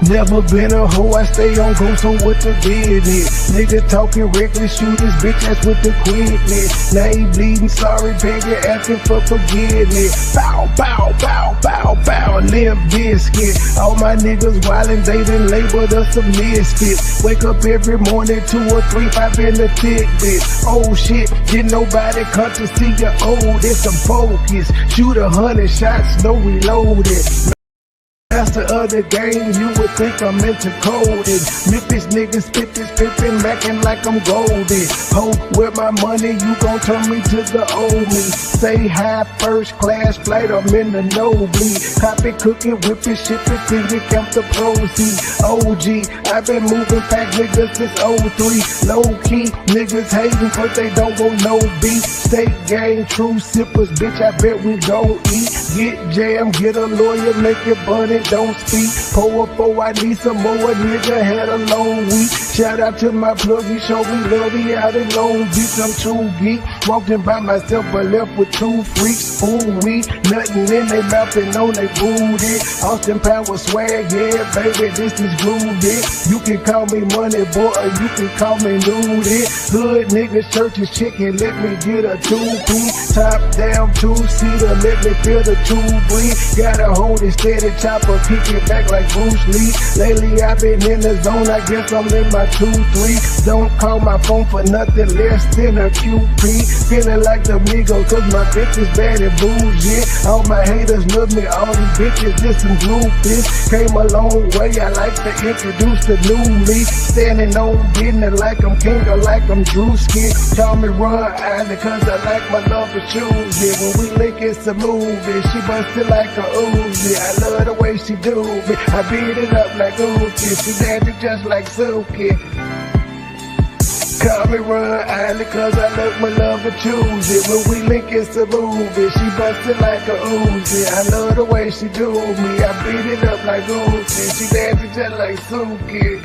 Never been a hoe, I stay on go, so what the business? Nigga talking reckless, shoot this bitch ass with the quickness. Now he bleeding, sorry, begging, asking for forgiveness. Bow, bow, bow, bow, bow, limp biscuit. All my niggas wildin', they done labeled us a misfit. Wake up every morning, 2 or 3, 5 in the thick bitch. Oh shit, did nobody come to see you old? It's some focus. Shoot 100 shots, no reloaded. That's the other game, you would think I'm into coding. Memphis niggas spit this pippin', mackin' like I'm golden. Ho, with my money, you gon' turn me to the old me. Say hi, first class flight, I'm in the nosebleed. Copy, cooking, whipping, shipping, till you count the proceeds. OG, I've been moving pack niggas since '03. Low key, niggas hating, but they don't want no beef. State gang, true sippers, bitch, I bet we gon' eat. Get jammed, get a lawyer, make it bunny, don't speak. Pour up, oh, I need some more, nigga had a long week. Shout out to my plug, he showed me love, he out in Long Beach, I'm too geek. Walking by myself, but left with 2 freaks. Fool me, nothing in they mouth and on they booty. Austin Power swag, yeah, baby, this is groovy. You can call me money boy, or you can call me nudie. Hood niggas, churches, chicken, let me get a 2-piece. Top down, 2-seater, let me feel the 2 breathe. Gotta hold it steady, chopper, kick it back like Bruce Lee. Lately I've been in the zone, I guess I'm in my 2-3. Don't call my phone for nothing less than a QP. Feeling like the Migos, cause my bitch is bad and bougie. All my haters love me, all these bitches just some groupies. Came a long way, I like to introduce the new me. Standing on business like I'm king or like I'm Drewski. Call me Ron Island cause I like my love for shoes. Yeah, when we link it's a movie. She busted like a Uzi. I love the way she do me. I beat it up like Uzi. She dancing just like Suki. Call me Ron Island cause I love my love for choosy. When we link it's a movie. She busted like a Uzi. I love the way she do me. I beat it up like Uzi. She dancing just like Suki.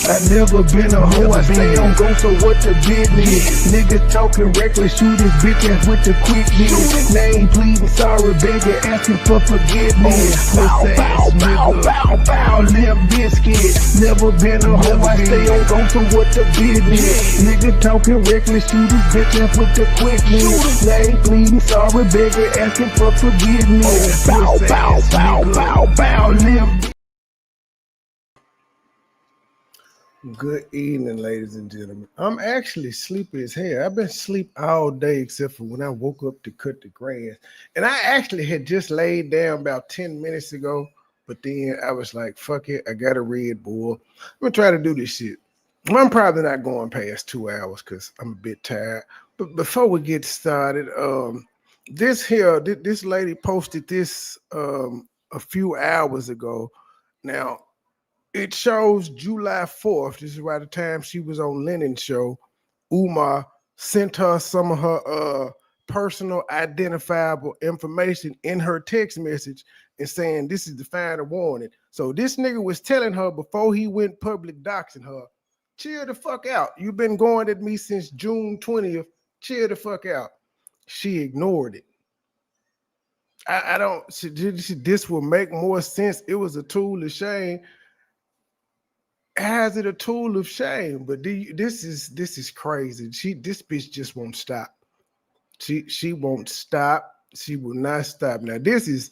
I never been a hoe, I stay on go, so what the business? Niggas talking reckless, shoot his bitch ass with the quickness. Name pleading, sorry, begging, asking for forgiveness. Bow, bow, bow, bow, bow, limp biscuit. Never been a hoe, I stay on go, so what the business? Nigga talking reckless, shoot his bitch ass with the quickness. Name pleading, sorry, begging, asking for forgiveness. Bow, bow, bow, bow, bow, limp. Good evening, ladies and gentlemen. I'm actually sleepy as hell. I've been asleep all day except for when I woke up to cut the grass. And I actually had just laid down about 10 minutes ago, but then I was like, fuck it, I got a Red Bull. I'm gonna try to do this shit. I'm probably not going past 2 hours because I'm a bit tired. But before we get started, this lady posted this a few hours ago. Now, it shows July 4th. This is right the time she was on Lennon's show. Umar sent her some of her personal identifiable information in her text message and saying this is the final warning. So this nigga was telling her before he went public doxing her, chill the fuck out. You've been going at me since June 20th. Chill the fuck out. She ignored it. I don't, this will make more sense. It was a tool of shame. Has it a tool of shame? But this is crazy. This bitch just won't stop. She won't stop. She will not stop. Now this is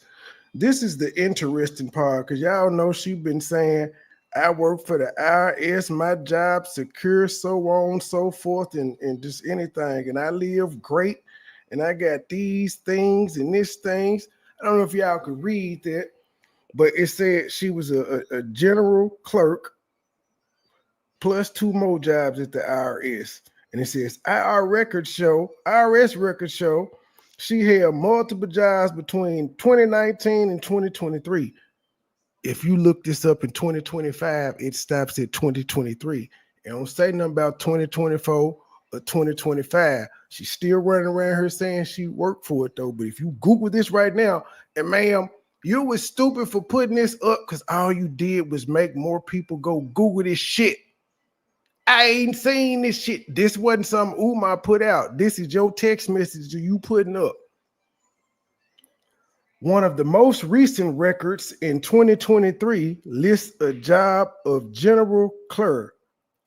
the interesting part because y'all know she been saying I work for the IRS, my job secure, so on, so forth, and just anything. And I live great, and I got these things and this things. I don't know if y'all could read that, but it said she was a general clerk plus 2 more jobs at the IRS. And it says IRS records show she had multiple jobs between 2019 and 2023. If you look this up in 2025, it stops at 2023. It don't say nothing about 2024 or 2025. She's still running around here saying she worked for it though. But if you Google this right now, and ma'am, you was stupid for putting this up because all you did was make more people go Google this shit. I ain't seen this shit. This wasn't something Umar put out. This is your text message you putting up. One of the most recent records in 2023 lists a job of general clerk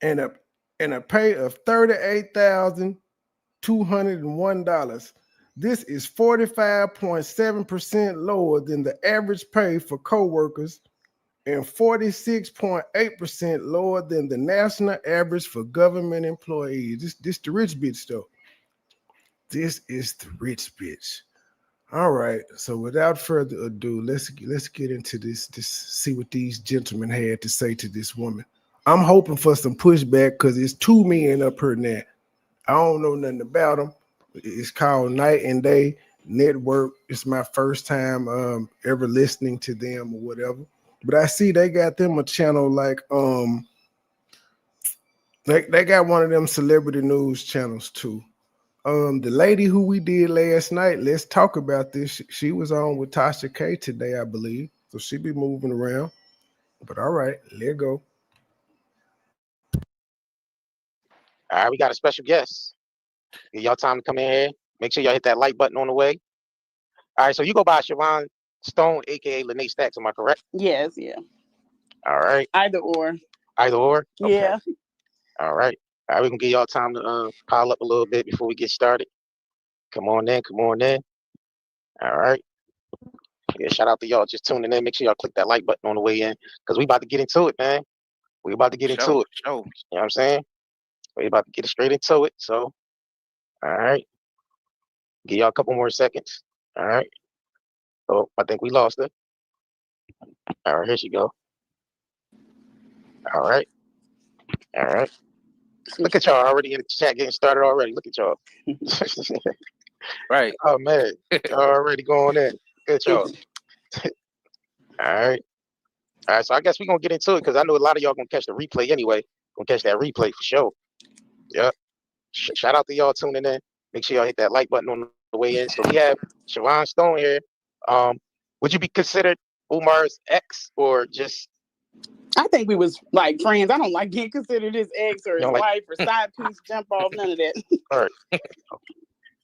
and a pay of $38,201. This is 45.7% lower than the average pay for co-workers and 46.8% lower than the national average for government employees. This the rich bitch though. This is the rich bitch. All right. So without further ado, let's get into this. See what these gentlemen had to say to this woman. I'm hoping for some pushback because it's two men up here now. I don't know nothing about them. It's called Night and Day Network. It's my first time ever listening to them or whatever. But I see they got them a channel like they got one of them celebrity news channels too. The lady who we did last night, let's talk about this. She was on with Tasha K today, I believe. So she be moving around. But all right, let go. All right, we got a special guest. Give y'all time to come in here. Make sure y'all hit that like button on the way. All right, so you go by Siobhan Stone, aka Lene Stacks, am I correct? Yes, yeah. All right. Either or. Either or? Okay. Yeah. All right. All right, we can give y'all time to pile up a little bit before we get started. Come on in. All right. Yeah, shout out to y'all just tuning in. Make sure y'all click that like button on the way in because we about to get into it, man. We about to get into it. You know what I'm saying? We about to get straight into it. So, all right. Give y'all a couple more seconds. All right. Oh, I think we lost her. All right, here she go. All right. Look at y'all already in the chat getting started already. Look at y'all. Right. Oh man, y'all already going in. Good y'all. All right. So I guess we're gonna get into it because I know a lot of y'all gonna catch the replay anyway. Gonna catch that replay for sure. Yeah. Shout out to y'all tuning in. Make sure y'all hit that like button on the way in. So we have Siobhan Stone here. Would you be considered Umar's ex or just? I think we was like friends. I don't like getting considered his ex or his wife or side piece, jump off, none of that. All right.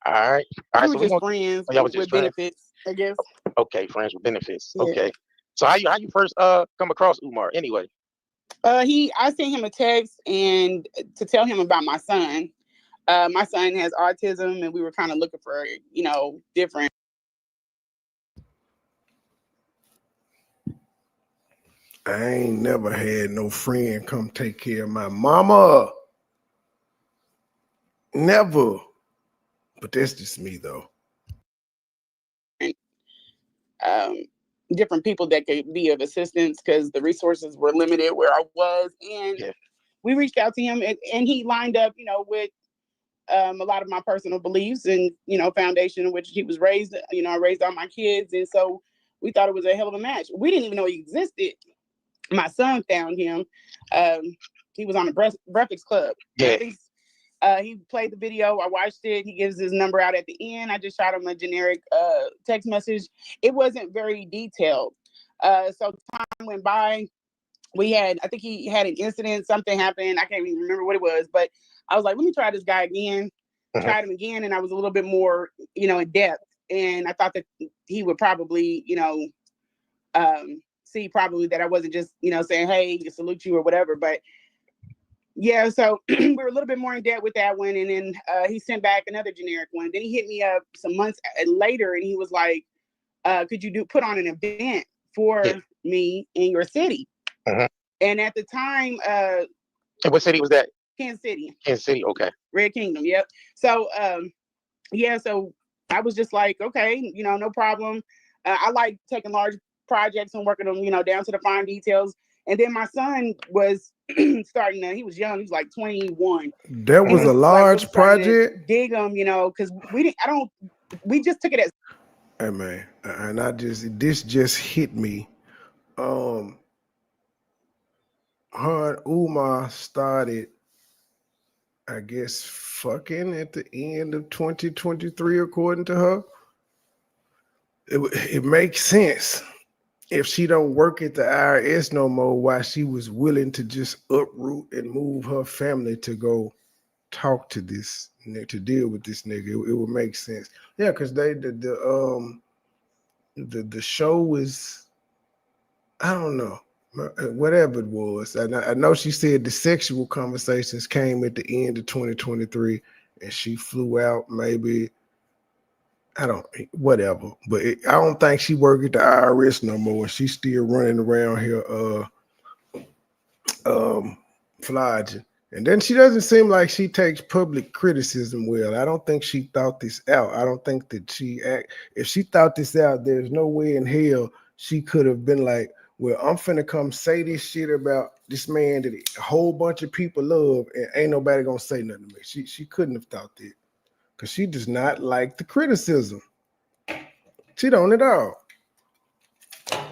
All right. We were just friends with benefits, I guess. Okay, friends with benefits. Yeah. Okay. So how you first come across Umar anyway? I sent him a text and to tell him about my son. My son has autism and we were kind of looking for, different. I ain't never had no friend come take care of my mama. Never. But that's just me though. Different people that could be of assistance because the resources were limited where I was. And we reached out to him and he lined up, with a lot of my personal beliefs and, foundation in which he was raised. I raised all my kids. And so we thought it was a hell of a match. We didn't even know he existed. My son found him. He was on the Breakfast Club. Yeah. He played the video. I watched it. He gives his number out at the end. I just shot him a generic text message. It wasn't very detailed. So time went by. I think he had an incident. Something happened. I can't even remember what it was. But I was like, let me try this guy again. Tried him again. And I was a little bit more, in depth. And I thought that he would probably, see probably that I wasn't just, saying, hey, I salute you or whatever. But yeah, so we were a little bit more in depth with that one. And then he sent back another generic one. Then he hit me up some months later and he was like, could you put on an event for me in your city? And at the time, what city was that? Kansas City. Kansas City, okay. Red Kingdom, yep. So so I was just like, okay, no problem. I like taking large projects and working them, down to the fine details. And then my son was starting he was young, he was like 21. That was a large project. Dig them, because we just took it as. Hey man, and this just hit me. Her and Umar started, I guess, fucking at the end of 2023, according to her. It makes sense. If she don't work at the IRS no more, why she was willing to just uproot and move her family to go talk to this, to deal with this nigga, it would make sense. Yeah, because the show was, I don't know, whatever it was. I know she said the sexual conversations came at the end of 2023, and she flew out maybe. I don't, whatever. But I don't think she worked at the IRS no more. She's still running around here, flogging. And then she doesn't seem like she takes public criticism well. I don't think she thought this out. I don't think that if she thought this out, there's no way in hell she could have been like, well, I'm finna come say this shit about this man that a whole bunch of people love, and ain't nobody gonna say nothing to me. She couldn't have thought that. Because she does not like the criticism. She don't at all.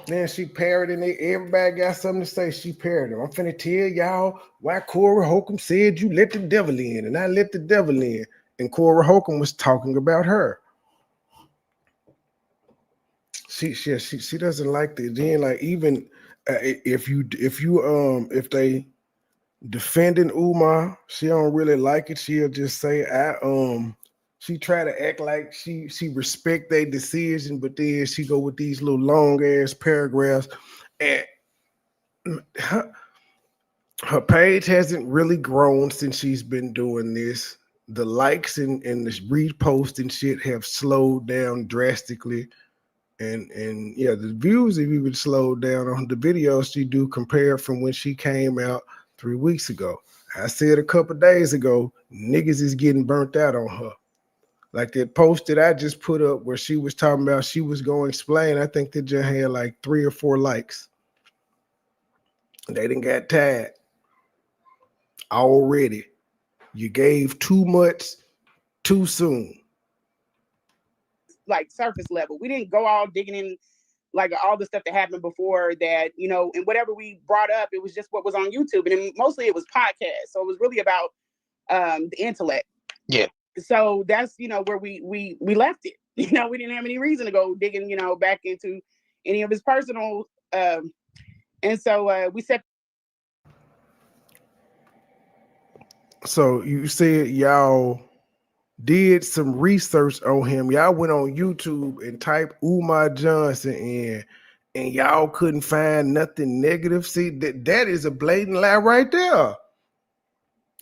Then she parroting it. Everybody got something to say. She parroted. I'm finna tell y'all why Cora Holcomb said you let the devil in, and I let the devil in. And Cora Holcomb was talking about her. She doesn't like the then, like, even if they defending Umar, she don't really like it. She'll just say, she try to act like she respect their decision, but then she go with these little long ass paragraphs, and her page hasn't really grown since she's been doing this. The likes and the repost and shit have slowed down drastically, and yeah, the views have even slowed down on the videos she do compared from when she came out 3 weeks ago. I said a couple days ago, niggas is getting burnt out on her. Like that post that I just put up where she was talking about she was going to explain, I think that just had like 3 or 4 likes. They didn't got tired already. You gave too much too soon. Like surface level. We didn't go all digging in like all the stuff that happened before that, you know, and whatever we brought up, it was just what was on YouTube. And mostly it was podcasts. So it was really about the intellect. Yeah. So that's, you know, where we left it. You know, we didn't have any reason to go digging, you know, back into any of his personal. And so we said. So you said y'all did some research on him. Y'all went on YouTube and typed Umar Johnson in, and y'all couldn't find nothing negative. See, that is a blatant lie right there.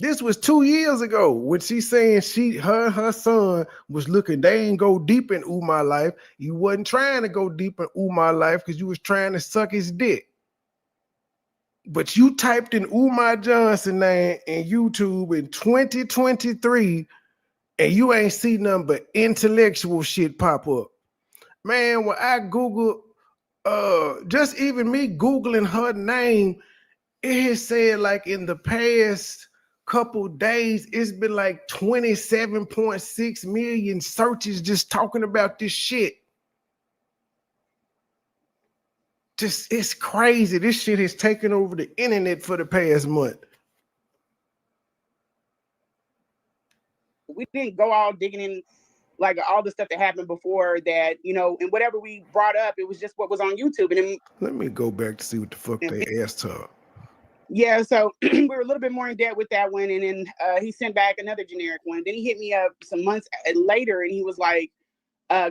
This was 2 years ago when she's saying her son was looking. They ain't go deep in Umar life. You wasn't trying to go deep in Umar life because you was trying to suck his dick. But you typed in Umar Johnson name in YouTube in 2023, and you ain't see nothing but intellectual shit pop up. Man, when I Google, just even me Googling her name, it has said like in the past couple days, it's been like 27.6 million searches just talking about this shit. Just, it's crazy. This shit has taken over the internet for the past month. We didn't go all digging in like all the stuff that happened before that, you know, and whatever we brought up, it was just what was on YouTube. And then, let me go back to see what the fuck they asked her. Yeah, so we were a little bit more in depth with that one, and then he sent back another generic one. Then he hit me up some months later, and he was like,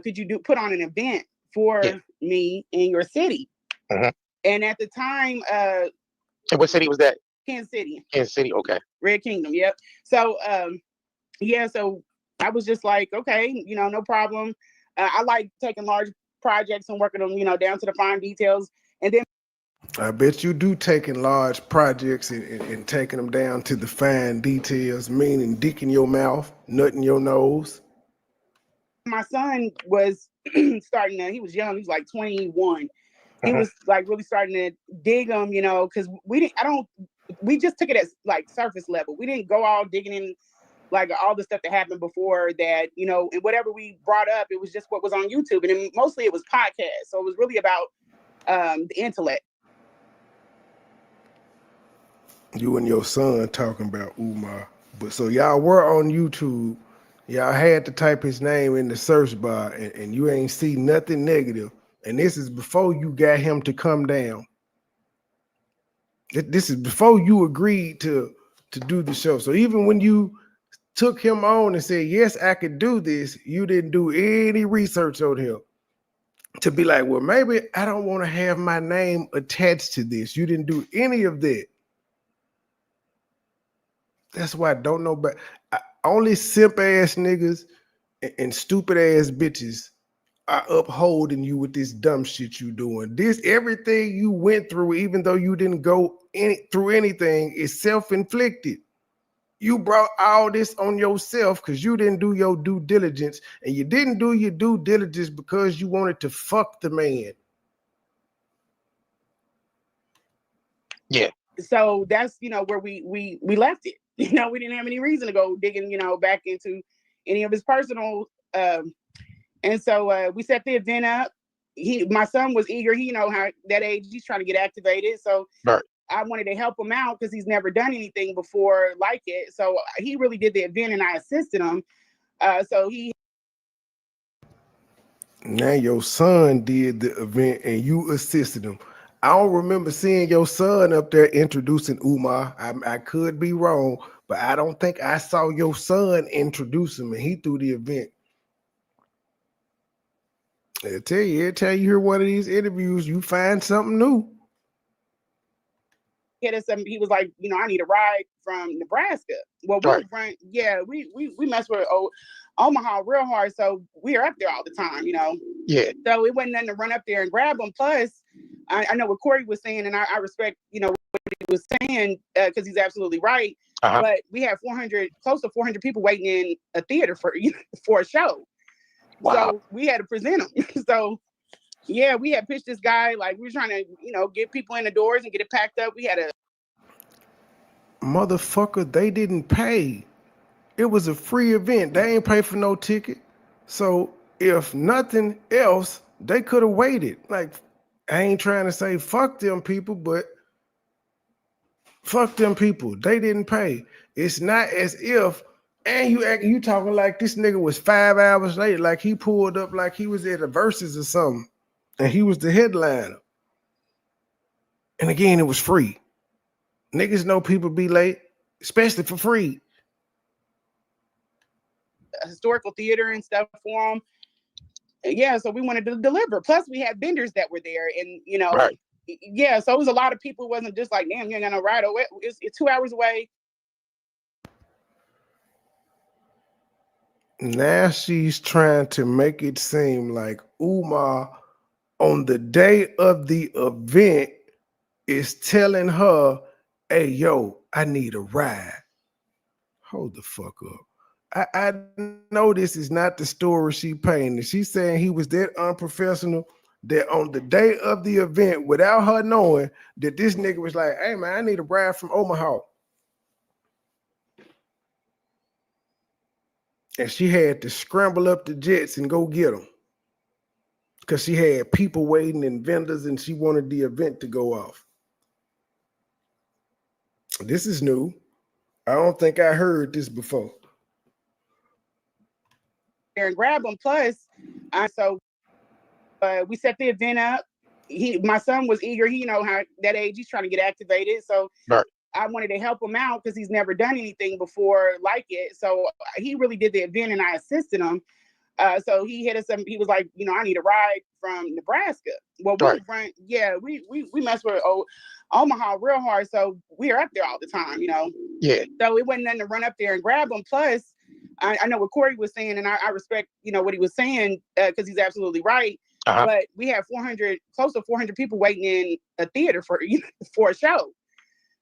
"Could you put on an event for me in your city?" Uh-huh. And at the time, and what city was that? Kansas City. Kansas City, okay. Red Kingdom, yep. So, yeah, so I was just like, okay, you know, no problem. I like taking large projects and working them, you know, down to the fine details, and then. I bet you do taking large projects and taking them down to the fine details, meaning dick in your mouth, nut in your nose. My son was starting to, he was young, he was like 21. He was like really starting to dig them, you know, because we just took it as like surface level. We didn't go all digging in like all the stuff that happened before that, you know, and whatever we brought up, it was just what was on YouTube. And then mostly it was podcasts. So it was really about the intellect. You and your son talking about Umar. But so y'all were on YouTube. Y'all had to type his name in the search bar, and you ain't see nothing negative. And this is before you got him to come down. This is before you agreed to do the show. So even when you took him on and said, yes, I could do this, you didn't do any research on him. to be like, well, maybe I don't want to have my name attached to this. You didn't do any of that. That's why I don't know, but only simp ass niggas and stupid ass bitches are upholding you with this dumb shit you doing. This everything you went through, even though you didn't go through anything, is self-inflicted. You brought all this on yourself because you didn't do your due diligence, and you didn't do your due diligence because you wanted to fuck the man. Yeah. So that's, you know, where we left it. You know, we didn't have any reason to go digging, you know, back into any of his personal. And so we set the event up. My son was eager. He, you know, how that age, he's trying to get activated. So right. I wanted to help him out because he's never done anything before like it. So he really did the event and I assisted him. So he. Now your son did the event and you assisted him. I don't remember seeing your son up there introducing Umar. I could be wrong, but I don't think I saw your son introduce him and he threw the event. I tell you, every time you hear one of these interviews, you find something new. He was like, you know, I need a ride from Nebraska. Well, we mess with Omaha real hard, so we are up there all the time, you know. Yeah. So it wasn't nothing to run up there and grab them. Plus, I know what Corey was saying, and I respect, you know, what he was saying because he's absolutely right. But we had close to 400 people waiting in a theater for a show. Wow. So we had to present them. So. Yeah, we had pitched this guy, like we were trying to, you know, get people in the doors and get it packed up. We had a motherfucker, they didn't pay. It was a free event. They ain't pay for no ticket. So if nothing else, they could have waited. Like, I ain't trying to say fuck them people, but fuck them people. They didn't pay. It's not as if, and you talking like this nigga was 5 hours late, like he pulled up like he was at a Versus or something. And he was the headliner. And again, it was free. Niggas know people be late, especially for free. Historical theater and stuff for them. Yeah, so we wanted to deliver. Plus, we had vendors that were there. And, you know, right. Yeah, so it was a lot of people. It wasn't just like, damn, you're going to ride away. It's 2 hours away. Now she's trying to make it seem like Umar on the day of the event is telling her, hey, yo, I need a ride. Hold the fuck up. I know this is not the story she painted. She's saying he was that unprofessional that on the day of the event, without her knowing, that this nigga was like, hey, man, I need a ride from Omaha. And she had to scramble up the jets and go get them. Because she had people waiting and vendors and she wanted the event to go off. This is new. I don't think I heard this before. And grab them. Plus, we set the event up. My son was eager. He, you know, how that age, he's trying to get activated. So right. I wanted to help him out because he's never done anything before like it. So he really did the event and I assisted him. So he hit us up. He was like, you know, I need a ride from Nebraska. Well, we mess with Omaha real hard. So we are up there all the time, you know. Yeah. So it wasn't nothing to run up there and grab them. Plus, I know what Corey was saying, and I respect, you know, what he was saying because he's absolutely right. But we had close to 400 people waiting in a theater for a show.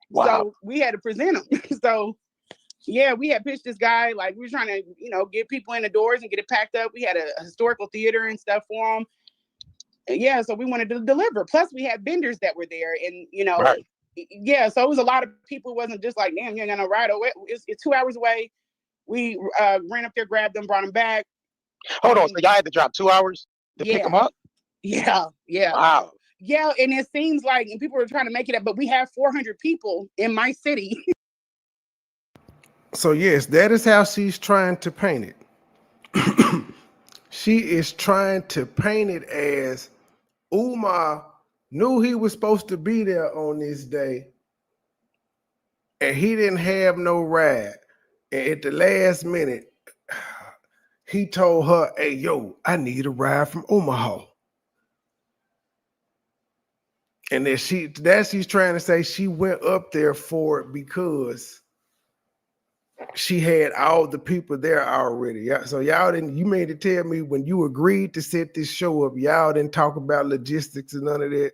Wow. So we had to present them. So yeah, we had pitched this guy, like we were trying to, you know, get people in the doors and get it packed up. We had a historical theater and stuff for them. Yeah, so we wanted to deliver. Plus, we had vendors that were there, and you know, Yeah, so it was a lot of people. It wasn't just like, damn, you're gonna ride away. It's 2 hours away. We ran up there, grabbed them, brought them back. Hold on, so y'all had to drop 2 hours to pick them up? Yeah. Wow. Yeah, and it seems like, and people were trying to make it up, but we have 400 people in my city. So yes, that is how she's trying to paint it. She is trying to paint it as Umar knew he was supposed to be there on this day, and he didn't have no ride. And at the last minute, he told her, hey, yo, I need a ride from Omaha. And then she's trying to say she went up there for it because she had all the people there already. So y'all didn't, you made it tell me when you agreed to set this show up, y'all didn't talk about logistics and none of that.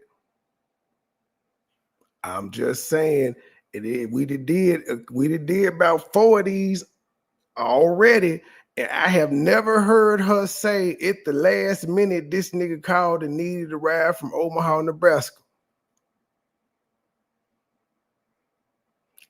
I'm just saying we did about 4 of these already. And I have never heard her say at the last minute this nigga called and needed a ride from Omaha, Nebraska.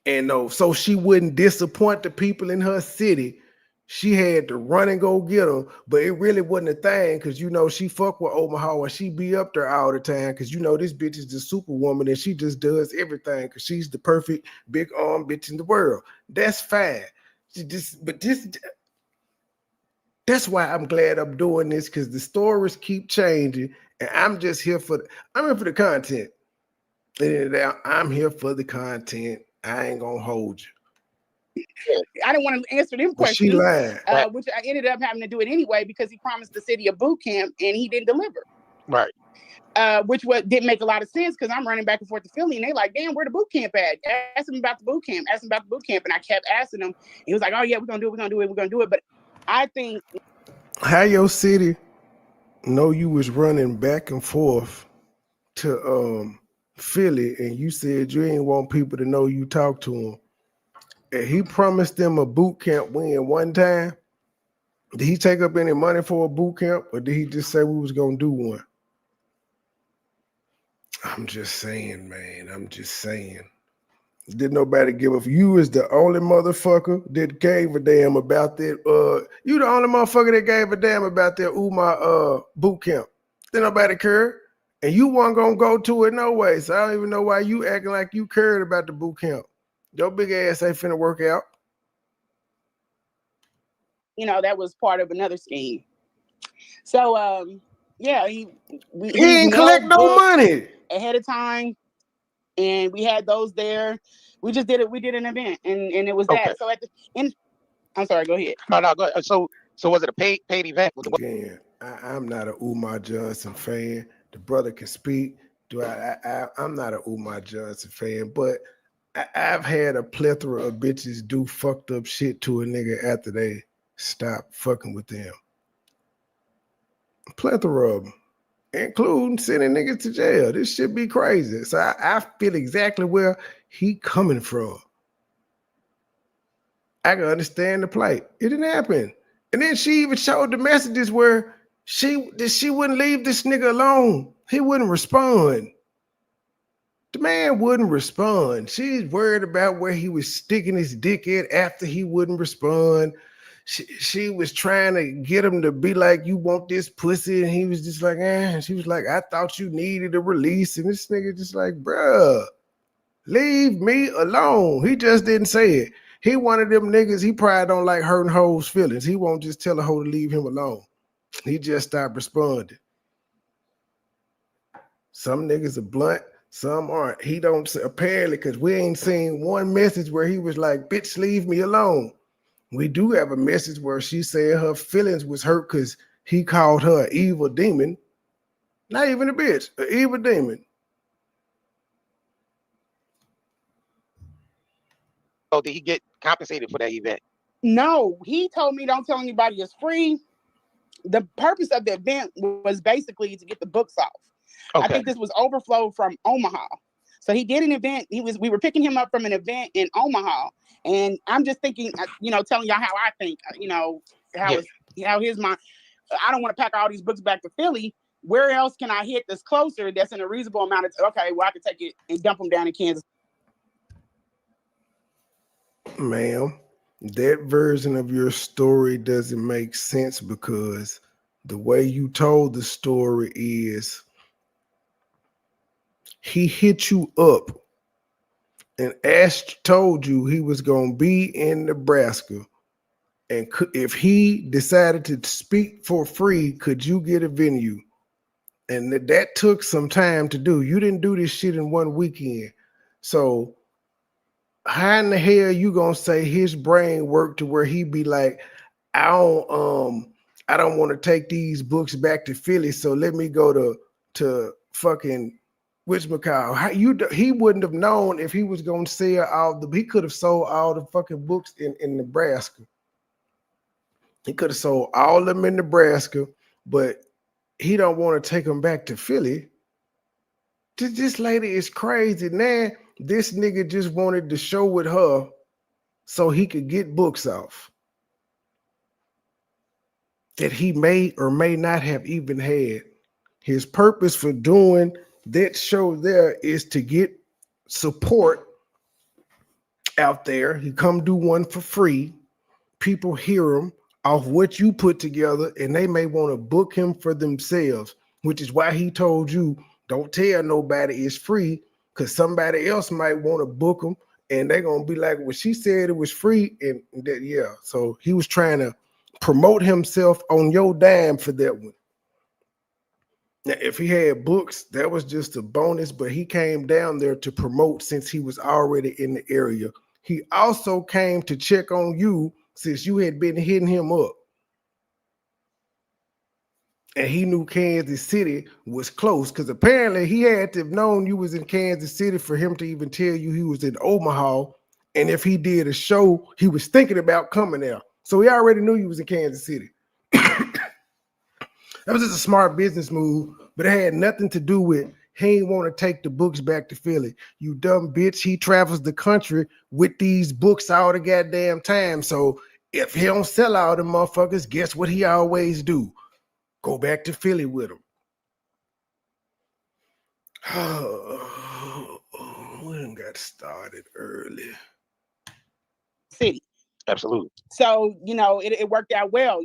And no, so she wouldn't disappoint the people in her city. She had to run and go get them, but it really wasn't a thing because she fuck with Omaha and she be up there all the time because this bitch is the superwoman and she just does everything because she's the perfect big arm bitch in the world. That's fine. That's why I'm glad I'm doing this because the stories keep changing and I'm just here for the content. And I'm here for the content. I ain't gonna hold you. I didn't want to answer them But questions, she lied. which I ended up having to do it anyway because he promised the city a boot camp and he didn't deliver. Right. Which didn't make a lot of sense because I'm running back and forth to Philly and they like, damn, where the boot camp at? Ask him about the boot camp. Ask him about the boot camp. And I kept asking him. He was like, oh yeah, we're gonna do it. But I think how your city know you was running back and forth to Philly and you said you ain't want people to know you talked to him. And he promised them a boot camp win one time. Did he take up any money for a boot camp or did he just say we was gonna do one? I'm just saying, man. I'm just saying. Did nobody give a you is the only motherfucker that gave a damn about that. You the only motherfucker that gave a damn about that Umar boot camp. Did nobody care? And you weren't gonna go to it no way. So I don't even know why you acting like you cared about the boot camp. Your big ass ain't finna work out. that was part of another scheme. So yeah, he ain't collect no money ahead of time. And we had those there. We just did it. We did an event, and it was that. So at the end, I'm sorry. Go ahead. No, go ahead. So was it a paid event? Again, I'm not a Umar Johnson fan. The brother can speak. I'm not a Umar Johnson fan, but I've had a plethora of bitches do fucked up shit to a nigga after they stop fucking with them. A plethora of them. Including sending niggas to jail. This shit be crazy. So I feel exactly where he coming from. I can understand the plight. It didn't happen. And then she even showed the messages where she wouldn't leave this nigga alone. He wouldn't respond. The man wouldn't respond. She's worried about where he was sticking his dick at after he wouldn't respond. She was trying to get him to be like, you want this pussy? And he was just like, eh. She was like, I thought you needed a release. And this nigga just like, bruh, leave me alone. He just didn't say it. He one of them niggas, he probably don't like hurting hoes' feelings. He won't just tell a hoe to leave him alone. He just stopped responding. Some niggas are blunt, some aren't. He don't, apparently, because we ain't seen one message where he was like, bitch, leave me alone. We do have a message where she said her feelings was hurt because he called her an evil demon. Not even a bitch, an evil demon. So did he get compensated for that event? No, he told me don't tell anybody it's free. The purpose of the event was basically to get the books off. Okay. I think this was overflow from Omaha. So he did an event. We were picking him up from an event in Omaha. And I'm just thinking, telling y'all how I think, how his mind. I don't want to pack all these books back to Philly. Where else can I hit that's closer? That's in a reasonable amount of okay. Well, I can take it and dump them down in Kansas. Ma'am, that version of your story doesn't make sense because the way you told the story is he hit you up and told you he was going to be in Nebraska. And if he decided to speak for free, could you get a venue? And that took some time to do. You didn't do this shit in one weekend. So how in the hell you going to say his brain worked to where he be like, I don't want to take these books back to Philly, so let me go to fucking whatchamacallit, he wouldn't have known if he was gonna sell he could have sold all the fucking books in Nebraska. He could have sold all of them in Nebraska, but he don't want to take them back to Philly. This lady is crazy. Now, this nigga just wanted to show with her so he could get books off that he may or may not have even had. His purpose for doing that show there is to get support out there. He come do one for free. People hear him off what you put together, and they may want to book him for themselves, which is why he told you, don't tell nobody it's free, because somebody else might want to book him, and they're going to be like, well, she said it was free, and that, yeah. So he was trying to promote himself on your dime for that one. Now, if he had books, that was just a bonus, but he came down there to promote since he was already in the area. He also came to check on you since you had been hitting him up. And he knew Kansas City was close, because apparently he had to have known you was in Kansas City for him to even tell you he was in Omaha. And if he did a show, he was thinking about coming there. So he already knew you was in Kansas City. That was just a smart business move, but it had nothing to do with he ain't want to take the books back to Philly. You dumb bitch. He travels the country with these books all the goddamn time. So if he don't sell all them motherfuckers, guess what he always do? Go back to Philly with him. We done got started early. City. Absolutely. So, it worked out well,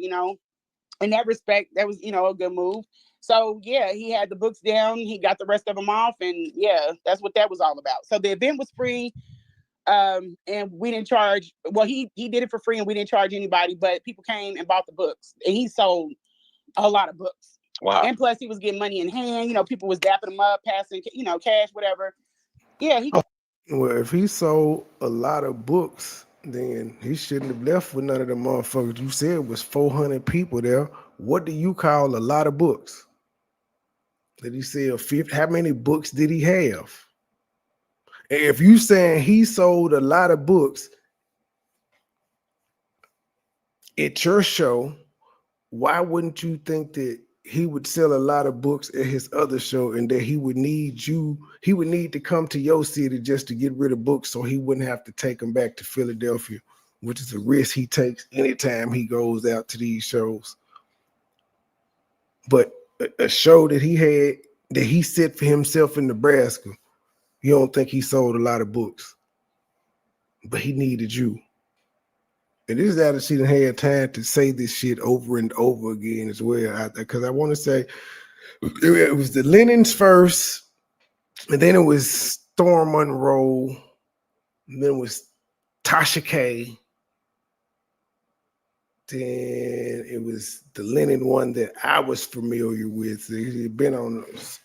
in that respect. That was, a good move. So, yeah, he had the books down. He got the rest of them off. And, yeah, that's what that was all about. So the event was free. And we didn't charge. Well, he did it for free, and we didn't charge anybody. But people came and bought the books. And he sold a lot of books. Wow. And plus, he was getting money in hand. People was dapping him up, passing, cash, whatever. Yeah. Well, if he sold a lot of books, then he shouldn't have left with none of them motherfuckers. You said it was 400 people there. What do you call a lot of books? Did he sell 50? How many books did he have? And if you saying he sold a lot of books at your show, why wouldn't you think that he would sell a lot of books at his other show, and that he would need to come to your city just to get rid of books so he wouldn't have to take them back to Philadelphia, which is a risk he takes anytime he goes out to these shows. But a show that he had, that he set for himself in Nebraska, you don't think he sold a lot of books, but he needed you. And this is after she done had time to say this shit over and over again as well. Because I want to say it was the Lennons first, and then it was Storm Monroe, and then it was Tasha K. Then it was the Lennon one that I was familiar with. He had been on those.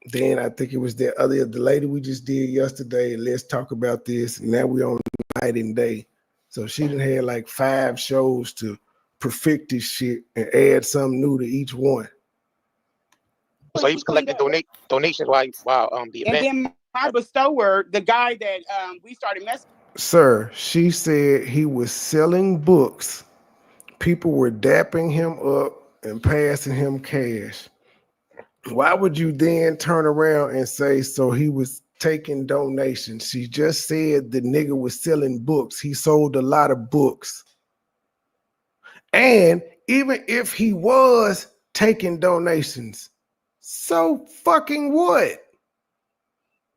Then I think it was the lady we just did yesterday. Let's talk about this. And now we're on Night and Day. So she done had like 5 shows to perfect this shit and add something new to each one. So he was collecting donations while the event. And then my bestower, the guy that we started messing. Sir, she said he was selling books. People were dapping him up and passing him cash. Why would you then turn around and say, so he was taking donations? She just said the nigga was selling books. He sold a lot of books. And even if he was taking donations, so fucking what?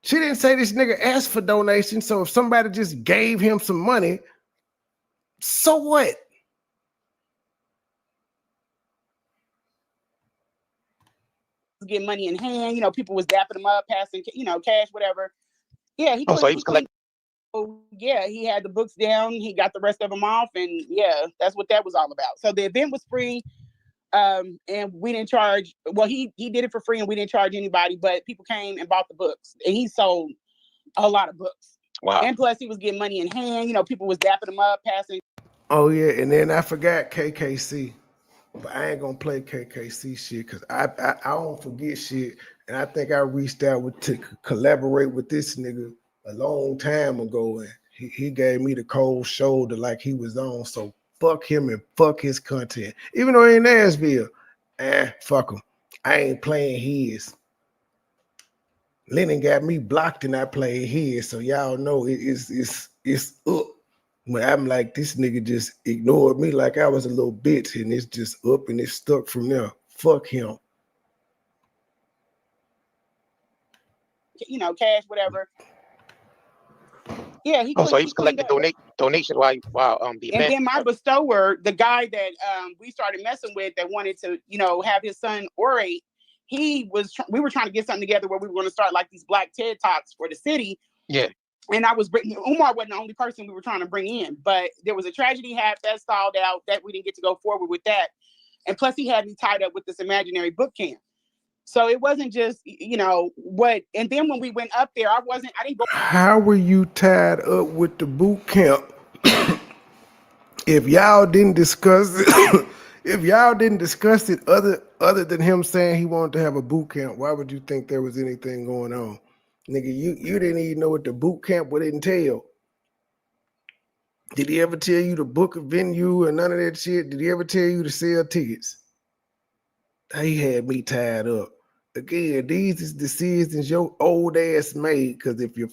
She didn't say this nigga asked for donations. So if somebody just gave him some money, so what? Get money in hand, people was dapping him up, passing, cash, whatever. Yeah, he was collecting. Oh, yeah, he had the books down. He got the rest of them off, and yeah, that's what that was all about. So the event was free, and we didn't charge. Well, he did it for free, and we didn't charge anybody. But people came and bought the books, and he sold a lot of books. Wow. And plus, he was getting money in hand. People was dapping him up, passing. Oh yeah, and then I forgot KKC. But I ain't gonna play KKC shit because I don't forget shit. And I think I reached out to collaborate with this nigga a long time ago, and he gave me the cold shoulder like he was on. So fuck him and fuck his content. Even though he in Nashville, fuck him. I ain't playing his. Lennon got me blocked and I played his, so y'all know it's up. But I'm like, this nigga just ignored me like I was a little bitch, and it's just up and it's stuck from there. Fuck him. You know, cash, whatever. Yeah, he. Oh, so he was cleaned collecting up. donations while the And event. then my bestower, the guy that we started messing with, that wanted to, you know, have his son orate. We were trying to get something together where we were going to start like these Black TED Talks for the city. Yeah. And I was bringing Umar wasn't the only person we were trying to bring in, but there was a tragedy that stalled out, that we didn't get to go forward with that. And plus he had me tied up with this imaginary book camp. So it wasn't just, you know, what, and then when we went up there, I didn't go. How were you tied up with the boot camp if y'all didn't discuss it? If y'all didn't discuss it other than him saying he wanted to have a boot camp, why would you think there was anything going on? Nigga, you didn't even know what the boot camp would entail. Did he ever tell you to book a venue or none of that shit? Did he ever tell you to sell tickets? He had me tied up. Again, these is decisions your old ass made, because if you're,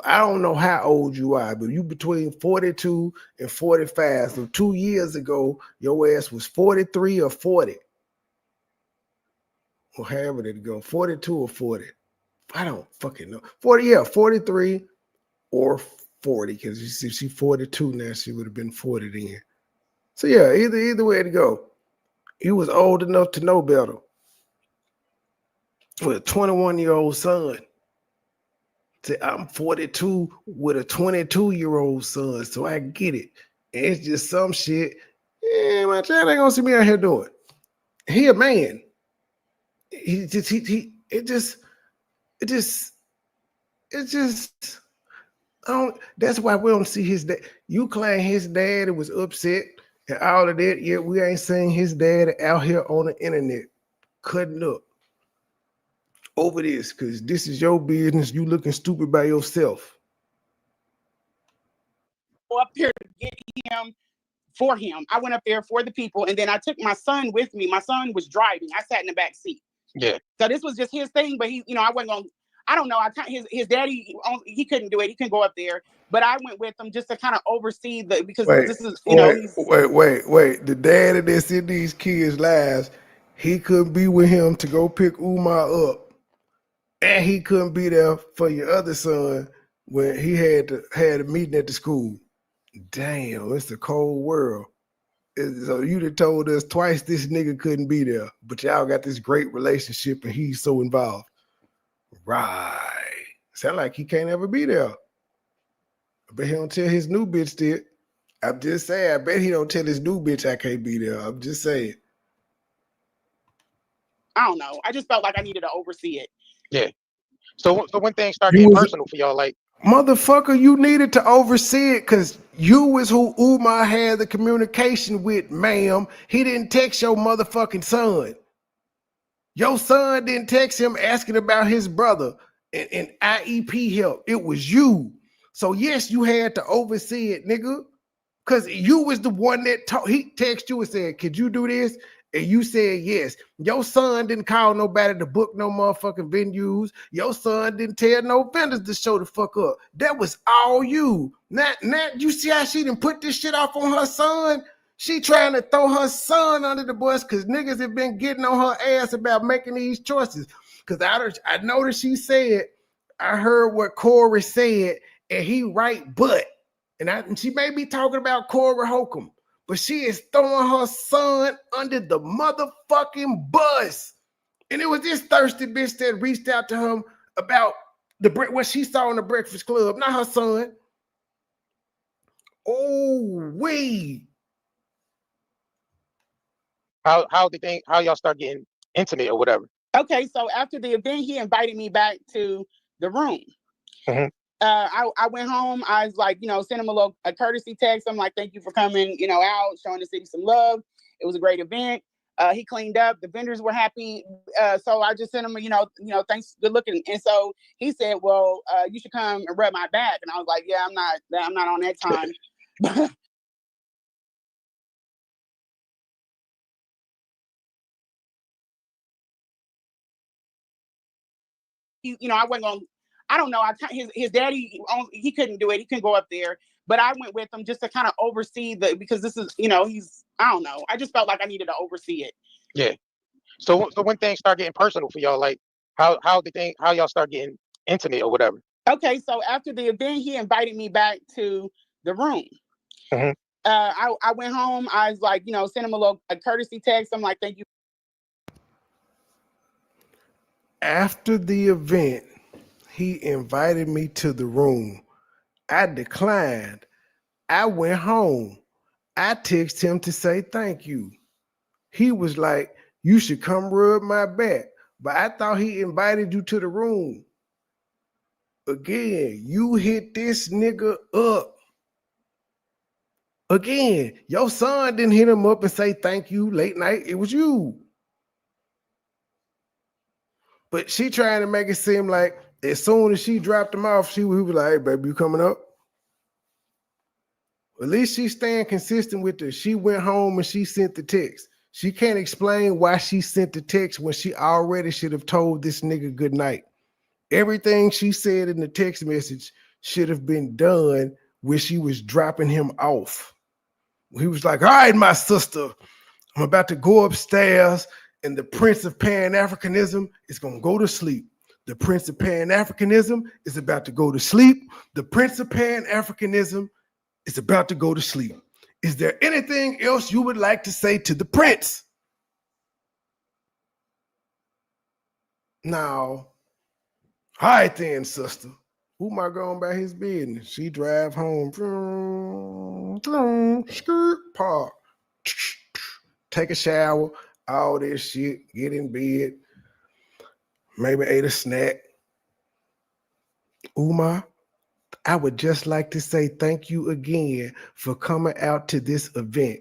I don't know how old you are, but you between 42 and 45. So 2 years ago, your ass was 43 or 40. Or however did it go, 42 or 40. I don't fucking know. 43 or 40, because you see, she's 42 now. She would have been 40 then. So yeah, either way to go. He was old enough to know better. With a 21-year-old son. Say, I'm 42 with a 22-year-old son, so I get it. And it's just some shit. Yeah, my child ain't gonna see me out here doing. He a man. It just. That's why we don't see his dad. You claim his dad was upset and all of that, yet we ain't seeing his dad out here on the internet cutting up over this, because this is your business. You looking stupid by yourself. Up here to get him for him. I went up there for the people, and then I took my son with me. My son was driving. I sat in the back seat. Yeah. So this was just his thing, but he, you know, I wasn't going. I don't know. His daddy, he couldn't do it. He couldn't go up there, but I went with him just to kind of oversee because this is, you know. Wait. The daddy that's in these kids' lives, he couldn't be with him to go pick Umar up, and he couldn't be there for your other son when he had a meeting at the school. Damn, it's a cold world. So you'd have told us twice this nigga couldn't be there, but y'all got this great relationship and he's so involved. Right. Sound like he can't ever be there. I bet he don't tell his new bitch that. I'm just saying, I bet he don't tell his new bitch I can't be there. I'm just saying. I don't know. I just felt like I needed to oversee it. Yeah. So when things start getting personal for y'all, like, motherfucker, you needed to oversee it because you is who Umar had the communication with, ma'am. He didn't text your motherfucking son. Your son didn't text him asking about his brother and IEP help. It was you. So yes, you had to oversee it, nigga. Because you was the one that he texted you and said, could you do this? And you said yes. Your son didn't call nobody to book no motherfucking venues. Your son didn't tell no vendors to show the fuck up. That was all you. Now you see how she didn't put this shit off on her son? She trying to throw her son under the bus because niggas have been getting on her ass about making these choices. Because I noticed she said, I heard what Corey said, and he right, but. And she may be talking about Corey Holcomb, but she is throwing her son under the motherfucking bus. And it was this thirsty bitch that reached out to him about what she saw in the Breakfast Club, not her son. Oh, wait. How y'all start getting intimate or whatever? Okay, so after the event, he invited me back to the room. Mm-hmm. I went home. I was like, sent him a courtesy text. I'm like, thank you for coming, out, showing the city some love. It was a great event. He cleaned up. The vendors were happy. So I just sent him, thanks, good looking. And so he said, well, you should come and rub my back. And I was like, yeah, I'm not on that time. I wasn't going. I don't know. His daddy, he couldn't do it. He couldn't go up there. But I went with him just to kind of oversee because this is, I don't know. I just felt like I needed to oversee it. Yeah. So when things start getting personal for y'all, like how y'all start getting intimate or whatever? Okay, so after the event, he invited me back to the room. Mm-hmm. I went home. I was like, send him a courtesy text. I'm like, thank you. After the event, he invited me to the room. I declined. I went home. I texted him to say thank you. He was like, you should come rub my back. But I thought he invited you to the room. Again, you hit this nigga up. Again, your son didn't hit him up and say thank you late night. It was you. But she trying to make it seem like as soon as she dropped him off, he was like, hey, baby, you coming up? At least she's staying consistent with her. She went home and she sent the text. She can't explain why she sent the text when she already should have told this nigga good night. Everything she said in the text message should have been done when she was dropping him off. He was like, all right, my sister, I'm about to go upstairs and the Prince of Pan-Africanism is going to go to sleep. The Prince of Pan-Africanism is about to go to sleep. The Prince of Pan-Africanism is about to go to sleep. Is there anything else you would like to say to the Prince? Now, all right then, sister. Umar going about his business. She drive home. Skirt, park. Take a shower. All this shit. Get in bed. Maybe ate a snack. Umar, I would just like to say thank you again for coming out to this event.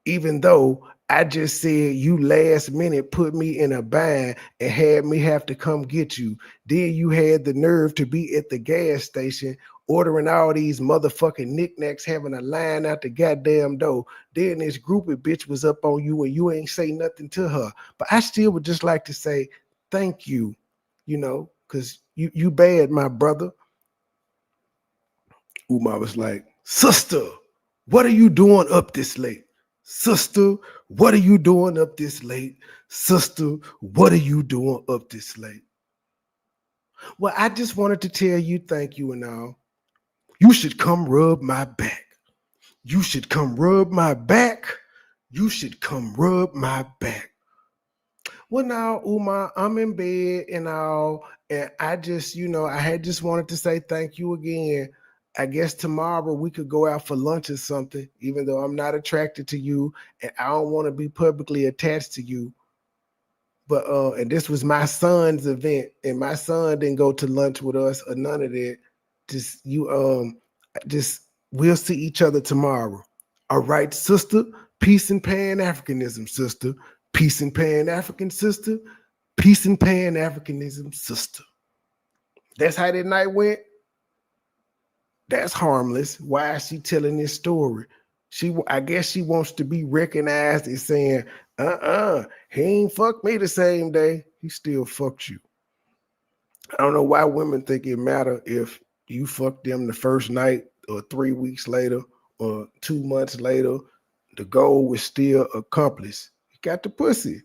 Even though I just said you last minute put me in a bind and had me have to come get you. Then you had the nerve to be at the gas station ordering all these motherfucking knickknacks, having a line out the goddamn door. Then this groupie bitch was up on you and you ain't say nothing to her. But I still would just like to say thank you, because you bad, my brother. Umar was like, sister, what are you doing up this late? Sister, what are you doing up this late? Sister, what are you doing up this late? Well, I just wanted to tell you thank you and all. You should come rub my back. You should come rub my back. You should come rub my back. Well, now, Umar, I'm in bed and all, and I just, I had just wanted to say thank you again. I guess tomorrow we could go out for lunch or something, even though I'm not attracted to you and I don't want to be publicly attached to you. But and this was my son's event, and my son didn't go to lunch with us or none of that. Just we'll see each other tomorrow. All right, sister. Peace and Pan-Africanism, sister. Peace and Pan-African, sister. Peace and Pan-Africanism, sister. That's how that night went. That's harmless. Why is she telling this story? I guess she wants to be recognized as saying, he ain't fucked me the same day. He still fucked you. I don't know why women think it matter if you fucked them the first night or 3 weeks later or 2 months later. The goal was still accomplished. You got the pussy.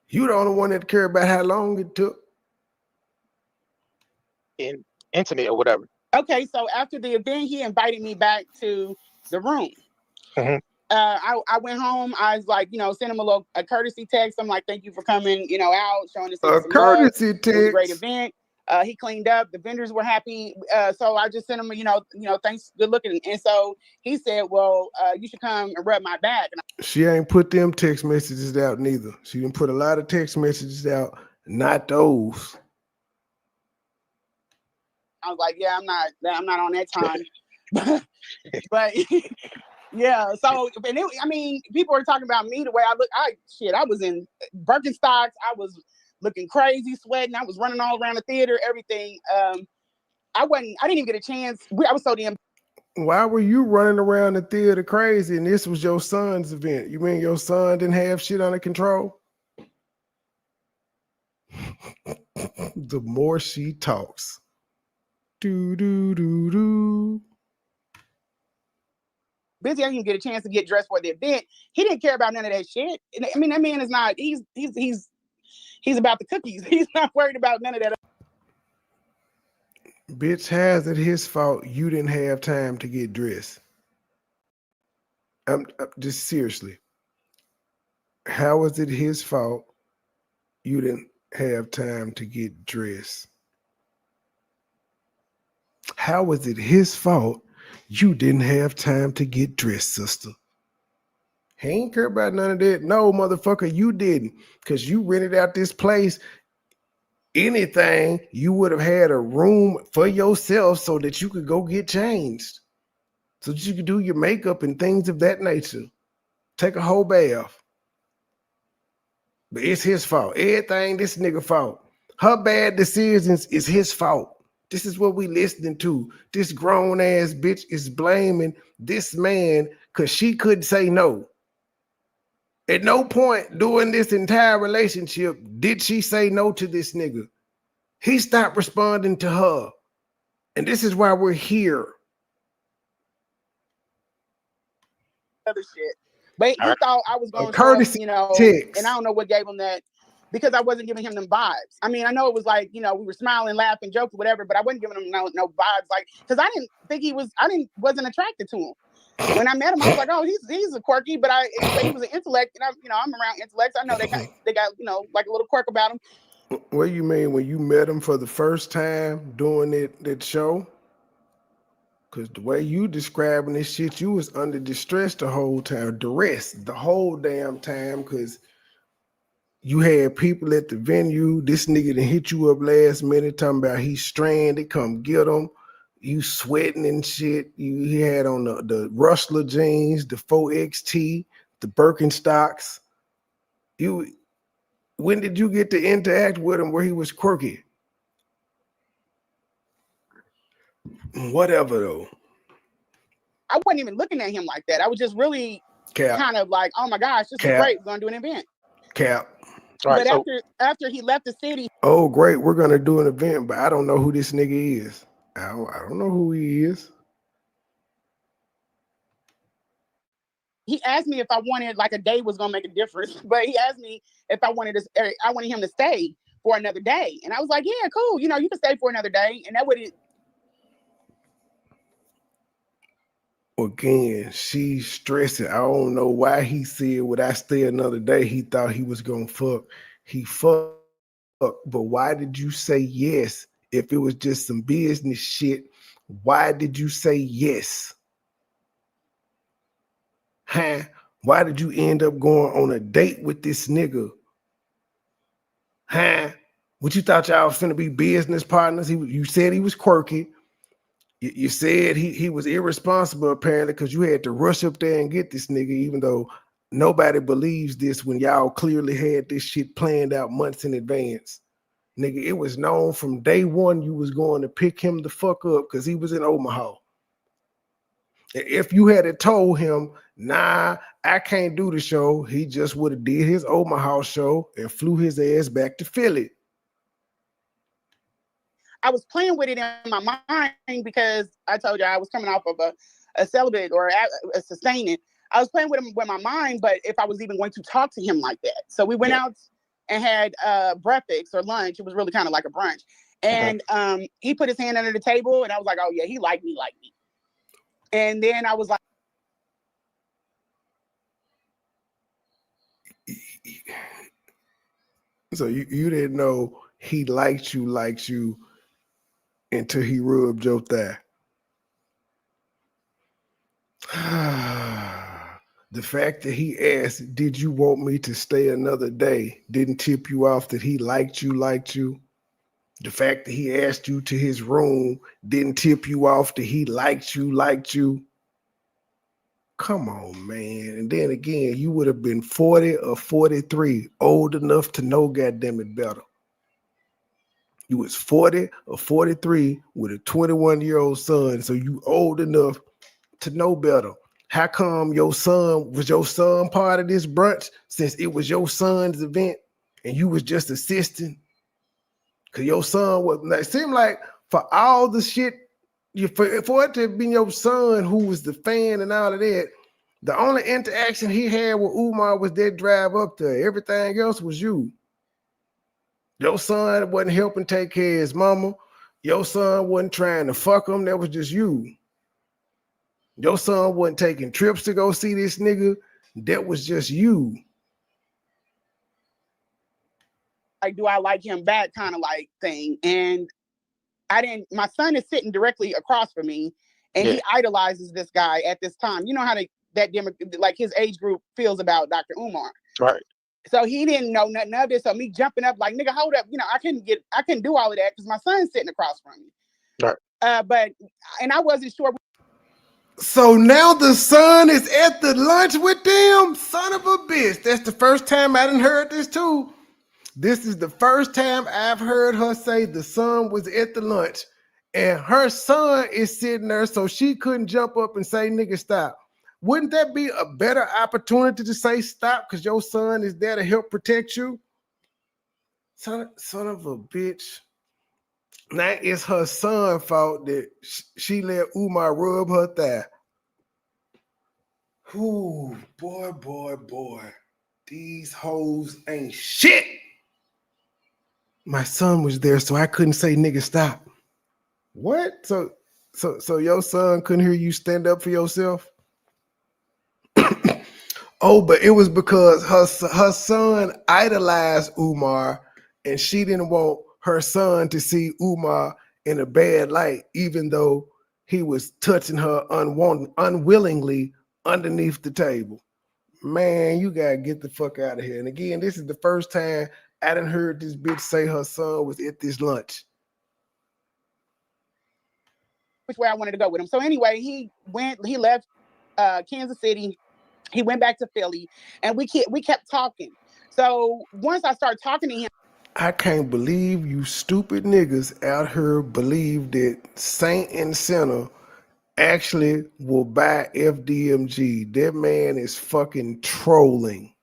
You the only one that care about how long it took. Intimate or whatever. Okay, so after the event, he invited me back to the room. Mm-hmm. I went home. I was like, send him a courtesy text. I'm like, thank you for coming, out, showing us a courtesy text. It was a great event. He cleaned up. The vendors were happy. So I just sent him, thanks, good looking. And so he said, well, you should come and rub my back. She ain't put them text messages out neither. She didn't put a lot of text messages out. Not those. I was like, yeah, I'm not on that time. but Yeah. So, and it, I mean, people were talking about me the way I look. I was in Birkenstocks. I was looking crazy, sweating. I was running all around the theater, everything. I didn't even get a chance. I was so damn. Why were you running around the theater crazy and this was your son's event? You mean your son didn't have shit under control? The more she talks. Do, do, do, do. Busy. I didn't even get a chance to get dressed for the event. He didn't care about none of that shit. I mean, that man is not, he's about the cookies. He's not worried about none of that. Bitch, how's it his fault you didn't have time to get dressed? I'm just seriously. How was it his fault you didn't have time to get dressed? How was it his fault you didn't have time to get dressed, sister? He ain't care about none of that. No, motherfucker, you didn't. Because you rented out this place. Anything, you would have had a room for yourself so that you could go get changed. So that you could do your makeup and things of that nature. Take a whole bath. But it's his fault. Everything this nigga fault. Her bad decisions is his fault. This is what we listening to. This grown ass bitch is blaming this man because she couldn't say no. At no point during this entire relationship did she say no to this nigga. He stopped responding to her. And this is why we're here. Other shit. But he thought I was going to courtesy you know, text. And I don't know what gave him that, because I wasn't giving him them vibes. I mean, I know it was like, you know, we were smiling, laughing, joking, whatever, but I wasn't giving him no vibes, like, because I didn't think wasn't attracted to him. When I met him, I was like, oh, he's a quirky, but he was an intellect, and I'm around intellects. I know they got you know, like a little quirk about them. What do you mean when you met him for the first time doing that show? Because the way you describing this shit, you was under distress the whole time, duress the whole damn time, because you had people at the venue. This nigga done hit you up last minute talking about he's stranded, come get him. You sweating and shit. He had on the Rustler jeans, the 4XT, the Birkenstocks. When did you get to interact with him where he was quirky? Whatever though. I wasn't even looking at him like that. I was just really kind of like, oh my gosh, this is great. We're gonna do an event. Right, but after he left the city, oh great, we're gonna do an event, but I don't know who this nigga is. I don't know who he is. He asked me if I wanted, like, a day was gonna make a difference, but he asked me if I wanted him to stay for another day, and I was like, yeah, cool. You know, you can stay for another day, and that would. Again, she's stressing. I don't know why he said, would I stay another day? He thought he was gonna fuck. He fucked. But why did you say yes? If it was just some business shit, why did you say yes? Huh? Why did you end up going on a date with this nigga? Huh? What, you thought y'all was finna be business partners? You said he was quirky. You said he was irresponsible, apparently, because you had to rush up there and get this nigga, even though nobody believes this when y'all clearly had this shit planned out months in advance. Nigga, it was known from day one you was going to pick him the fuck up because he was in Omaha. If you had told him, nah, I can't do the show, he just would have did his Omaha show and flew his ass back to Philly. I was playing with it in my mind because I told you I was coming off of a celibate or a sustaining. I was playing with him with my mind, but if I was even going to talk to him like that. So we went out and had breakfast or lunch. It was really kind of like a brunch. And he put his hand under the table, and I was like, oh yeah, he liked me. And then I was like, so you didn't know he liked you until he rubbed your thigh. The fact that he asked, did you want me to stay another day, didn't tip you off that he liked you. The fact that he asked you to his room didn't tip you off that he liked you. Come on, man. And then again, you would have been 40 or 43, old enough to know goddamn it better. You was 40 or 43 with a 21-year-old son, so you old enough to know better. How come your son part of this brunch since it was your son's event and you was just assisting? Cause your son was. It seemed like for all the shit, for it to have been your son who was the fan and all of that, the only interaction he had with Umar was that drive up there. Everything else was you. Your son wasn't helping take care of his mama. Your son wasn't trying to fuck him. That was just you. Your son wasn't taking trips to go see this nigga. That was just you. Like, do I like him back kind of like thing? And my son is sitting directly across from me, and he idolizes this guy at this time. You know how like his age group feels about Dr. Umar. Right. So he didn't know nothing of this. So me jumping up like, nigga, hold up. You know, I couldn't do all of that because my son's sitting across from me. Right. And I wasn't sure. So now the son is at the lunch with them? Son of a bitch. That's the first time I done heard this too. This is the first time I've heard her say the son was at the lunch and her son is sitting there, so she couldn't jump up and say, nigga, stop. Wouldn't that be a better opportunity to say stop because your son is there to help protect you? Son of a bitch. Now it's her son's fault that she let Umar rub her thigh. Ooh, boy. These hoes ain't shit. My son was there, so I couldn't say nigga stop. What? So your son couldn't hear you stand up for yourself? Oh, but it was because her son idolized Umar, and she didn't want her son to see Umar in a bad light, even though he was touching her unwillingly underneath the table. Man, you gotta get the fuck out of here. And again, this is the first time I done heard this bitch say her son was at this lunch. Which way I wanted to go with him. So anyway, he left Kansas City. He went back to Philly, and we kept talking. So once I started talking to him, I can't believe you stupid niggas out here believe that Saint and Sinner actually will buy FDMG. That man is fucking trolling.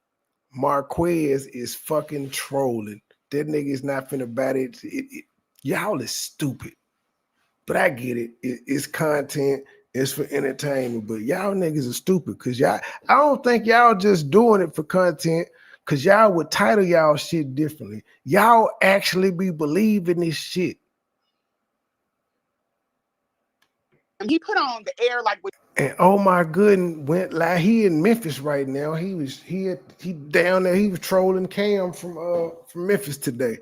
Marquez is fucking trolling. That nigga is not finna buy it. Y'all is stupid. But I get it. It's content. It's for entertainment. But y'all niggas are stupid because I don't think y'all just doing it for content because y'all would title y'all shit differently. Y'all actually be believing this shit. he put on the air like with. And oh my goodness, went like he in Memphis right now. He down there. He was trolling Cam from Memphis today.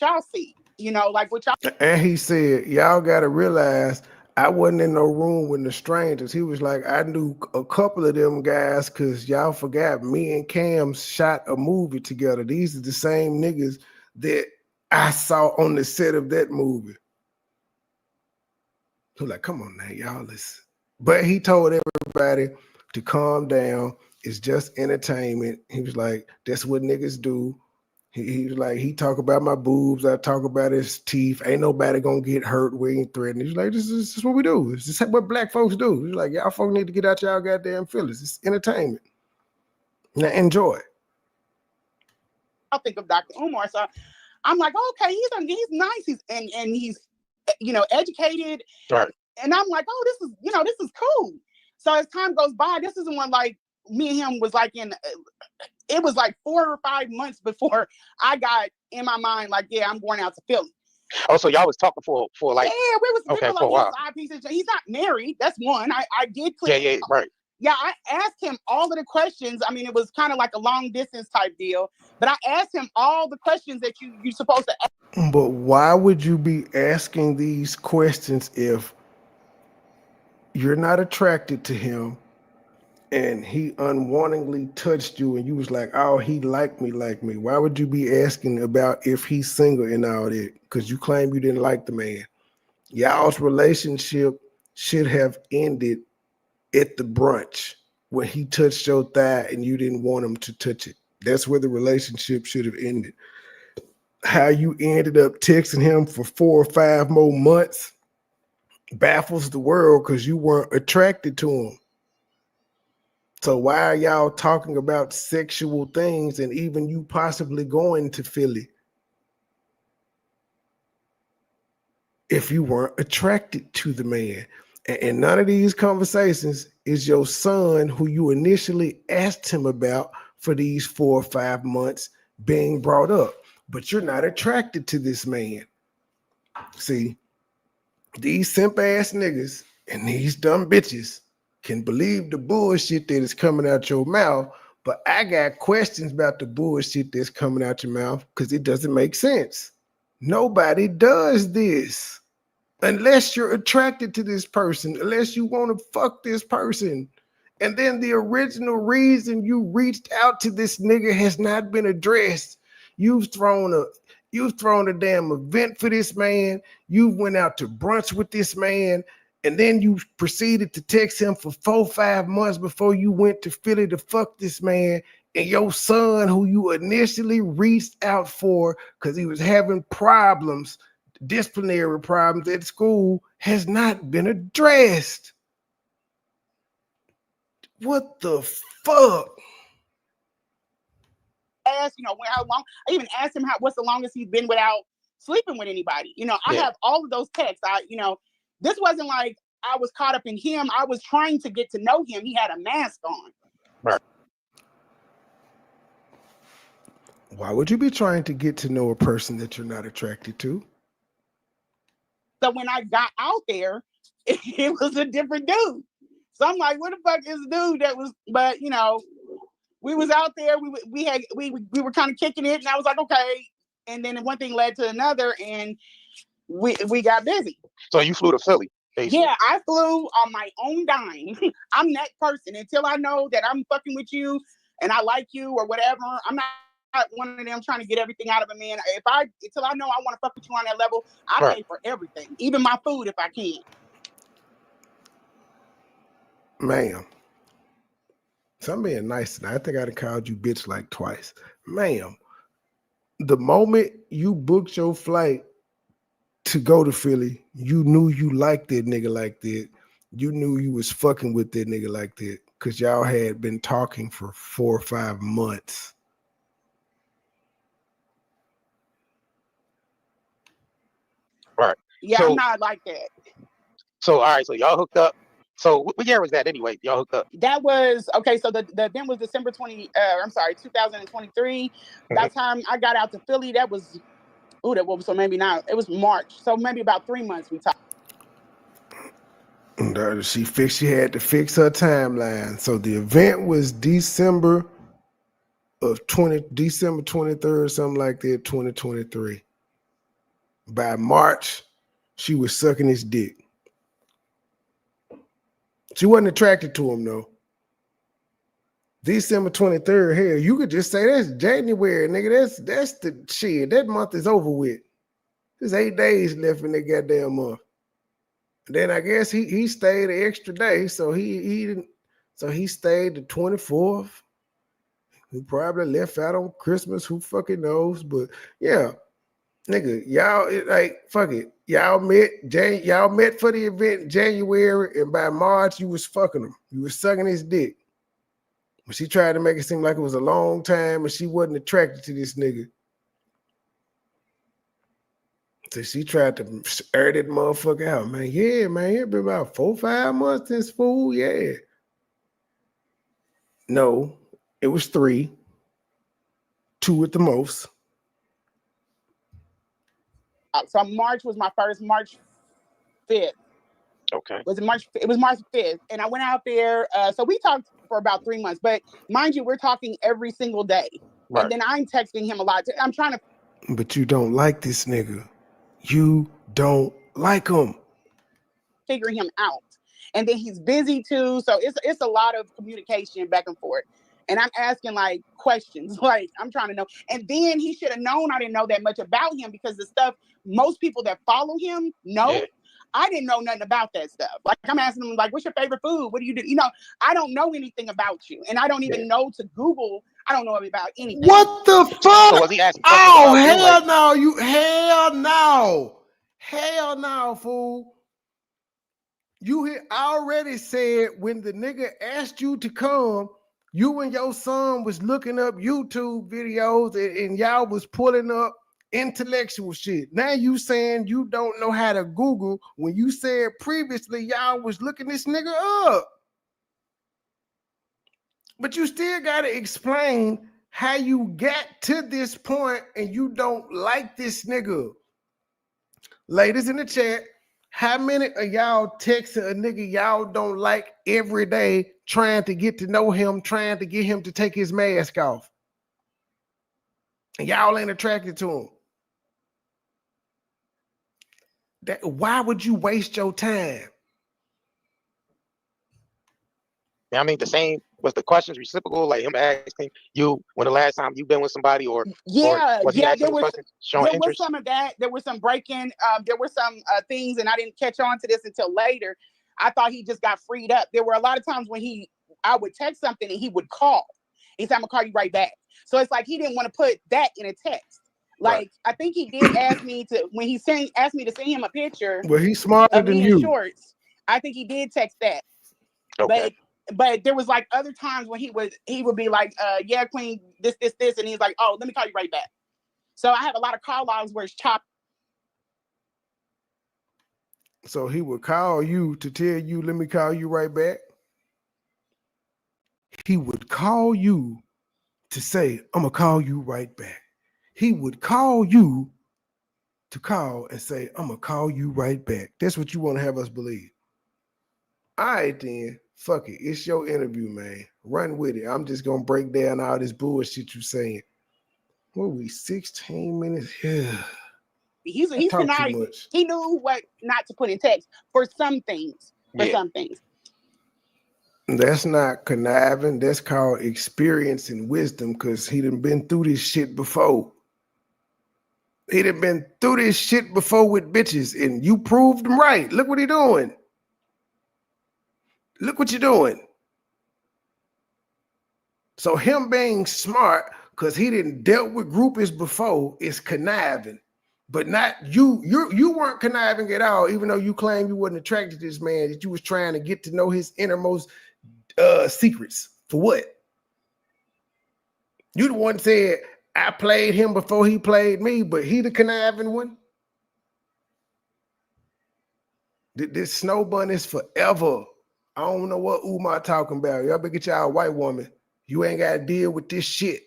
Y'all see, like what y'all. And he said, y'all gotta realize I wasn't in no room with the strangers. He was like, I knew a couple of them guys because y'all forgot me and Cam shot a movie together. These are the same niggas that I saw on the set of that movie. So like, come on now, y'all listen. But he told everybody to calm down. It's just entertainment. He was like, that's what niggas do. He was like, he talk about my boobs. I talk about his teeth. Ain't nobody gonna get hurt. We ain't threatening. He's like, this is what we do. This is what black folks do. He's like, y'all folks need to get out y'all goddamn feelings. It's entertainment. Now enjoy. I think of Dr. Umar. So I'm like, okay, he's nice. He's educated. Right. And I'm like, oh, this is cool. So as time goes by, this isn't one like me and him was like it was like 4 or 5 months before I got in my mind, like, yeah, I'm going out to Philly. Oh, so y'all was talking for like. Yeah, we was okay, like, for a while. He's not married. That's one. I did click. Yeah, right. Yeah, I asked him all of the questions. I mean, it was kind of like a long distance type deal, but I asked him all the questions that you're supposed to ask. But why would you be asking these questions if you're not attracted to him and he unwantingly touched you and you was like, oh, he like me. Why would you be asking about if he's single and all that? Because you claim you didn't like the man. Y'all's relationship should have ended at the brunch when he touched your thigh and you didn't want him to touch it. That's where the relationship should have ended. How you ended up texting him for 4 or 5 more months baffles the world because you weren't attracted to him. So why are y'all talking about sexual things and even you possibly going to Philly if you weren't attracted to the man? And none of these conversations is your son, who you initially asked him about for these 4 or 5 months, being brought up. But you're not attracted to this man. See, these simp ass niggas and these dumb bitches can believe the bullshit that is coming out your mouth, but I got questions about the bullshit that's coming out your mouth because it doesn't make sense. Nobody does this unless you're attracted to this person, unless you want to fuck this person. And then the original reason you reached out to this nigga has not been addressed. You've thrown a damn event for this man. You went out to brunch with this man. And then you proceeded to text him for 4 or 5 months before you went to Philly to fuck this man. And your son, who you initially reached out for because he was having problems, disciplinary problems at school, has not been addressed. What the fuck? Asked, how long. I even asked him what's the longest he's been without sleeping with anybody. I have all of those texts. This wasn't like I was caught up in him. I was trying to get to know him. He had a mask on. Right. Why would you be trying to get to know a person that you're not attracted to? So when I got out there, it was a different dude. So I'm like, what the fuck is the dude that was? But we was out there. We were kind of kicking it, and I was like, okay. And then one thing led to another, and we got busy. So you flew to Philly, basically. Yeah, I flew on my own dime. I'm that person. Until I know that I'm fucking with you and I like you or whatever, I'm not one of them trying to get everything out of a man. Until I know I want to fuck with you on that level, I pay for everything, even my food if I can. Ma'am. So I'm being nice tonight. I think I'd have called you bitch like twice. Ma'am, the moment you booked your flight to go to Philly, you knew you liked that nigga like that. You knew you was fucking with that nigga like that because y'all had been talking for 4 or 5 months. Right. Yeah, So, I'm not like that. So, all right. So y'all hooked up. So what year was that anyway? Y'all hooked up? That was, okay, so the event was December 2023. That time I got out to Philly, that was, so maybe not, it was March. So maybe about 3 months we talked. She had to fix her timeline. So the event was December 23rd, something like that, 2023. By March, she was sucking his dick. She wasn't attracted to him though. December 23rd, hell, you could just say that's January, nigga. That's the shit. That month is over with. There's 8 days left in that goddamn month. And then I guess he stayed an extra day, so he didn't. So he stayed the 24th. He probably left out on Christmas. Who fucking knows? But yeah, nigga, y'all fuck it. Y'all met for the event in January, and by March you was fucking him. You was sucking his dick. But she tried to make it seem like it was a long time, and she wasn't attracted to this nigga. So she tried to air that motherfucker out, man. Yeah, man, it been about 4 or 5 months since fool. Yeah. No, it was 3. 2 at the most. So March was my first, March 5th. Okay. It was March 5th. And I went out there. So we talked for about 3 months. But mind you, we're talking every single day. Right. And then I'm texting him a lot. I'm trying to. But you don't like this nigga. You don't like him. Figure him out. And then he's busy too. So it's a lot of communication back and forth. And I'm asking like questions, like I'm trying to know. And then he should have known I didn't know that much about him because the stuff most people that follow him know. Yeah. I didn't know nothing about that stuff. Like I'm asking them, like, what's your favorite food? What do you do? You know, I don't know anything about you, and I don't even know to Google. I don't know about anything. What the fuck? So was he asking questions Oh, about you? hell Like, no, you hell no. Hell no, fool. You had already said when the nigga asked you to come, you and your son was looking up YouTube videos and y'all was pulling up intellectual shit. Now you saying you don't know how to Google when you said previously y'all was looking this nigga up. But you still got to explain how you got to this point and you don't like this nigga. Ladies in the chat, how many of y'all texting a nigga y'all don't like every day, trying to get to know him, trying to get him to take his mask off? And y'all ain't attracted to him. Why would you waste your time? I mean, the same was the questions reciprocal, like him asking you when the last time you been with somebody, or was he asking those questions showing there interest? was some of that. There was some breaking. There were some things, and I didn't catch on to this until later. I thought he just got freed up. There were a lot of times when I would text something and he would call. He said, "I'm gonna call you right back." So it's like he didn't want to put that in a text. Like right. I think he did ask me to when he asked me to send him a picture. Well, he's smarter than you. Shorts. I think he did text that. Okay. But there was like other times when he would be like, yeah, queen, this, and he's like, oh, let me call you right back. So I have a lot of call logs where it's chopped. So he would call you to tell you, let me call you right back. He would call you to say, I'm gonna call you right back. He would call you to call and say, I'm gonna call you right back. That's what you want to have us believe. All right, then. Fuck it. It's your interview, man. Run with it. I'm just gonna break down all this bullshit you saying. What are we, 16 minutes? Yeah. He's conniving. He knew what not to put in text for some things. Some things. That's not conniving. That's called experience and wisdom, because he done been through this shit before. He done been through this shit before with bitches, and you proved him right. Look what he doing. Look what you're doing. So him being smart, because he didn't dealt with groupies before, is conniving. But not you. You weren't conniving at all, even though you claim you wasn't attracted to this man, that you was trying to get to know his innermost secrets. For what? You the one said, I played him before he played me, but he the conniving one. This snow bun is forever. I don't know what Umar talking about. Y'all better get y'all a white woman. You ain't got to deal with this shit.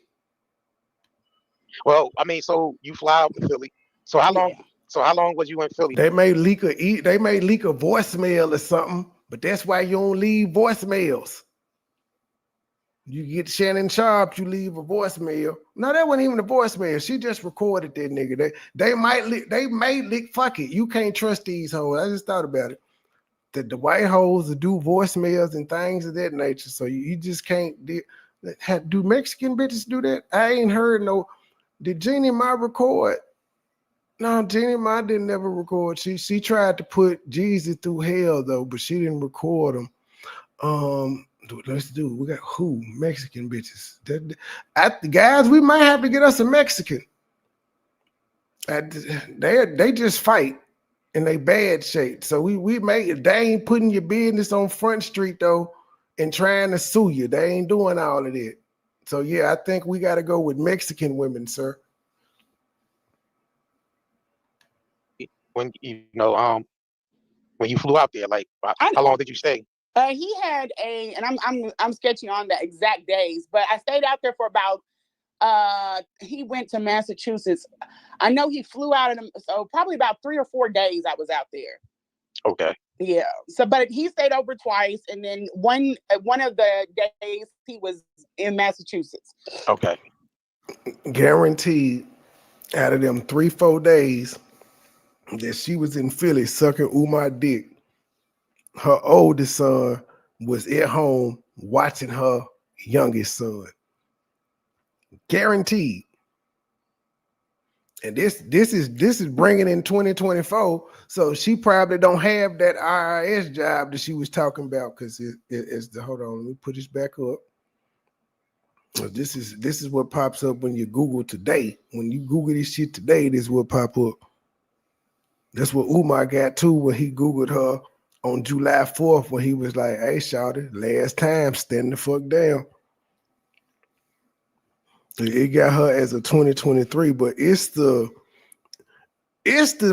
Well, I mean, so you fly out to Philly. So how long? So how long was you in Philly? They may leak a voicemail or something, but that's why you don't leave voicemails. You get Shannon Sharp, you leave a voicemail. No, that wasn't even a voicemail. She just recorded that nigga. They may leak. Fuck it. You can't trust these hoes. I just thought about it. The white hoes that do voicemails and things of that nature. So you just can't do Mexican bitches do that? I ain't heard no. Did Jeannie Ma record? No, Jeannie Ma didn't ever record. She tried to put Jeezy through hell though, but she didn't record him. Let's do. We got who? Mexican bitches. Guys, we might have to get us a Mexican. They just fight in they bad shape. So we may, they ain't putting your business on Front Street though and trying to sue you. They ain't doing all of that. So yeah, I think we got to go with Mexican women, sir. When when you flew out there, like how long did you stay? He had and I'm sketchy on the exact days, but I stayed out there for about. He went to Massachusetts. I know he flew out of them, so probably about 3 or 4 days I was out there. Okay. Yeah. So, but he stayed over twice, and then one of the days he was in Massachusetts. Okay. Guaranteed, out of them 3-4 days that she was in Philly sucking Umar dick, her oldest son was at home watching her youngest son. Guaranteed. And this is bringing in 2024. So she probably don't have that IRS job that she was talking about because it's the hold on. Let me put this back up. This is what pops up when you Google today. When you Google this shit today, this is what pop up. That's what Umar got too when he Googled her on July 4th when he was like, "Hey, shawty, last time, stand the fuck down." It got her as a 2023, but it's the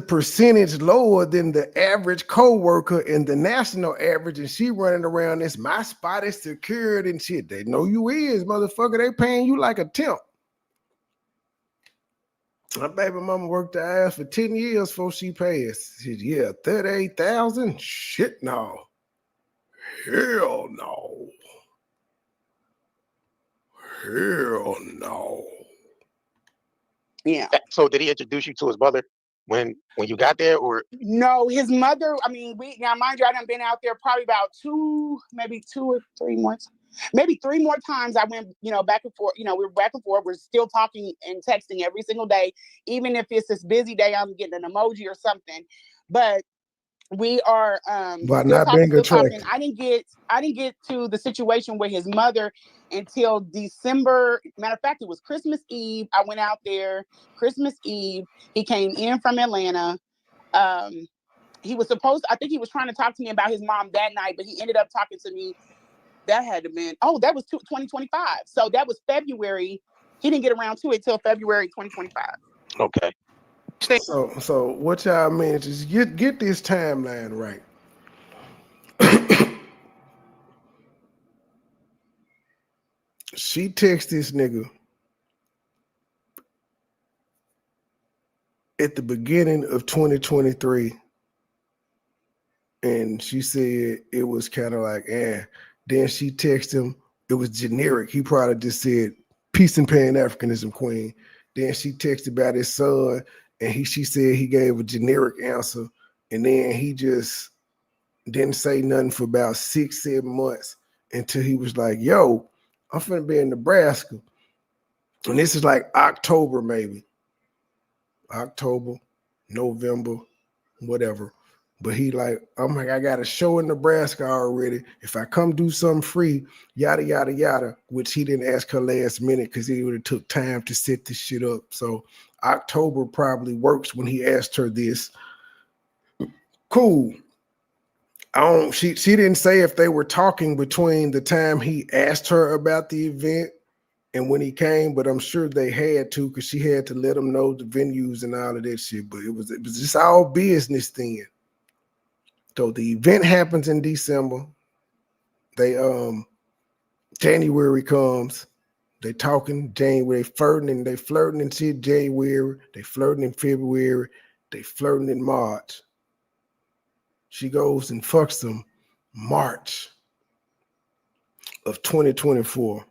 percentage lower than the average co-worker and the national average, and she running around this my spot is secured and shit. They know you is, motherfucker. They paying you like a temp. My baby mama worked her ass for 10 years before she passed. She said, yeah, 38,000? Shit, no. Hell no. Hell no. Yeah. So did he introduce you to his mother when you got there, or no? His mother. I mean, now mind you, I done been out there probably about maybe 2 or 3 months. Maybe 3 more times I went, back and forth. We were back and forth. We're still talking and texting every single day. Even if it's this busy day, I'm getting an emoji or something. But we are By not being attractive. I didn't get to the situation with his mother until December. Matter of fact, it was Christmas Eve. I went out there Christmas Eve. He came in from Atlanta. He was I think he was trying to talk to me about his mom that night, but he ended up talking to me. That had to been, that was 2025. So that was February. He didn't get around to it till February 2025. okay? So what y'all mean is get this timeline right. She texted this nigga at the beginning of 2023, and she said it was kind of like, Then she texted him. It was generic. He probably just said, "Peace and Pan-Africanism, Queen." Then she texted about his son, and she said he gave a generic answer, and then he just didn't say nothing for about 6-7 months until he was like, "Yo, I'm finna be in Nebraska," and this is like October, maybe October, November, whatever. But he like, I'm like, I got a show in Nebraska already. If I come do something free, yada, yada, yada, which he didn't ask her last minute because he would have took time to set this shit up. So October probably works when he asked her this. Cool. She didn't say if they were talking between the time he asked her about the event and when he came, but I'm sure they had to because she had to let him know the venues and all of that shit. But it was just all business then. So the event happens in December. They January comes. They talking January, they flirting in shit January. They flirting in February. They flirting in March. She goes and fucks them March of 2024.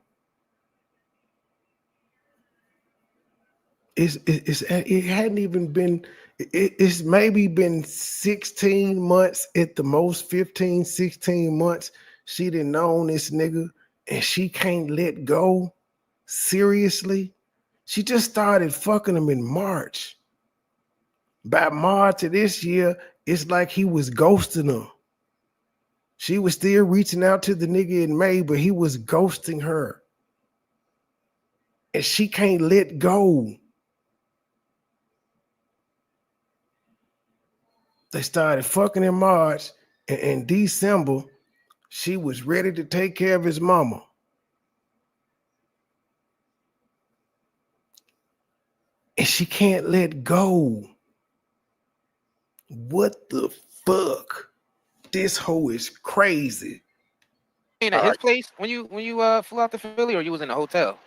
It hadn't even been. It's maybe been 16 months at the most, 15, 16 months. She didn't know this nigga and she can't let go. Seriously? She just started fucking him in March. By March of this year, it's like he was ghosting her. She was still reaching out to the nigga in May, but he was ghosting her. And she can't let go. They started fucking in March, and in December, she was ready to take care of his mama. And she can't let go. What the fuck? This hoe is crazy. At his place when you flew out to Philly, or you was in a hotel?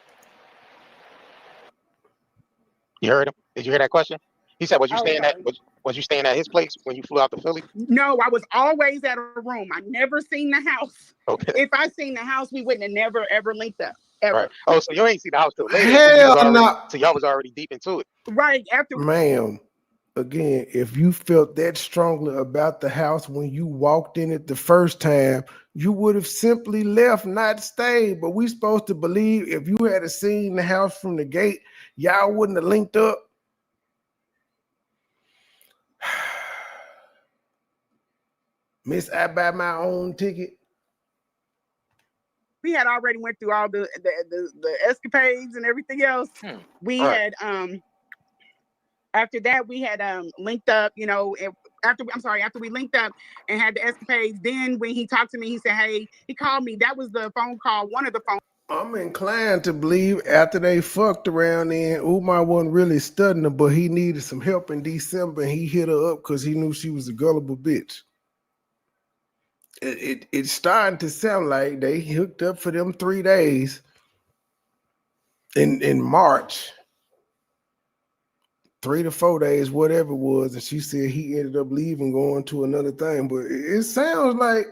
You heard him? Did you hear that question? He said, was you staying at his place when you flew out to Philly? No, I was always at a room. I never seen the house. Okay. If I seen the house, we wouldn't have never ever linked up. Ever. Right. Oh, so you ain't seen the house till later. Hell no. So y'all was already deep into it. Right after. Ma'am, again, if you felt that strongly about the house when you walked in it the first time, you would have simply left, not stayed. But we supposed to believe if you had seen the house from the gate, y'all wouldn't have linked up. Miss, I buy my own ticket. We had already went through all the escapades and everything else. We had after that we had linked up, you know, after we linked up and had the escapades, then when he talked to me, he said, hey, he called me. That was the phone call, one of the phone. I'm inclined to believe after they fucked around then, Umar wasn't really studying her, but he needed some help in December and he hit her up because he knew she was a gullible bitch. It's starting to sound like they hooked up for them 3 days in March. 3 to 4 days, whatever it was, and she said he ended up leaving, going to another thing. But it sounds like,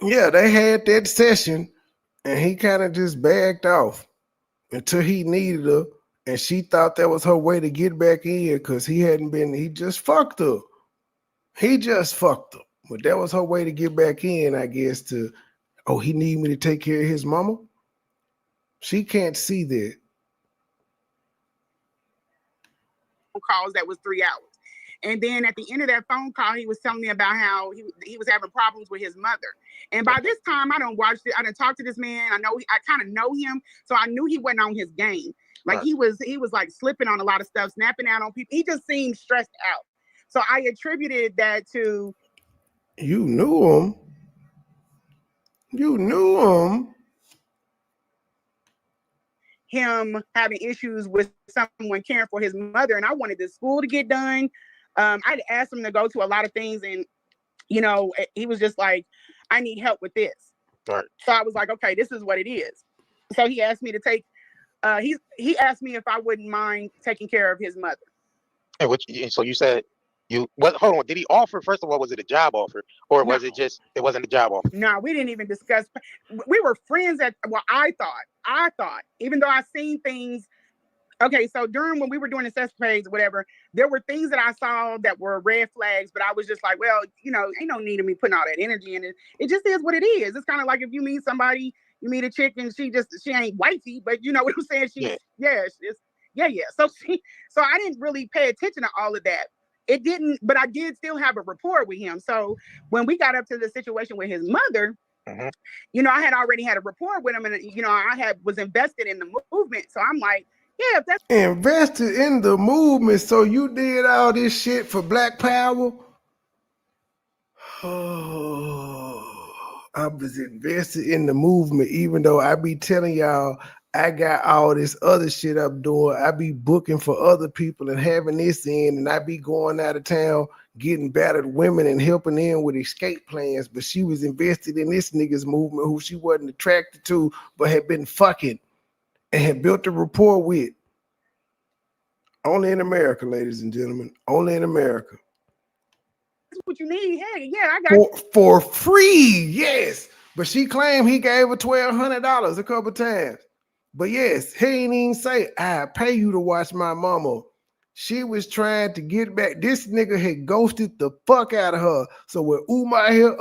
yeah, they had that session, and he kind of just backed off until he needed her, and she thought that was her way to get back in because he just fucked her. He just fucked her. But that was her way to get back in, I guess, he need me to take care of his mama? She can't see that. Calls that was 3 hours. And then at the end of that phone call, he was telling me about how he was having problems with his mother. And by this time, I done talked to this man. I kind of know him, so I knew he wasn't on his game. Like he was like slipping on a lot of stuff, snapping out on people. He just seemed stressed out. So I attributed that to you knew him. Him having issues with someone caring for his mother, and I wanted the school to get done. I'd asked him to go to a lot of things, and you know, he was just like, I need help with this. Right. So I was like, okay, this is what it is. So he asked me to take he asked me if I wouldn't mind taking care of his mother. And so you said hold on, did he offer? First of all, was it a job offer, or was it just it wasn't a job offer? No, we didn't even discuss. We were friends I thought, even though I seen things. Okay, so during when we were doing the escapades or whatever, there were things that I saw that were red flags, but I was just like, well, you know, ain't no need of me putting all that energy in it. It just is what it is. It's kind of like if you meet somebody, you meet a chick and she ain't wifey, but you know what I'm saying? So I didn't really pay attention to all of that. It didn't, but I did still have a rapport with him. So when we got up to the situation with his mother, you know, I had already had a rapport with him, and you know, was invested in the movement. So I'm like, yeah, if that's invested in the movement. So you did all this shit for Black Power? Oh, I was invested in the movement, even though I be telling y'all I got all this other shit I'm doing. I be booking for other people and having this in, and I be going out of town getting battered women and helping them with escape plans. But she was invested in this nigga's movement who she wasn't attracted to, but had been fucking and had built a rapport with. Only in America, ladies and gentlemen. Only in America. That's what you need. Hey, yeah, I got for free, yes. But she claimed he gave her $1,200 a couple times. But yes, he ain't even say, I pay you to watch my mama. She was trying to get back. This nigga had ghosted the fuck out of her. So when Umar here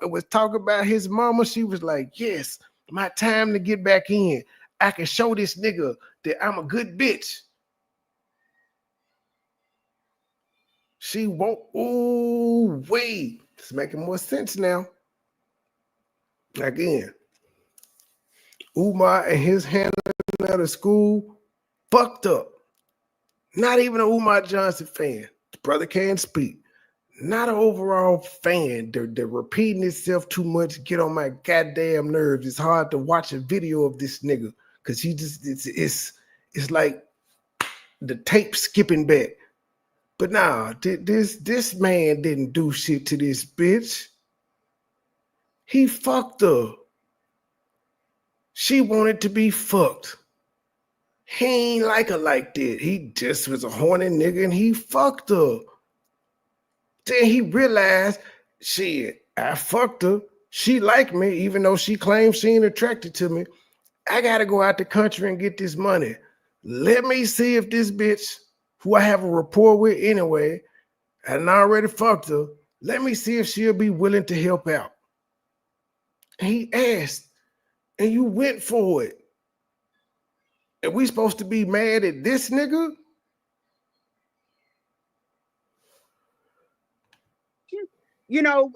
was talking about his mama, she was like, yes, my time to get back in. I can show this nigga that I'm a good bitch. She won't. Ooh, wait. It's making more sense now. Again, Umar and his handling out of school fucked up. Not even an Umar Johnson fan. The brother can't speak. Not an overall fan. They're repeating itself too much. Get on my goddamn nerves. It's hard to watch a video of this nigga because he just it's like the tape skipping back. But nah, this man didn't do shit to this bitch. He fucked her. She wanted to be fucked. He ain't like her like that. He just was a horny nigga and he fucked her. Then he realized, shit, I fucked her. She liked me, even though she claims she ain't attracted to me. I gotta go out the country and get this money. Let me see if this bitch, who I have a rapport with anyway, and I already fucked her, let me see if she'll be willing to help out. And he asked, and you went for it. And we supposed to be mad at this nigga? you know,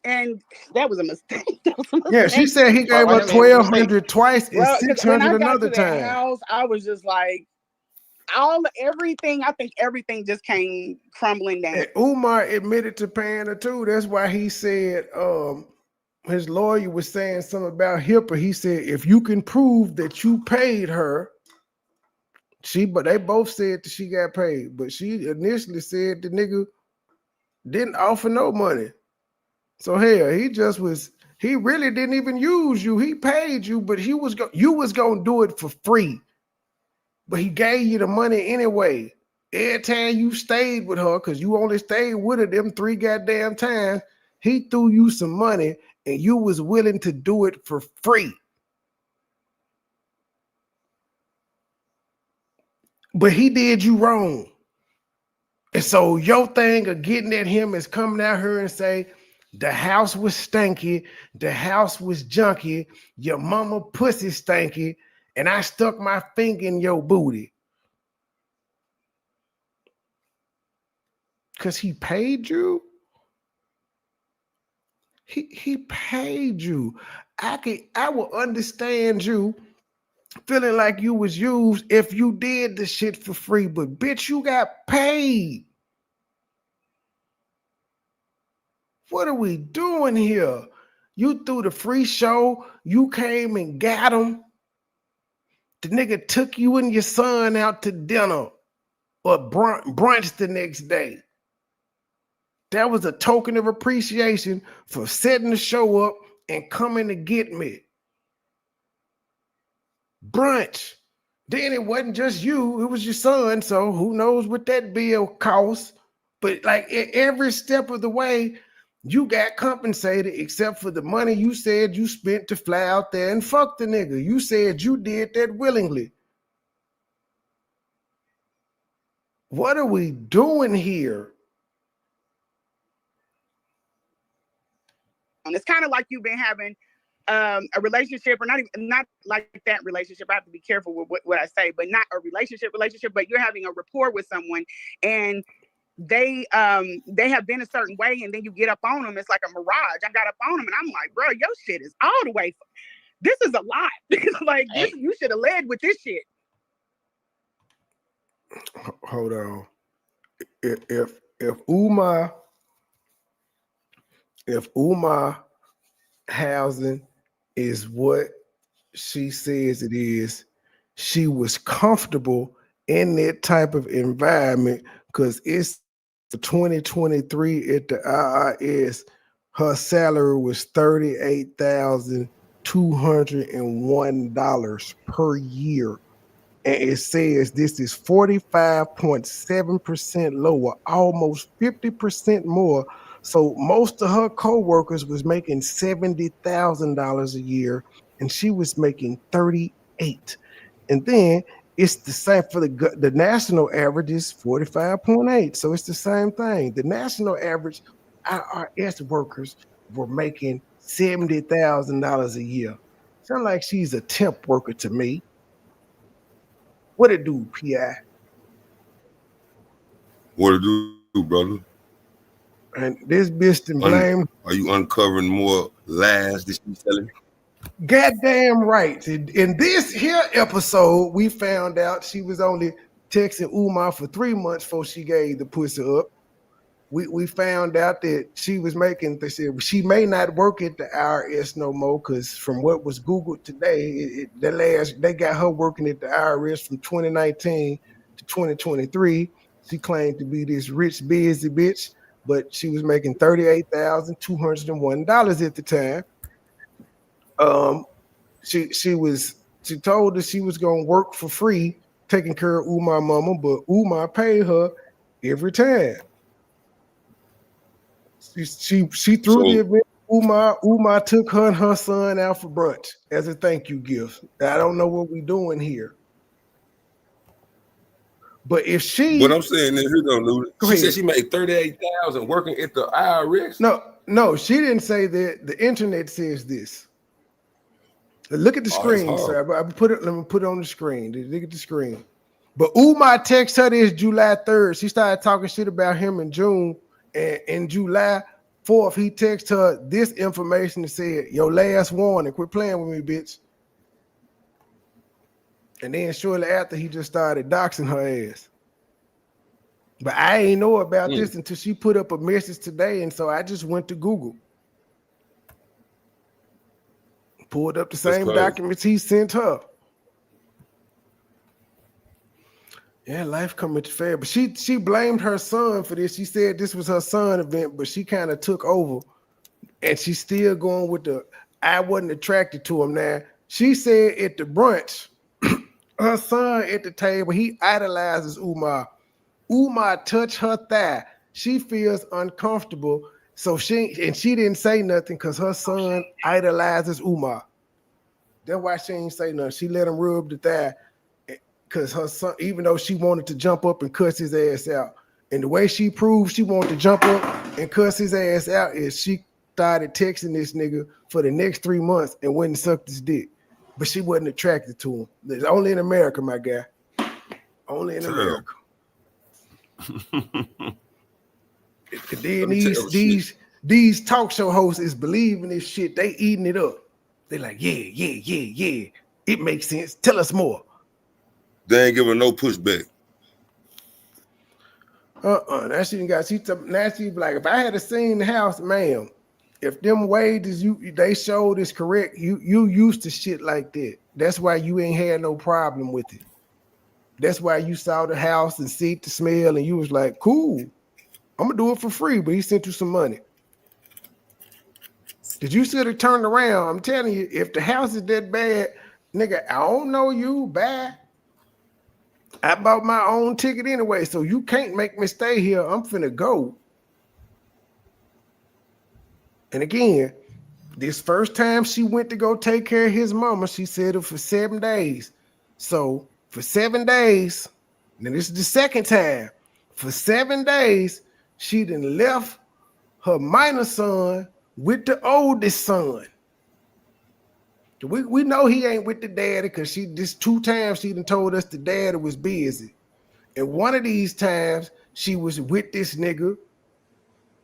and that was a mistake. That was a mistake. Yeah, she said he gave her 1,200 twice and Well, 'cause when 600 I got another to the time. house, I was just like, everything. I think everything just came crumbling down. And Umar admitted to paying her too. That's why he said his lawyer was saying something about HIPAA. He said if you can prove that you paid her, but they both said that she got paid, but she initially said the nigga didn't offer no money. So hell, he really didn't even use you. He paid you, but you was gonna do it for free. But he gave you the money anyway. Every time you stayed with her, because you only stayed with her them 3 goddamn times, he threw you some money and you was willing to do it for free. But he did you wrong. And so your thing of getting at him is coming out here and say, the house was stanky, the house was junky, your mama pussy stanky, and I stuck my finger in your booty. Because he paid you? He paid you. I will understand you feeling like you was used if you did the shit for free, but bitch, you got paid. What are we doing here? You threw the free show, you came and got him. The nigga took you and your son out to dinner or brunch the next day. That was a token of appreciation for setting the show up and coming to get me. Brunch. Then it wasn't just you, it was your son. So who knows what that bill costs. But like every step of the way, you got compensated except for the money you said you spent to fly out there and fuck the nigga. You said you did that willingly. What are we doing here? And it's kind of like you've been having a relationship, or not like that relationship. I have to be careful with what I say, but not a relationship, but you're having a rapport with someone and they have been a certain way, and then you get up on them. It's like a mirage. I got up on them and I'm like, bro, your shit is all the way. This is a lot. Like, this, you should have led with this shit. Hold on. If Umar housing is what she says it is, she was comfortable in that type of environment because it's 2023 at the IRS. Her salary was $38,201 per year. And it says this is 45.7% lower, almost 50% more. So most of her co-workers was making $70,000 a year, and she was making 38. And then it's the same for the national average is 45.8. So it's the same thing. The national average IRS workers were making $70,000 a year. Sound like she's a temp worker to me. What it do, P.I.? What it do, brother? And this bitch to blame. Are you uncovering more lies that she's telling? Goddamn right. In this here episode, we found out she was only texting Umar for 3 months before she gave the pussy up. We found out that she was making, they said she may not work at the IRS no more because from what was Googled today, they got her working at the IRS from 2019 to 2023. She claimed to be this rich, busy bitch, but she was making $38,201 at the time. She told us she was gonna work for free, taking care of Umar mama, but Umar paid her every time. She threw the event. Umar took her and her son out for brunch as a thank you gift. I don't know what we're doing here. But if she, what I'm saying is, she said she made $38,000 working at the IRS. No, she didn't say that. The internet says this. Look at the screen, sir. Let me put it on the screen. Look at the screen. But Umar texted her this July 3rd. She started talking shit about him in June. And in July, 4th, he texted her this information and said, "Your last warning, quit playing with me, bitch." And then shortly after, he just started doxing her ass. But I ain't know about this until she put up a message today, and so I just went to Google. Pulled up the same documents he sent her. Yeah, life coming to fair. But she blamed her son for this. She said this was her son event, but she kind of took over. And she's still going with the I wasn't attracted to him now. She said at the brunch, her son at the table, he idolizes Umar. Umar touched her thigh. She feels uncomfortable. So she didn't say nothing because her son idolizes Umar. That's why she ain't say nothing. She let him rub the thigh because her son, even though she wanted to jump up and cuss his ass out. And the way she proved she wanted to jump up and cuss his ass out is she started texting this nigga for the next 3 months and went and sucked his dick. But she wasn't attracted to him. It's only in America, my guy. Only in America. Then these talk show hosts is believing this shit. They eating it up. They like, yeah. It makes sense. Tell us more. They ain't giving no pushback. Now she be like, if I had seen the house, ma'am, if them wages they showed is correct, you used to shit like that. That's why you ain't had no problem with it. That's why you saw the house and see the smell, and you was like, cool, I'm gonna do it for free, but he sent you some money. Did you should have turned around? I'm telling you, if the house is that bad, nigga, I don't know you, bye. I bought my own ticket anyway, so you can't make me stay here. I'm finna go. And again, this first time she went to go take care of his mama, she said it for 7 days. So for 7 days, and this is the second time, for 7 days, she done left her minor son with the oldest son. We know he ain't with the daddy because this 2 times she done told us the daddy was busy. And one of these times she was with this nigga.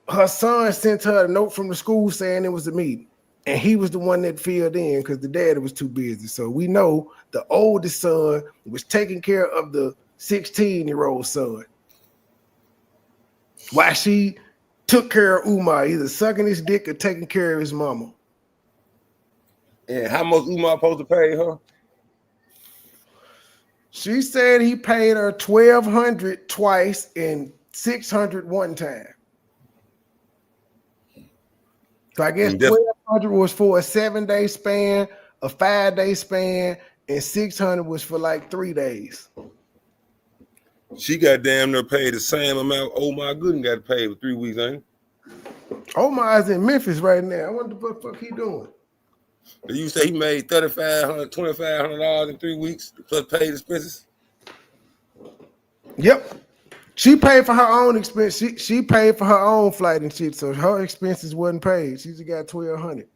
Her son sent her a note from the school saying it was a meeting. And he was the one that filled in because the daddy was too busy. So we know the oldest son was taking care of the 16-year-old son. While she took care of Umar, either sucking his dick or taking care of his mama. And how much Umar supposed to pay her? She said he paid her $1,200 twice and $600 one time. So I guess $1,200 was for a 7-day span, a 5-day span, and $600 was for like 3 days. She got damn near paid the same amount Omar Gooden got paid for 3 weeks, ain't he? Omar's in Memphis right now. I wonder what the fuck he doing. You say he made $3,500, $2,500 in 3 weeks plus paid expenses? Yep. She paid for her own expense. She paid for her own flight and shit, so her expenses wasn't paid. She just got $1,200.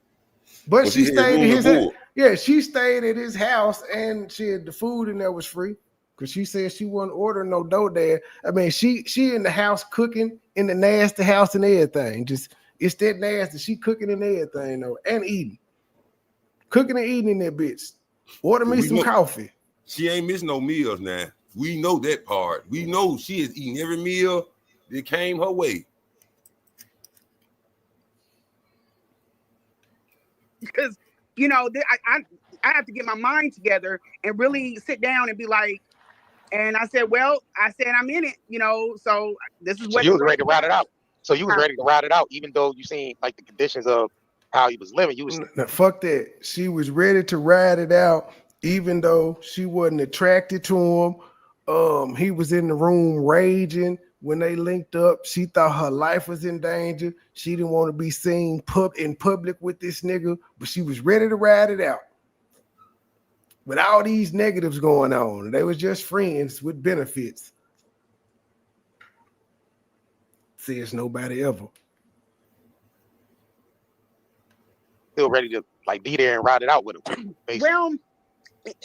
But she stayed at his house. Yeah, she stayed at his house, and the food in there was free because she said she wasn't ordering no dough there. I mean, she in the house cooking in the nasty house and everything. Just it's that nasty. She cooking and everything though, and eating. Cooking and eating in that bitch. Order me some coffee. She ain't missing no meals now. We know that part. We know she is eating every meal that came her way. Because, I have to get my mind together and really sit down and be like, and I said, I'm in it, so this is what. So you was ready to ride it out. So you was ready to ride it out, even though you seen like the conditions of how he was living. You was fuck that. She was ready to ride it out, even though she wasn't attracted to him. He was in the room raging when they linked up. She thought her life was in danger. She didn't want to be seen in public with this nigga, but she was ready to ride it out. With all these negatives going on, they was just friends with benefits. Says nobody ever. Still ready to like be there and ride it out with him. Basically. Well,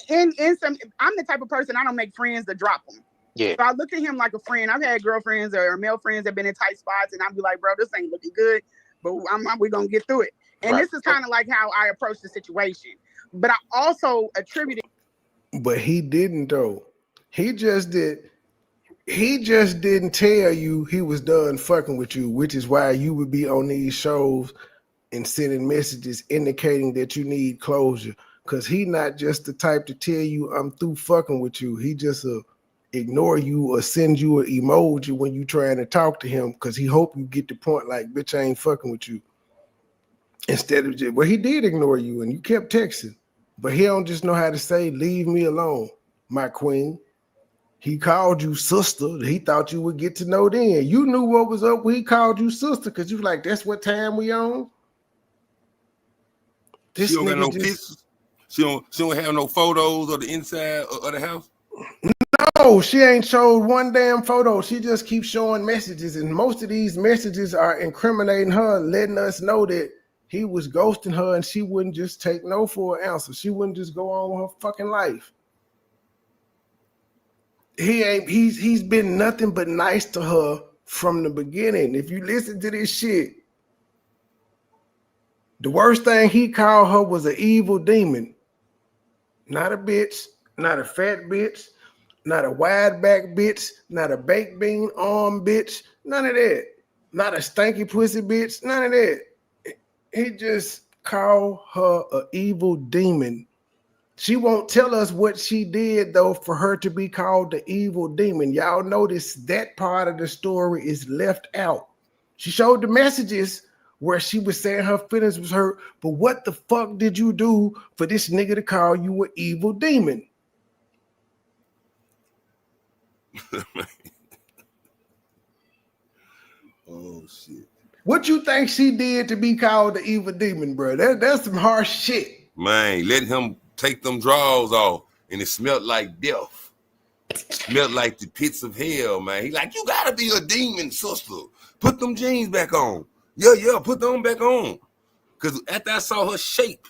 I'm the type of person I don't make friends to drop them. Yeah. So I look at him like a friend. I've had girlfriends or male friends that have been in tight spots, and I'll be like, bro, this ain't looking good. but we're gonna get through it. And Right. this is kind of like how I approach the situation. But I also attributed. But he didn't though. He just didn't tell you he was done fucking with you, which is why you would be on these shows and sending messages indicating that you need closure. Cause he not just the type to tell you I'm through fucking with you. He just ignore you or send you an emoji when you trying to talk to him because he hope you get the point like, bitch, I ain't fucking with you. Instead of just, well, he did ignore you and you kept texting. But he don't just know how to say, leave me alone, my queen. He called you sister. He thought you would get to know then. You knew what was up when he called you sister because you was like, that's what time we on? This She don't got no nigga pictures. She don't have no photos of the inside of the house. No, she ain't showed one damn photo. She just keeps showing messages. And most of these messages are incriminating her, letting us know that he was ghosting her and she wouldn't just take no for an answer. She wouldn't just go on with her fucking life. He's been nothing but nice to her from the beginning. If you listen to this shit, the worst thing he called her was an evil demon. Not a bitch, not a fat bitch, not a wide back bitch, not a baked bean arm bitch, none of that. Not a stanky pussy bitch, none of that. He just called her an evil demon. She won't tell us what she did, though, for her to be called the evil demon. Y'all notice that part of the story is left out. She showed the messages where she was saying her feelings was hurt, but what the fuck did you do for this nigga to call you an evil demon? Oh shit. What you think she did to be called the evil demon, bro? That's some harsh shit. Man, let him take them drawers off and it smelled like death. Smelled like the pits of hell, man. He like, you gotta be a demon, sister. Put them jeans back on. Yeah, put them back on. Because after I saw her shape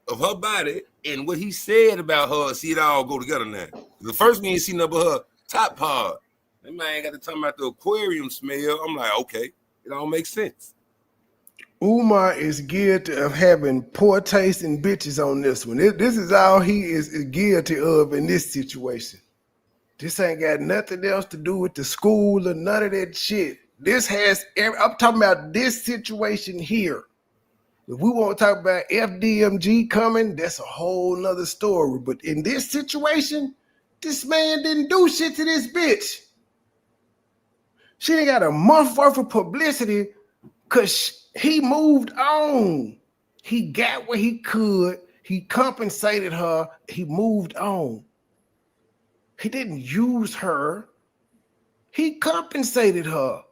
of her body and what he said about her, see it all go together now. The first we ain't seen nothing but her top part. That man got to talk about the aquarium smell. I'm like, okay, it all makes sense. Umar is guilty of having poor taste in bitches on this one. This is all he is guilty of in this situation. This ain't got nothing else to do with the school or none of that shit. I'm talking about this situation here. If we want to talk about FDMG coming, that's a whole nother story. But in this situation, this man didn't do shit to this bitch. She ain't got a month worth of publicity because he moved on. He got what he could. He compensated her. He moved on. He didn't use her. He compensated her.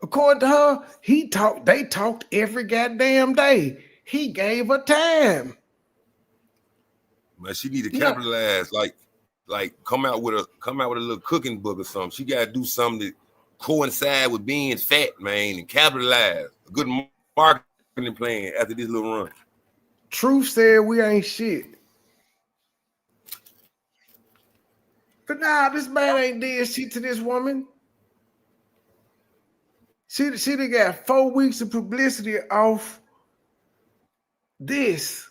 According to her, they talked every goddamn day. He gave her time. Man, she need to capitalize, like come out with a little cooking book or something. She gotta do something to coincide with being fat, man, and capitalize. A good marketing plan after this little run. Truth said we ain't shit. But nah, this man ain't did shit to this woman. She done got 4 weeks of publicity off this.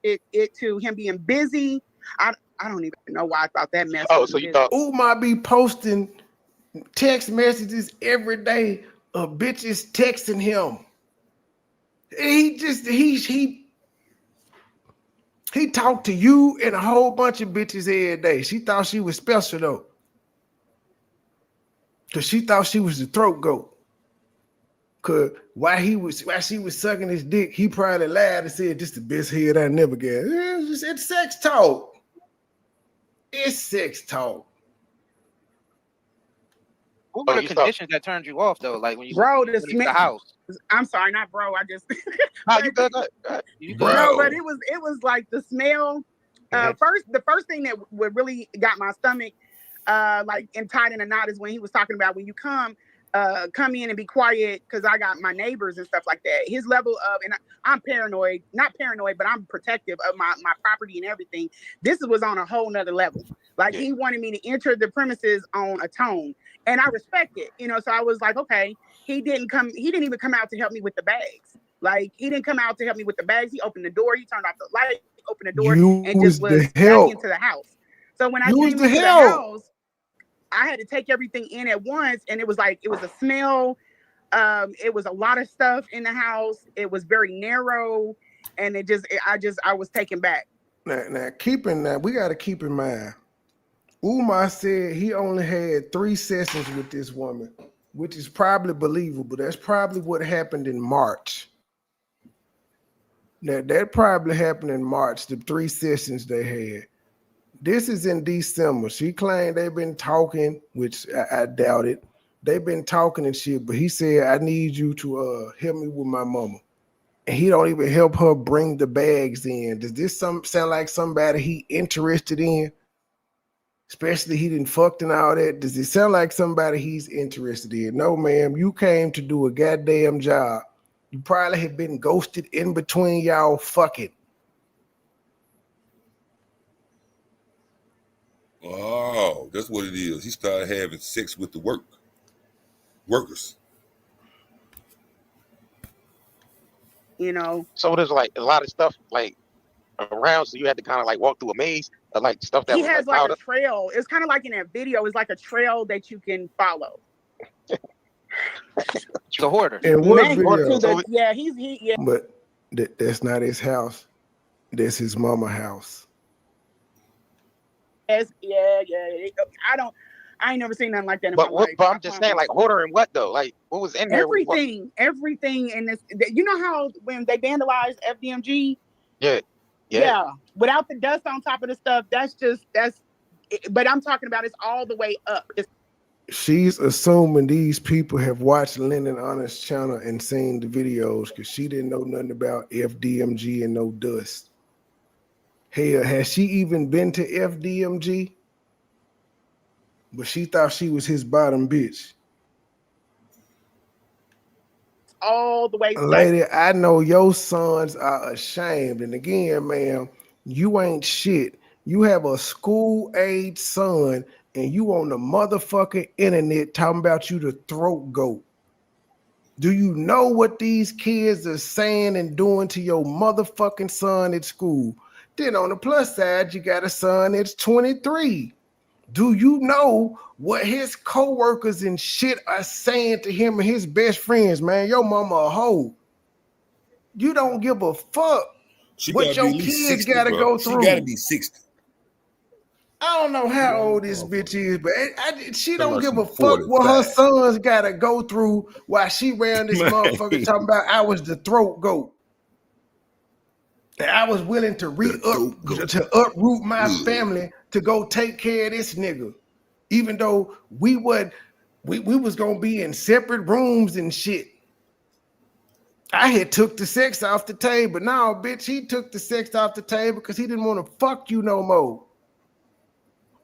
It to him being busy. I don't even know why I thought that mess. Oh, so you thought Umar be posting text messages every day of bitches texting him. He talked to you and a whole bunch of bitches every day. She thought she was special though. Cause she thought she was the throat goat. Cause while she was sucking his dick, he probably lied and said, "This the best head I never got." It's sex talk. It's sex talk. What were the conditions that turned you off though? Like when you bro, went into the house. I'm sorry, not bro. I just No, you good. You good. no, but it was like the smell. The first thing that would really got my stomach like and tied in a knot is when he was talking about when you come in and be quiet because I got my neighbors and stuff like that. His level of, and I'm paranoid, not paranoid, but I'm protective of my property and everything. This was on a whole nother level. Like he wanted me to enter the premises on a tone. and I respect it, you know. So I was like, okay, he didn't even come out to help me with the bags. Like, he didn't come out to help me with the bags. He opened the door, he turned off the light, opened the door, You and just was was the back help. into the house. So when I You was came the into the help. house, I had to take everything in at once, and it was a smell. It was a lot of stuff in the house. It was very narrow, and I was taken back. Now keeping that, we got to keep in mind. Umar said he only had 3 sessions with this woman, which is probably believable. That's probably what happened in March. That probably happened in March, the 3 sessions they had. This is in December. She claimed they've been talking, which I doubt it. They've been talking and shit, but he said, I need you to help me with my mama. And he don't even help her bring the bags in. Does this sound like somebody he interested in? Especially he didn't fucked and all that. Does it sound like somebody he's interested in? No, ma'am. You came to do a goddamn job. You probably have been ghosted in between y'all fucking. Oh, that's what it is. He started having sex with the workers. You know. So there's like a lot of stuff like around, so you had to kind of like walk through a maze of like stuff that He was has like piled a up. trail. It's kind of like in that video. It's like a trail that you can follow. The hoarder. And what Man, video? yeah. But that's not his house. That's his mama house. Yeah. I ain't never seen nothing like that in my life. But I'm just saying, like, hoarder and what though? Like, what was in there? Everything in this. You know how when they vandalized FDMG? Yeah. Without the dust on top of the stuff, that's. But I'm talking about it's all the way up. She's assuming these people have watched Lennon Honest channel and seen the videos because she didn't know nothing about FDMG and no dust. Hell, has she even been to FDMG? But she thought she was his bottom bitch. All the way. Lady, I know your sons are ashamed. And again, ma'am, you ain't shit. You have a school-age son and you on the motherfucking internet talking about you the throat goat. Do you know what these kids are saying and doing to your motherfucking son at school? Then on the plus side, you got a son that's 23. Do you know what his co-workers and shit are saying to him and his best friends, man? Your mama a hoe. You don't give a fuck what your kids gotta go through. She gotta be 60. I don't know how old this bitch is, but she don't give a fuck 45. what her sons gotta go through while she around this motherfucker talking about I was the throat goat. And I was willing to uproot my family to go take care of this nigga. Even though we was gonna be in separate rooms and shit. I had took the sex off the table. Now, bitch, he took the sex off the table because he didn't want to fuck you no more.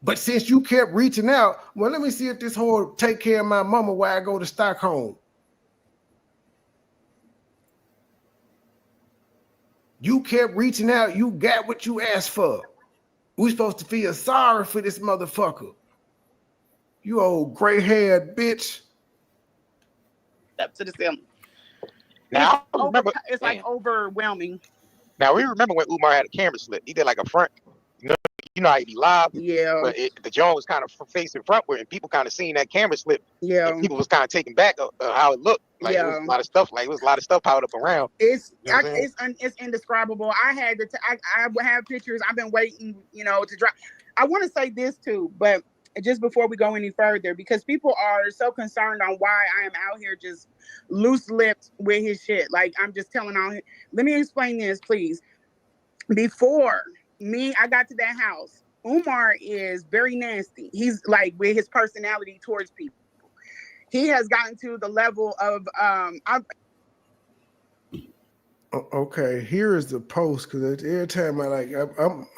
But since you kept reaching out, well, let me see if this whore take care of my mama while I go to Stockholm. You kept reaching out. You got what you asked for. We supposed to feel sorry for this motherfucker. You old gray-haired bitch. Up to the ceiling. Now it's like overwhelming. Now we remember when Umar had a camera slip. He did like a front. You know how he be live. Yeah. But the joint was kind of facing frontward, and people kind of seen that camera slip. Yeah. And people was kind of taken back how it looked. Like it was a lot of stuff. Like it was a lot of stuff piled up around. It's indescribable. I had to. I have pictures. I've been waiting, to drop. I want to say this too, but just before we go any further, because people are so concerned on why I am out here just loose-lipped with his shit. Like I'm just telling on. Let me explain this, please. Before I got to that house, Umar is very nasty. He's like with his personality towards people. He has gotten to the level of Okay, here is the post because every time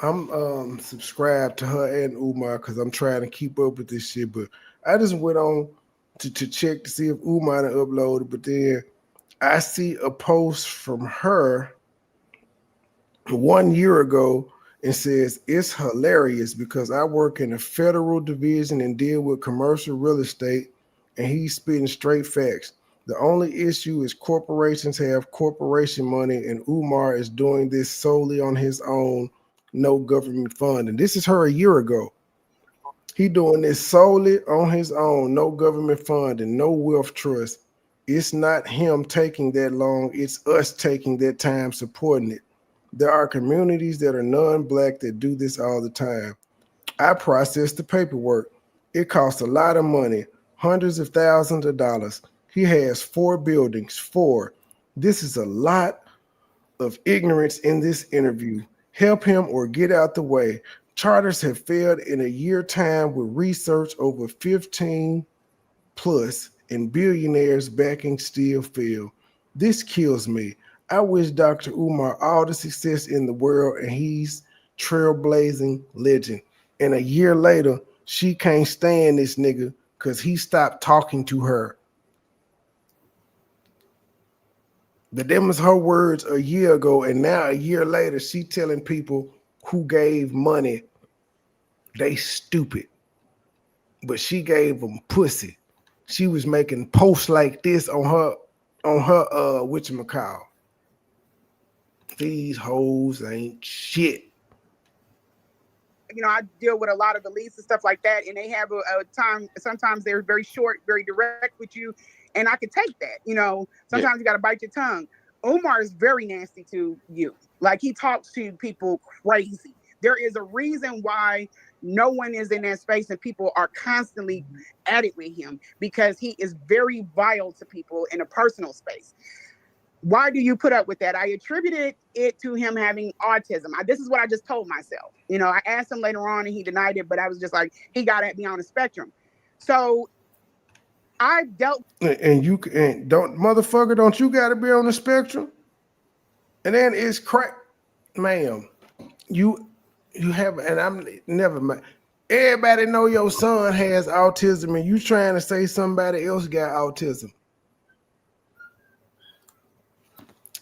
I'm subscribed to her and Umar because I'm trying to keep up with this shit. But I just went on to check to see if Umar had uploaded, but then I see a post from her 1 year ago and says it's hilarious because I work in a federal division and deal with commercial real estate. and he's spitting straight facts. The only issue is corporations have corporation money, and Umar is doing this solely on his own, no government funding. This is her a year ago. He doing this solely on his own, no government funding, no wealth trust. It's not him taking that long, it's us taking that time supporting it. There are communities that are non-black that do this all the time. I process the paperwork. It costs a lot of money, hundreds of thousands of dollars. He has 4 buildings, 4. This is a lot of ignorance in this interview. Help him or get out the way. Charters have failed in a year time with research over 15 plus and billionaires backing still fail. This kills me. I wish Dr. Umar all the success in the world, and he's trailblazing legend. And a year later, she can't stand this nigga because he stopped talking to her. But them was her words a year ago, and now a year later, she telling people who gave money they stupid. But she gave them pussy. She was making posts like this on her whatchamacall. These hoes ain't shit. You know, I deal with a lot of elites and stuff like that, and they have a time. Sometimes they're very short, very direct with you, and I can take that. You know, sometimes you got to bite your tongue. Umar is very nasty to you. Like, he talks to people crazy. There is a reason why no one is in that space and people are constantly at it with him, because he is very vile to people in a personal space. Why do you put up with that? I attributed it to him having autism. This is what I just told myself. You know, I asked him later on and he denied it, but I was just like, he got to be on the spectrum. So I dealt. And you don't, motherfucker, don't you got to be on the spectrum? And then it's crack, ma'am. You have, and I'm never mind. Everybody know your son has autism, and you trying to say somebody else got autism.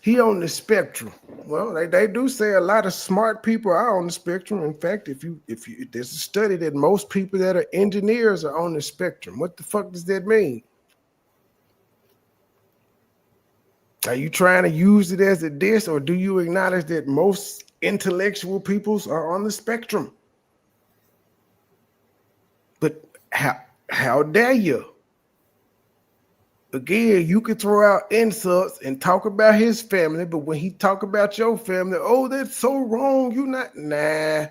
He on the spectrum. Well, they do say a lot of smart people are on the spectrum. In fact, if there's a study that most people that are engineers are on the spectrum. What the fuck does that mean? Are you trying to use it as a diss, or do you acknowledge that most intellectual peoples are on the spectrum? But how dare you? Again, you could throw out insults and talk about his family, but when he talk about your family, oh, that's so wrong. You not, nah.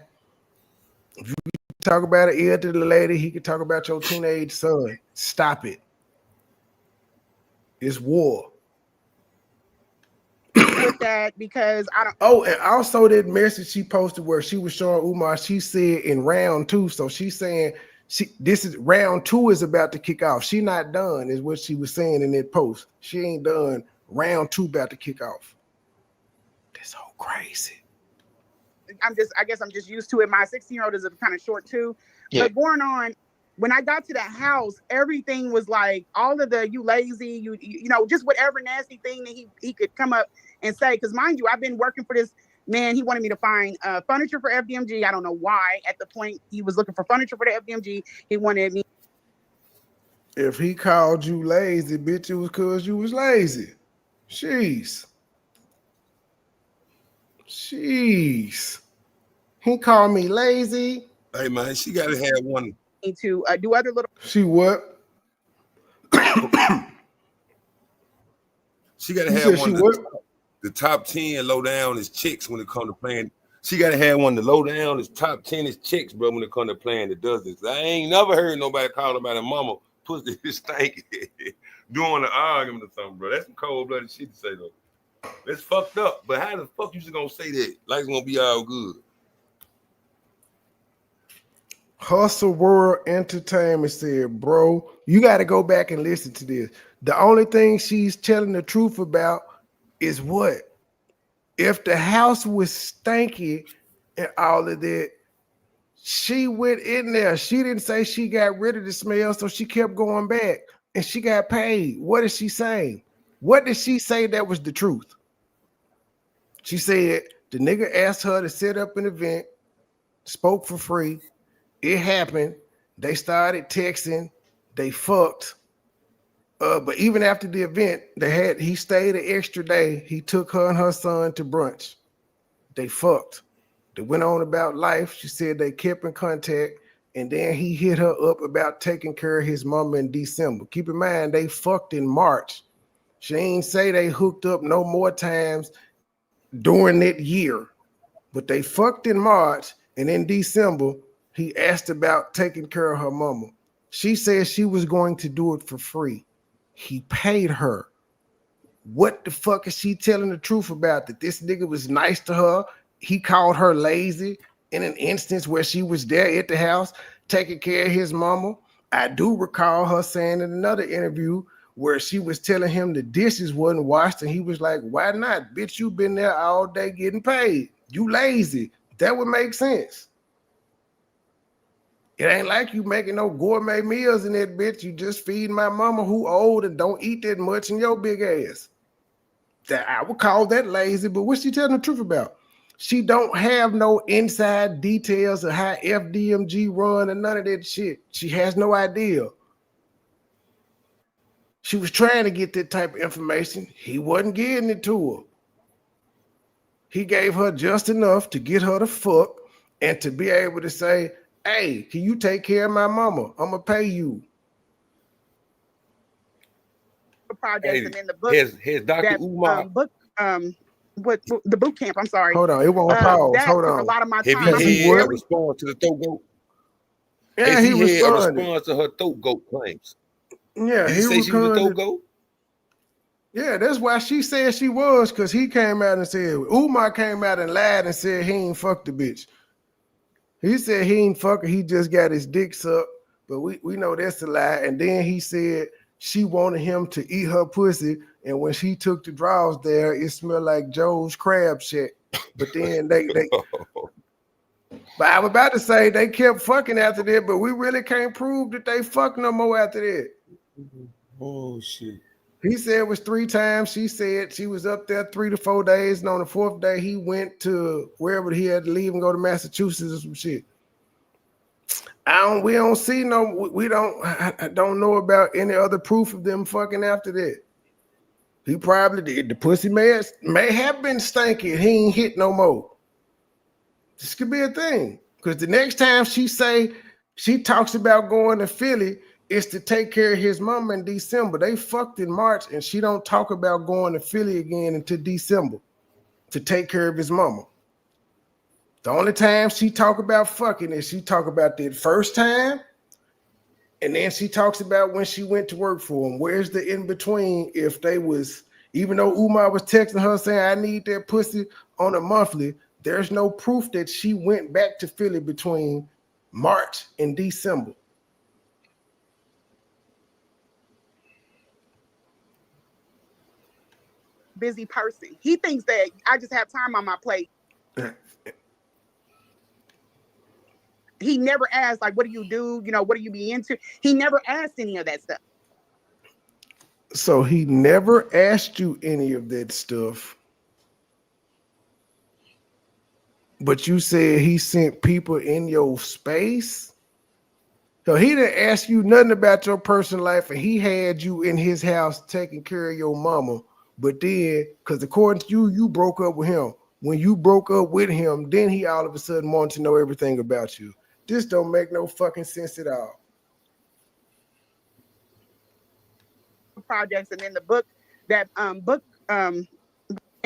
If you talk about an elderly lady, he could talk about your teenage son. Stop it. It's war. With that, because I don't. Oh, and also that message she posted where she was showing Umar, she said in round 2. So she's saying this is round 2 is about to kick off. She not done, is what she was saying in that post. She ain't done. Round 2 about to kick off. That's so crazy. I guess I'm just used to it. My 16-year-old is kind of short too. Yeah. But going on, when I got to the house, everything was like all of the you lazy, you know, just whatever nasty thing that he could come up and say. Because mind you, I've been working for this man. He wanted me to find furniture for FDMG. I don't know why. At the point he was looking for furniture for the FDMG, he wanted me. If he called you lazy, bitch, it was because you was lazy. Jeez. He called me lazy. Hey man, she gotta have one. To do other little. She what? She gotta have one. The top 10 low down is chicks when it comes to playing. She gotta have one. The low down is top 10 is chicks, bro. When it comes to playing, that does this. I ain't never heard nobody call about a mama pussy stank doing an argument or something, bro. That's some cold blooded shit to say though. That's fucked up. But how the fuck you just gonna say that? Like it's gonna be all good. Hustle World Entertainment said, bro, you got to go back and listen to this. The only thing she's telling the truth about is what? If the house was stanky and all of that, she went in there. She didn't say she got rid of the smell, so she kept going back and she got paid. What is she saying? What did she say that was the truth? She said the nigga asked her to set up an event, spoke for free. It happened. They started texting. They fucked. But even after the event, he stayed an extra day. He took her and her son to brunch. They fucked. They went on about life. She said they kept in contact, and then he hit her up about taking care of his mama in December. Keep in mind, they fucked in March. She ain't say they hooked up no more times during that year, but they fucked in March, and in December, he asked about taking care of her mama. She said she was going to do it for free. He paid her. What the fuck is she telling the truth about? That this nigga was nice to her? He called her lazy in an instance where she was there at the house taking care of his mama. I do recall her saying in another interview where she was telling him the dishes wasn't washed, and he was like, why not? Bitch, you been there all day getting paid. You lazy. That would make sense. It ain't like you making no gourmet meals in that bitch. You just feed my mama who old and don't eat that much in your big ass. That I would call that lazy, but what's she telling the truth about? She don't have no inside details of how FDMG run and none of that shit. She has no idea. She was trying to get that type of information. He wasn't getting it to her. He gave her just enough to get her to fuck and to be able to say, hey, can you take care of my mama? I'm going to pay you. Projects Hey, and in the book has Dr. that Umar, what the boot camp, I'm sorry. Hold on, it won't pause. That Hold took on. a lot of my have time. he he had a what? response to the throat goat? Yeah, Has he he had a responded. response to her throat goat claims? Yeah, Did he say she was a throat goat? Yeah, that's why she said she was, because he came out and said, Umar came out and lied and said he ain't fucked the bitch. He said he ain't fuck her, he just got his dick sucked, but we know that's a lie. And then he said she wanted him to eat her pussy, and when she took the drawers there, it smelled like Joe's crab shack. But then they but I was about to say they kept fucking after that, but we really can't prove that they fucked no more after that. Oh shit. He said it was 3 times. She said she was up there 3 to 4 days, and on the 4th day he went to wherever he had to leave and go to Massachusetts or some shit. We don't see no. I don't know about any other proof of them fucking after that. He probably did. The pussy may have been stinky. He ain't hit no more. This could be a thing, because the next time she talks about going to Philly, it's to take care of his mama in December. They fucked in March, and she don't talk about going to Philly again until December to take care of his mama. The only time she talk about fucking is she talk about that first time, and then she talks about when she went to work for him. Where's the in between? If they was, even though Umar was texting her saying, I need that pussy on a monthly, there's no proof that she went back to Philly between March and December. Busy person. He thinks that I just have time on my plate. He never asked, like, what do you do? You know, what do you be into? He never asked any of that stuff. So he never asked you any of that stuff. But you said he sent people in your space? So he didn't ask you nothing about your personal life, and he had you in his house taking care of your mama. But then, because according to you, you broke up with him. When you broke up with him, then he all of a sudden wanted to know everything about you. This don't make no fucking sense at all. Projects and in the book that and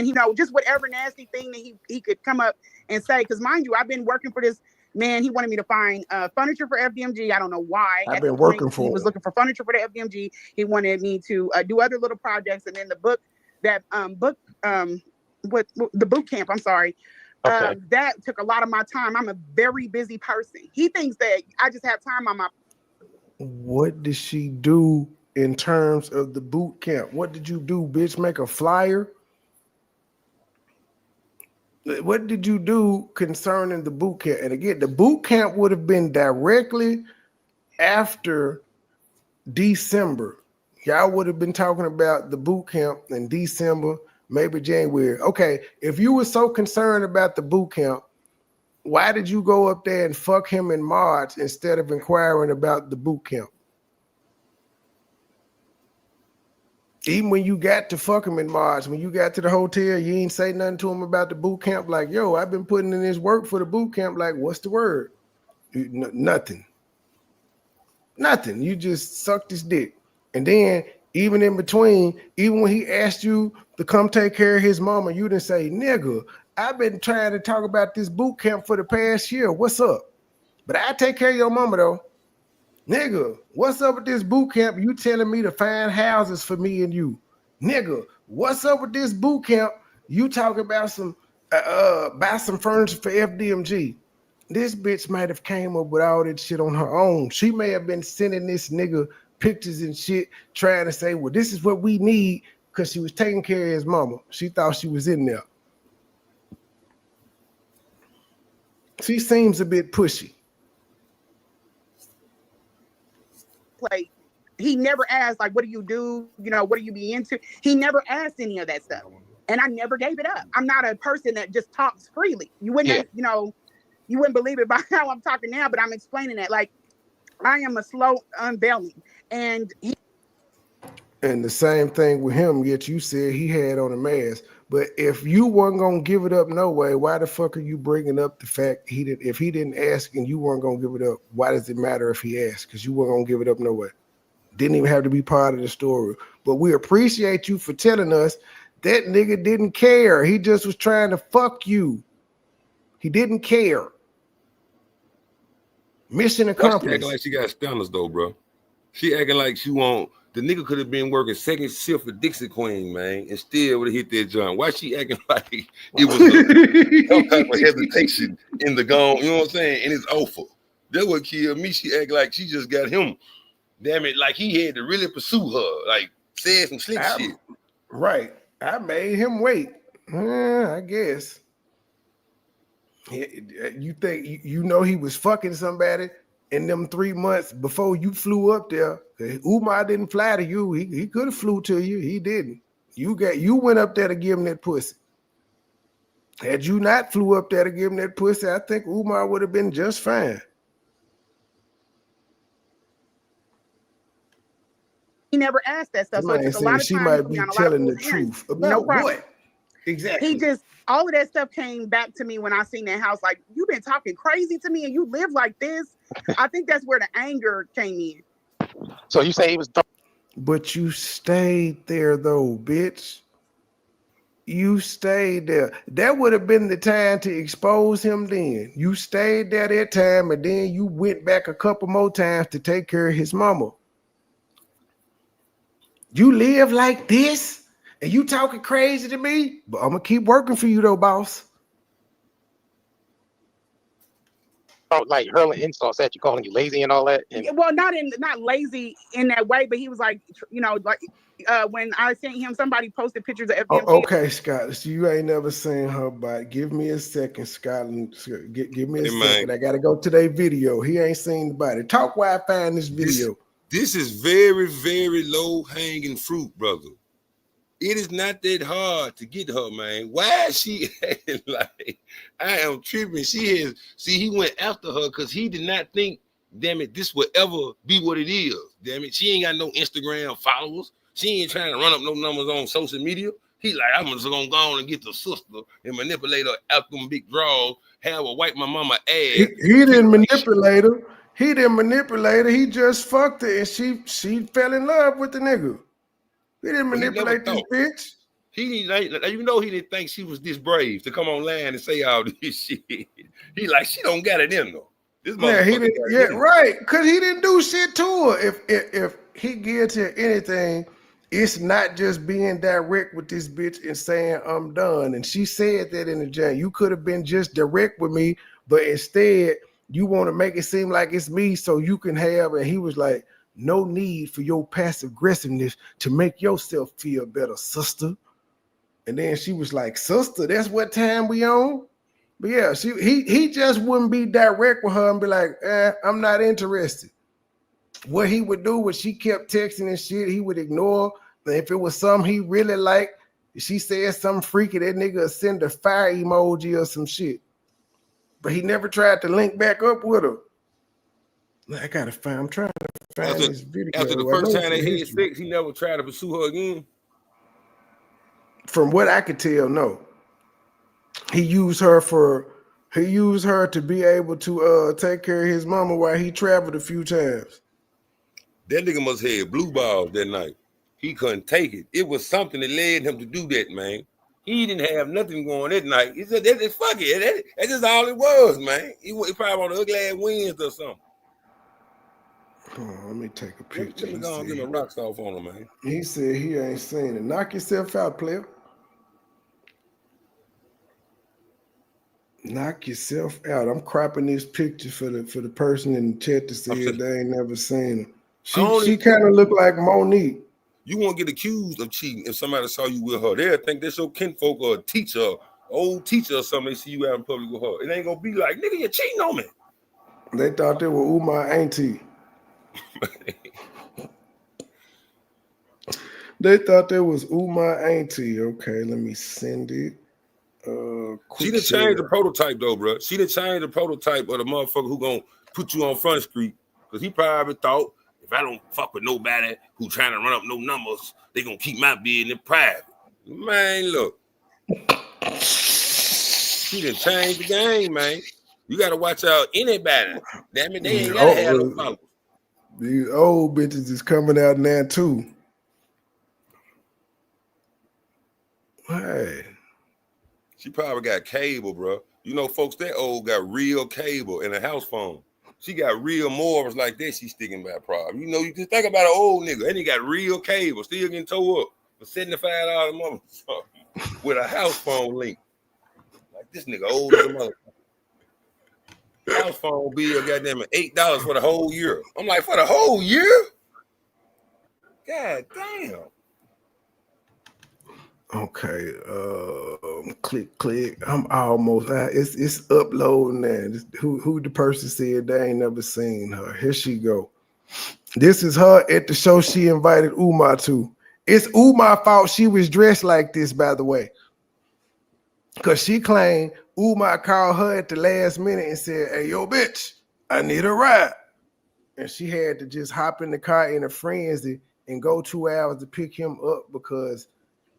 you know, just whatever nasty thing that he could come up and say, because mind you, I've been working for this man. He wanted me to find furniture for FDMG. I don't know why. I've been working for he was looking for furniture for the FDMG. He wanted me to do other little projects, and in the book that what the boot camp, I'm sorry. Okay. That took a lot of my time. I'm a very busy person. He thinks that I just have time on my. What did she do in terms of the boot camp? What did you do, bitch? Make a flyer? What did you do concerning the boot camp? And again, the boot camp would have been directly after December. Y'all would have been talking about the boot camp in December, maybe January. Okay, if you were so concerned about the boot camp, why did you go up there and fuck him in March instead of inquiring about the boot camp? Even when you got to fuck him in March, when you got to the hotel, you ain't say nothing to him about the boot camp. Like, yo, I've been putting in this work for the boot camp. Like, what's the word? Nothing. Nothing. You just sucked his dick. And then even in between, even when he asked you to come take care of his mama, you didn't say, nigga, I've been trying to talk about this boot camp for the past year. What's up? But I take care of your mama though. Nigga, what's up with this boot camp? You telling me to find houses for me and you. Nigga, what's up with this boot camp? You talking about some buy some furniture for FDMG. This bitch might have came up with all that shit on her own. She may have been sending this nigga pictures and shit, trying to say, well, this is what we need, because she was taking care of his mama. She thought she was in there. She seems a bit pushy. Like, he never asked, like, what do you do? You know, what do you be into? He never asked any of that stuff. And I never gave it up. I'm not a person that just talks freely. You wouldn't, you know, you wouldn't believe it by how I'm talking now, but I'm explaining that. Like, I am a slow unveiling. And the same thing with him, yet you said he had on a mask. But if you weren't going to give it up no way, why the fuck are you bringing up the fact if he didn't ask and you weren't going to give it up, why does it matter if he asked? Because you weren't going to give it up no way. Didn't even have to be part of the story. But we appreciate you for telling us that nigga didn't care. He just was trying to fuck you. He didn't care. Mission accomplished. She acting like she got standards though, bro. She acting like she won't. The nigga could have been working second shift for Dixie Queen, man, and still would have hit that joint. Why she acting like it was some type of hesitation in the gone? You know what I'm saying? And it's awful. That what killed me. She act like she just got him. Damn it, like he had to really pursue her. Like said some slick shit. Right. I made him wait. I guess. You think you know he was fucking somebody in them 3 months before you flew up there? Umar didn't fly to you. He could have flew to you. He didn't. You went up there to give him that pussy. Had you not flew up there to give him that pussy, I think Umar would have been just fine. he never asked that stuff. So it took a lot of time. She might be telling the truth about what? Exactly. He just, all of that stuff came back to me when I seen that house. Like, you've been talking crazy to me and you live like this. I think that's where the anger came in. So you say he was But you stayed there though, bitch. You stayed there. That would have been the time to expose him then. You stayed there that time and then you went back a couple more times to take care of his mama. You live like this and you talking crazy to me, but I'm gonna keep working for you though, boss. like hurling insults at you, calling you lazy and all that. And Well, not lazy in that way, but he was like, you know, like when I sent him, somebody posted pictures of FDMG. Okay, Scott. So you ain't never seen her body. Give me a second, Scotland. Give me a second. I gotta go to their video. He ain't seen the body. Talk while I find this video. This is very, very low hanging fruit, brother. It is not that hard to get her, man. Why is she acting like I am tripping? He went after her because he did not think, damn it, this would ever be what it is. Damn it, she ain't got no Instagram followers. She ain't trying to run up no numbers on social media. He like, I'm just gonna go on and get the sister and manipulate her out them big draws, have her wipe my mama ass. He didn't manipulate her. He didn't manipulate her. He just fucked her and she fell in love with the nigga. He didn't manipulate this bitch. He didn't think she was this brave to come online and say all this shit. He like, she don't got it in though. Right. Cause he didn't do shit to her. If he gives her anything, it's not just being direct with this bitch and saying I'm done. And she said that in the jail. You could have been just direct with me, but instead you want to make it seem like it's me so you can have. And he was like, no need for your passive aggressiveness to make yourself feel better, sister. And then she was like, sister, that's what time we on? But yeah, he just wouldn't be direct with her and be like, I'm not interested. What he would do was she kept texting and shit, he would ignore. But if it was something he really liked, she said something freaky, that nigga would send a fire emoji or some shit. But he never tried to link back up with her. I'm trying to find this video. After the first time they had sex, he never tried to pursue her again. From what I could tell, no. He used her to be able to take care of his mama while he traveled a few times. That nigga must have had blue balls that night. He couldn't take it. It was something that led him to do that, man. He didn't have nothing going that night. He said, fuck it. That's just all it was, man. He probably on the ugly ass winds or something. Oh, let me take a picture. Let me go and get my rocks off on him, man. He said he ain't seen it. Knock yourself out, player. Knock yourself out. I'm cropping this picture for the person in the chat to see it. They ain't never seen it. She kind of looked like Monique. You won't get accused of cheating if somebody saw you with her. They'll think that's your kinfolk or a teacher, old teacher or something. They see you out in public with her. It ain't gonna be like, nigga, you're cheating on me. They thought they were Umar auntie. They thought there was Umar auntie. Okay, let me send it. She done changed the prototype though, bro. She done changed the prototype of the motherfucker who gonna put you on Front Street. Because he probably thought, if I don't fuck with nobody who trying to run up no numbers, they gonna keep my business private. Man, look. She done changed the game, man. You gotta watch out anybody. Damn it, they ain't gotta have no followers. These old bitches is coming out now too. Hey. She probably got cable, bro. You know, folks that old got real cable and a house phone. She got real morals like that. She's sticking by a problem. You know, you just think about an old nigga and he got real cable, still getting towed up for $75 a month with a house phone link. Like this nigga old as a mother. House phone bill, goddamn it, $8 for the whole year. I'm like, for the whole year? God damn. Okay, click. I'm almost. It's uploading now. Who the person said they ain't never seen her? Here she go. This is her at the show she invited Umar to. It's Umar's fault she was dressed like this, by the way, because she claimed Umar called her at the last minute and said, "Hey, yo, bitch, I need a ride," and she had to just hop in the car in a frenzy and go 2 hours to pick him up because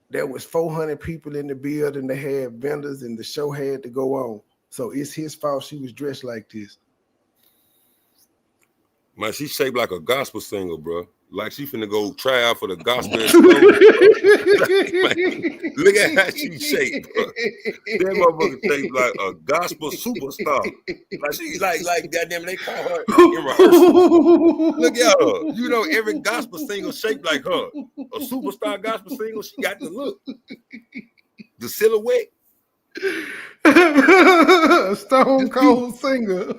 there was 400 people in the building. They had vendors and the show had to go on. So it's his fault she was dressed like this. Man, she shaped like a gospel singer, bro. Like she finna go try out for the gospel. Man, look at how she shaped, bro. That motherfucker shaped like a gospel superstar. Like she like goddamn, they call her in rehearsal. Look at her. You know, every gospel singer shaped like her. A superstar gospel singer, she got the look. The silhouette. Stone Cold singer.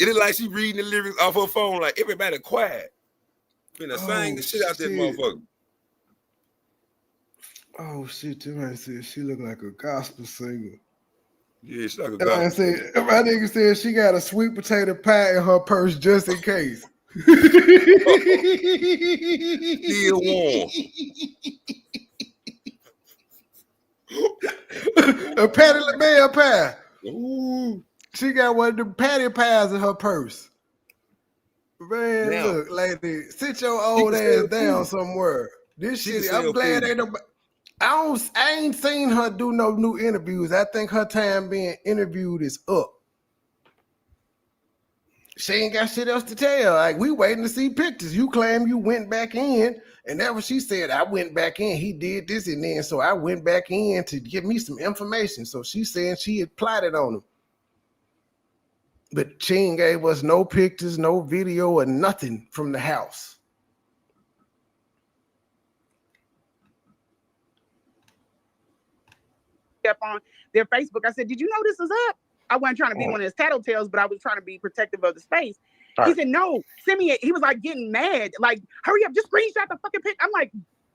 It is like she reading the lyrics off her phone, like everybody quiet. Finna sing the shit out that motherfucker. Oh shit, you might say she look like a gospel singer. Yeah, she's like a gospel singer. My nigga said she got a sweet potato pie in her purse just in case. Still warm. A Patty LaBelle pie. Ooh. She got one of them patty pies in her purse. Man, now, look, lady, sit your old ass down somewhere. This shit, I'm glad ain't nobody. I ain't seen her do no new interviews. I think her time being interviewed is up. She ain't got shit else to tell. Like, we waiting to see pictures. You claim you went back in, and that was she said. I went back in. He did this and then, so I went back in to give me some information. So she saying she had plotted on him. But she ain't gave us no pictures, no video, or nothing from the house. Up on their Facebook. I said, "Did you know this was up?" I wasn't trying to be one of his tattletales, but I was trying to be protective of the space. He said, "No, send me it." He was like getting mad, like, "Hurry up, just screenshot the fucking pic." I'm like,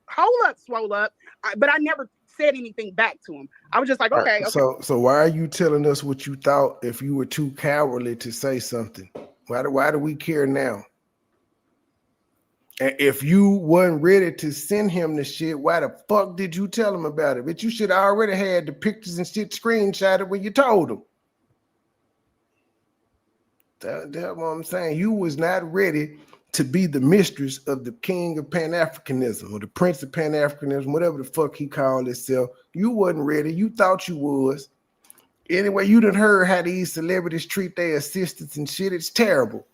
"Hold up, swole up," but I never said anything back to him. I was just like, "Okay." So why are you telling us what you thought if you were too cowardly to say something? Why do we care now? And if you wasn't ready to send him the shit, why the fuck did you tell him about it? But you should have already had the pictures and shit screenshotted when you told him. That's what I'm saying. You was not ready to be the mistress of the king of Pan-Africanism or the prince of Pan-Africanism, whatever the fuck he called himself. You wasn't ready. You thought you was. Anyway, you done heard how these celebrities treat their assistants and shit. It's terrible.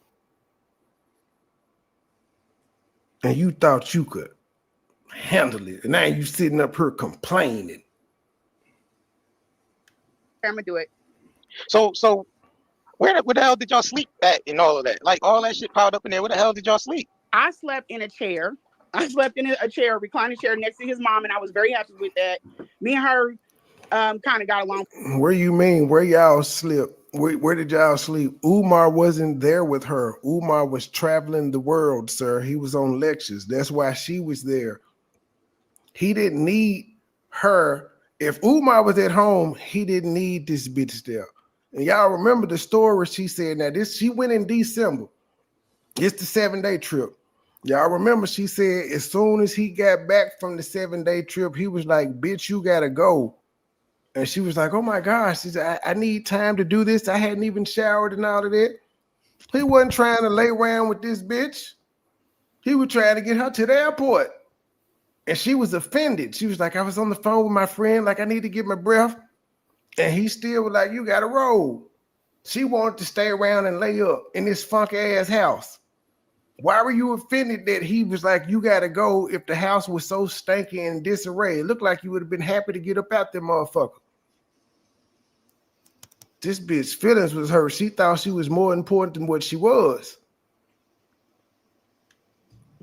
And you thought you could handle it. And now you sitting up here complaining. I'm gonna do it. So where the hell did y'all sleep at and all of that? Like all that shit piled up in there. Where the hell did y'all sleep? I slept in a chair. I slept in a chair, reclining chair next to his mom, and I was very happy with that. Me and her kind of got along. Where you mean? Where y'all slept? Where did y'all sleep? Umar wasn't there with her. Umar was traveling the world, sir. He was on lectures. That's why she was there. He didn't need her. If Umar was at home, he didn't need this bitch there. And y'all remember the story she said, now she went in December. It's the 7-day trip. Y'all remember she said as soon as he got back from the 7-day trip, he was like, bitch, you gotta go. And she was like, oh my gosh, she said, I need time to do this. I hadn't even showered and all of that. He wasn't trying to lay around with this bitch. He was trying to get her to the airport. And she was offended. She was like, I was on the phone with my friend, like I need to get my breath. And he still was like, you gotta roll. She wanted to stay around and lay up in this funky ass house. Why were you offended that he was like, you gotta go if the house was so stanky and disarray? It looked like you would have been happy to get up out there, motherfucker. This bitch feelings was hurt. She thought she was more important than what she was.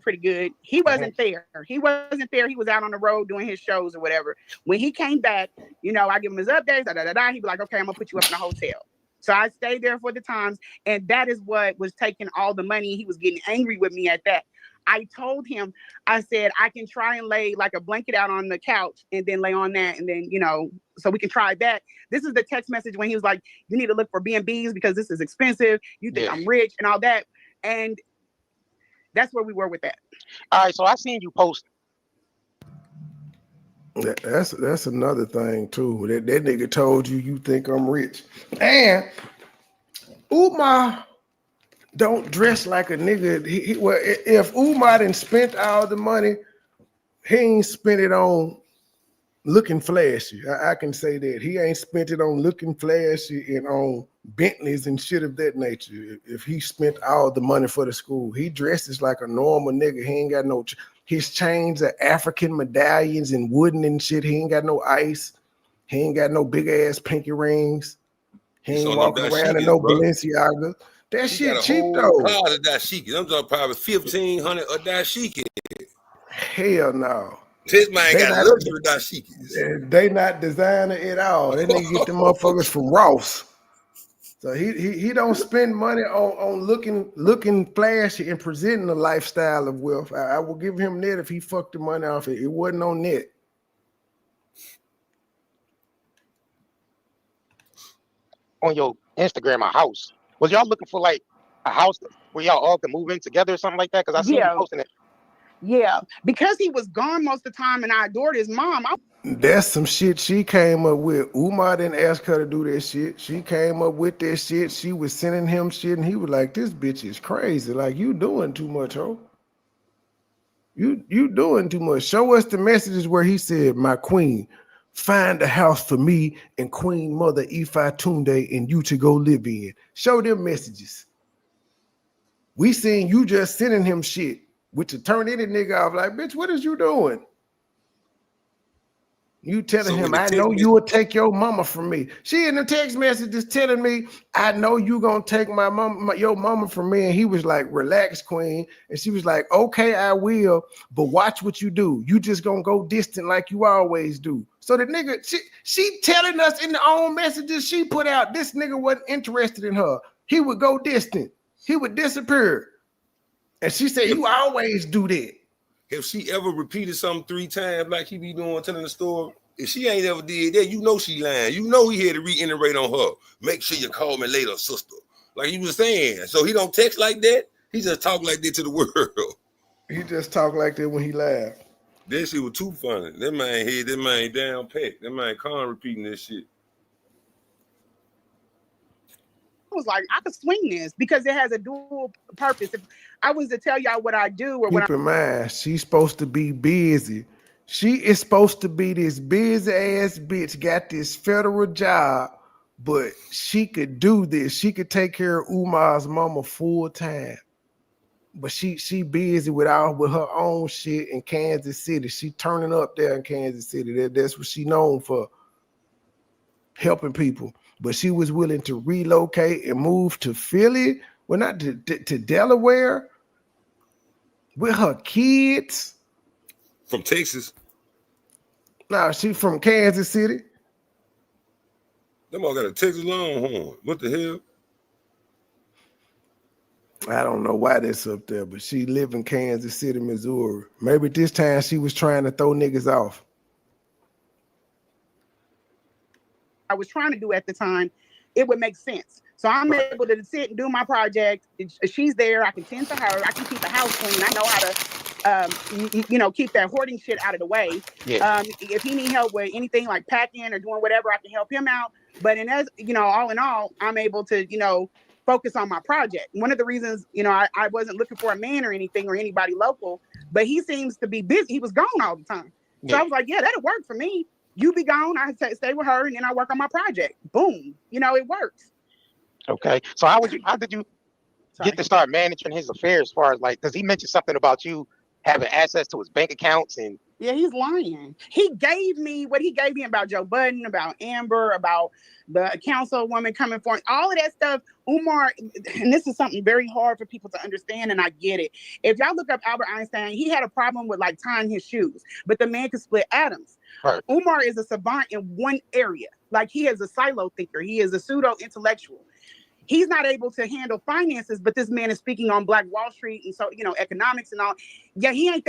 Pretty good. He wasn't there. He wasn't there. He was out on the road doing his shows or whatever. When he came back, you know, I give him his updates, he'd be like, okay, I'm gonna put you up in a hotel. So I stayed there for the times, and that is what was taking all the money. He was getting angry with me at that. I told him, I said, I can try and lay like a blanket out on the couch and then lay on that, and then, you know, so we can try that. This is the text message when he was like, you need to look for B&Bs because this is expensive. You think I'm rich and all that. And that's where we were with that. All right, so I seen you post. That's another thing too. That nigga told you think I'm rich. And Umar don't dress like a nigga. Well, if Umar done spent all the money, he ain't spent it on looking flashy. I can say that. He ain't spent it on looking flashy and on Bentleys and shit of that nature. If he spent all the money for the school, he dresses like a normal nigga. He ain't got no, his chains are African medallions and wooden and shit. He ain't got no ice. He ain't got no big ass pinky rings. He ain't walking around in no Balenciaga. That shit cheap though. Closet dashiki. I'm talking probably 1,500 a dashiki. Hell no. This man got luxury dashikis. They not designer at all. They nigga get them motherfuckers from Ross. So he don't spend money on looking flashy and presenting a lifestyle of wealth. I will give him that if he fucked the money off it. It wasn't on that. On your Instagram, a house. Was y'all looking for like a house where y'all all can move in together or something like that? Because I seen you posting it. Yeah, because he was gone most of the time and I adored his mom. That's some shit she came up with. Umar didn't ask her to do that shit. She came up with that shit. She was sending him shit and he was like, this bitch is crazy. Like, you doing too much, ho. You doing too much. Show us the messages where he said, my queen, find a house for me and Queen Mother Ifa Tunde and you to go live in. Show them messages. We seen you just sending him shit, which would turn any nigga off like, bitch, what is you doing? You telling him, I know you will take your mama from me. She in the text messages telling me, I know you gonna take your mama from me. And he was like, relax, queen. And she was like, okay, I will, but watch what you do. You just gonna go distant like you always do. So the nigga, she telling us in the own messages she put out, this nigga wasn't interested in her. He would go distant. He would disappear. And she said, you always do that. If she ever repeated something 3 times like he be doing, telling the story, if she ain't ever did that, you know she lying. You know he had to reiterate on her. Make sure you call me later, sister. Like he was saying. So he don't text like that. He just talk like that to the world. He just talk like that when he laughed. That shit was too funny. That man down pat. That man calm repeating that shit. I was like, I could swing this because it has a dual purpose. If I was to tell y'all what I do or what Keep in mind, she's supposed to be busy. She is supposed to be this busy ass bitch, got this federal job, but she could do this. She could take care of Umar's mama full time. But she busy with her own shit in Kansas City. She turning up there in Kansas City. That's what she known for, helping people. But she was willing to relocate and move to Philly, well, not to Delaware, with her kids. From Texas. Nah, she from Kansas City. Them all got a Texas Longhorn. What the hell? I don't know why that's up there, but she live in Kansas City, Missouri. Maybe this time she was trying to throw niggas off. I was trying to do at the time, it would make sense. So I'm able to sit and do my project. She's there. I can tend to her. I can keep the house clean. I know how to, keep that hoarding shit out of the way. Yeah. If he need help with anything like packing or doing whatever, I can help him out. But all in all, I'm able to, focus on my project. One of the reasons, I wasn't looking for a man or anything or anybody local, but he seems to be busy. He was gone all the time. So I was like, yeah, that'll work for me. You be gone, I stay with her, and then I work on my project. Boom. It works. Okay. So how did you get to start managing his affairs as far as because he mentioned something about you having access to his bank accounts and yeah, he's lying. He gave me what he gave me about Joe Budden, about Amber, about the councilwoman coming for him, all of that stuff. Umar, and this is something very hard for people to understand, and I get it. If y'all look up Albert Einstein, he had a problem with tying his shoes, but the man could split atoms. Right. Umar is a savant in one area. He is a silo thinker. He is a pseudo intellectual. He's not able to handle finances, but this man is speaking on Black Wall Street and so economics and all. Yeah, he ain't.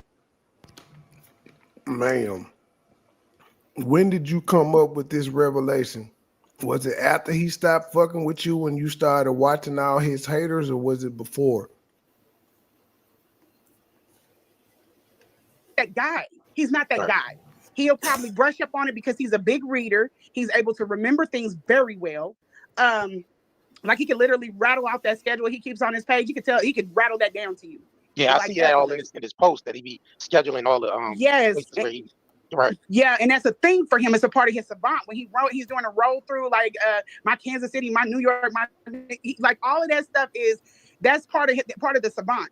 Ma'am, when did you come up with this revelation? Was it after he stopped fucking with you when you started watching all his haters, or was it before? That guy. He's not that guy. He'll probably brush up on it because he's a big reader. He's able to remember things very well. He could literally rattle out that schedule he keeps on his page. You could tell he could rattle that down to you. Yeah, I see that all in his post that he be scheduling all the yes. Right. Yeah, and that's a thing for him. It's a part of his savant. When he's doing a roll through my Kansas City, my New York, all of that stuff that's part of the savant.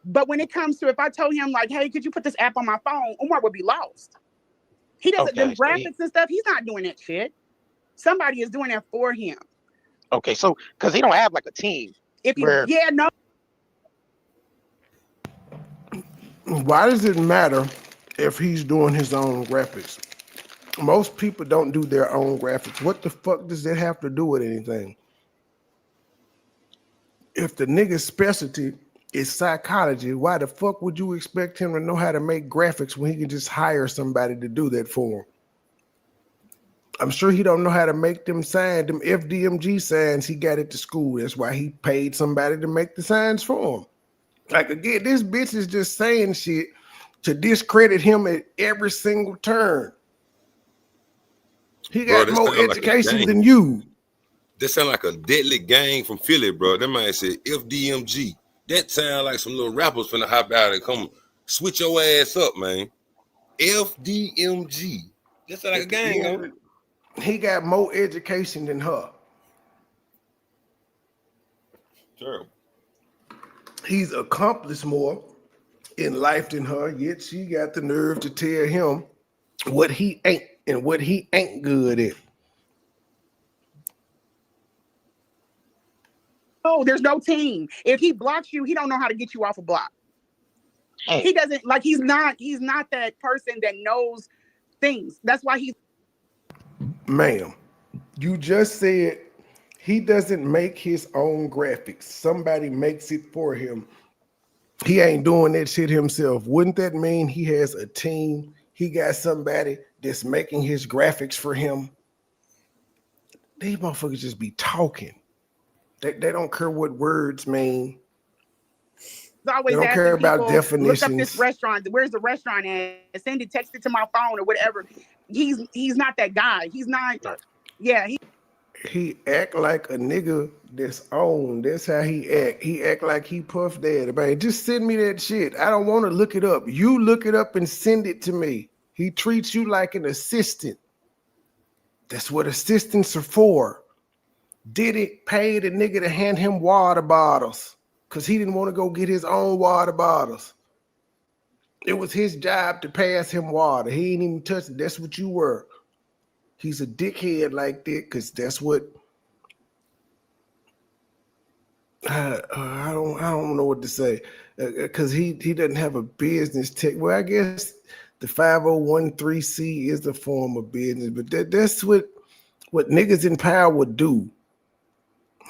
But when it comes to if I told him hey, could you put this app on my phone, Umar would be lost. He doesn't them graphics and stuff. He's not doing that shit. Somebody is doing that for him. Okay, so because he don't have a team. No. Why does it matter if he's doing his own graphics? Most people don't do their own graphics. What the fuck does that have to do with anything? If the nigga's specialty is psychology, why the fuck would you expect him to know how to make graphics when he can just hire somebody to do that for him? I'm sure he don't know how to make them FDMG signs he got at the school. That's why he paid somebody to make the signs for him. Again, this bitch is just saying shit to discredit him at every single turn. He got more education than you. That sound like a deadly gang from Philly, bro. That man said FDMG. That sound like some little rappers finna hop out and come switch your ass up, man. FDMG. That sound like a gang, huh? He got more education than her. Terrible. He's accomplished more in life than her, yet she got the nerve to tell him what he ain't and what he ain't good at. Oh, there's no team. If he blocks you, he don't know how to get you off a block. Hey. He doesn't he's not that person that knows things. That's why he's. Ma'am, you just said he doesn't make his own graphics. Somebody makes it for him. He ain't doing that shit himself. Wouldn't that mean he has a team? He got somebody that's making his graphics for him. These motherfuckers just be talking. They don't care what words mean. They don't care about definitions. Look up this restaurant. Where's the restaurant at? Send it, text it to my phone or whatever. He's not that guy. He's not. Yeah. He act like a nigga that's on. That's how he act. He act like he Puff Daddy. Man, just send me that shit. I don't want to look it up. You look it up and send it to me. He treats you like an assistant. That's what assistants are for. Diddy paid a nigga to hand him water bottles because he didn't want to go get his own water bottles. It was his job to pass him water. He ain't even touched it. That's what you were. He's a dickhead like that because that's what I don't know what to say because he doesn't have a business tech. Well, I guess the 501(c) is the form of business, but that's what niggas in power would do.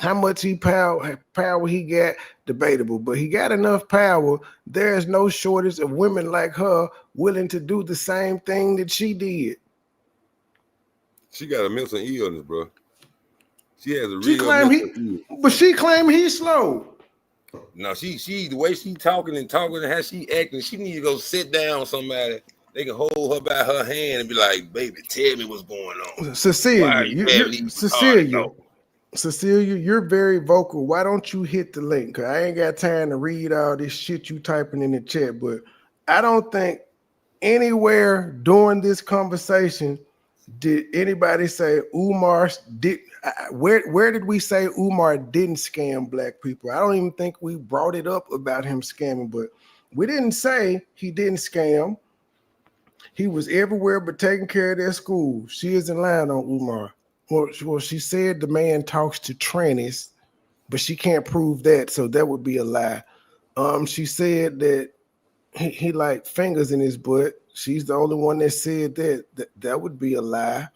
How much power he got, debatable, but he got enough power. There's no shortage of women like her willing to do the same thing that she did. She got a mental illness, bro. She has a She real claim mental illness. but she claim he's slow. No, she the way she talking and how she acting, she need to go sit down with somebody. They can hold her by her hand and be like, baby, tell me what's going on. Cecilia, you're very vocal. Why don't you hit the link? Cause I ain't got time to read all this shit you typing in the chat, but I don't think anywhere during this conversation did anybody say Umar did. Where did we say Umar didn't scam black people? I don't even think we brought it up about him scamming, but we didn't say he didn't scam. He was everywhere but taking care of their school. She isn't lying on Umar. Well, she said the man talks to trannies, but she can't prove that, so that would be a lie. She said that he like fingers in his butt. She's the only one that said that. That would be a lie.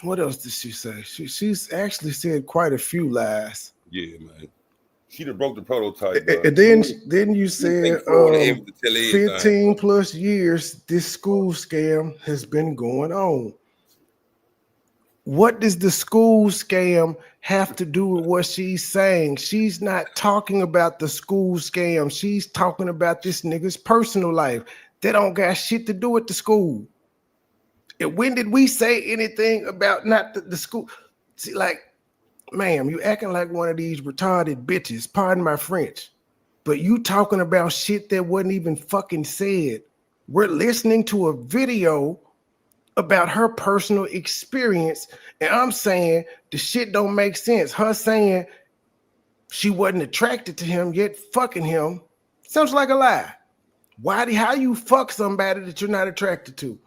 What else did she say? She's actually said quite a few lies. Yeah, man. She done broke the prototype. And then you said 15 plus years this school scam has been going on. What does the school scam have to do with what she's saying? She's not talking about the school scam. She's talking about this nigga's personal life. They don't got shit to do with the school. And when did we say anything about not the school? See, like, ma'am, you acting like one of these retarded bitches, pardon my French, but you talking about shit that wasn't even fucking said. We're listening to a video about her personal experience, and I'm saying the shit don't make sense. Her saying she wasn't attracted to him yet fucking him sounds like a lie. How you fuck somebody that you're not attracted to?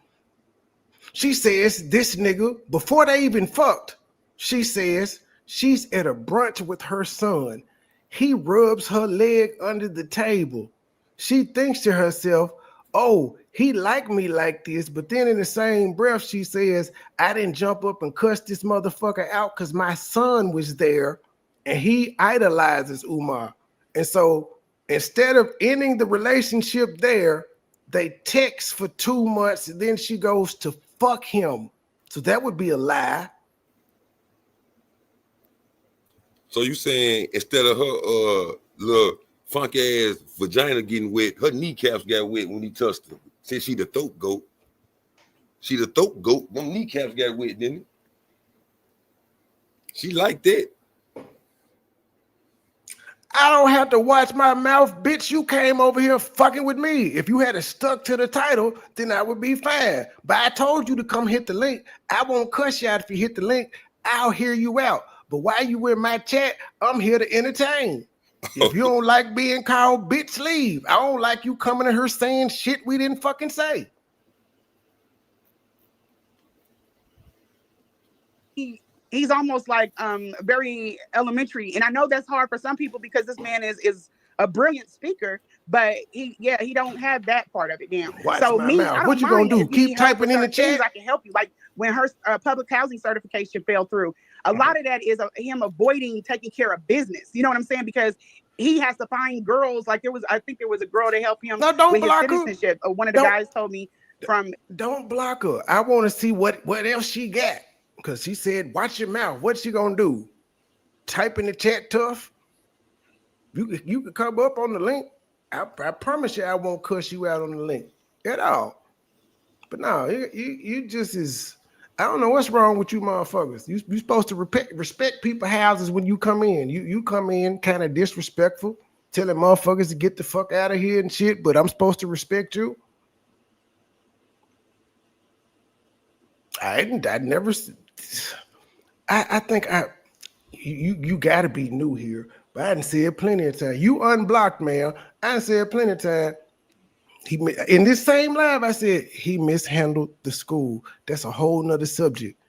She says this nigga, before they even fucked, she says she's at a brunch with her son. He rubs her leg under the table. She thinks to herself, oh, he liked me like this, but then in the same breath, she says, I didn't jump up and cuss this motherfucker out because my son was there and he idolizes Umar. And so instead of ending the relationship there, they text for 2 months and then she goes to fuck him. So that would be a lie. So you saying instead of her little funk ass vagina getting wet, her kneecaps got wet when he touched her. Since she the throat goat. Them kneecaps got wet, didn't it? She liked that. I don't have to watch my mouth, bitch. You came over here fucking with me. If you had stuck to the title, then I would be fine. But I told you to come hit the link. I won't cuss you out if you hit the link. I'll hear you out. But while you in my chat, I'm here to entertain. If you don't like being called bitch, leave. I don't like you coming to her saying shit we didn't fucking say. He's almost like very elementary, and I know that's hard for some people because this man is a brilliant speaker, but he don't have that part of it down. Watch so me, mouth. What you gonna do? Keep typing in the chat. I can help you. Like when her public housing certification fell through, a lot of that is him avoiding taking care of business. You know what I'm saying? Because he has to find girls. Like I think there was a girl to help him with his citizenship. One of the guys told me from. Don't block her. I want to see what else she got. Because she said, watch your mouth. What's she gonna do? Type in the chat tough. You can come up on the link. I promise you I won't cuss you out on the link at all. But no, you just is. I don't know what's wrong with you motherfuckers. You supposed to respect people's houses when you come in. You come in kind of disrespectful, telling motherfuckers to get the fuck out of here and shit, but I'm supposed to respect you? I think you got to be new here, but I done said plenty of time. You unblocked, man. I done said plenty of time. In this same live, I said he mishandled the school. That's a whole nother subject.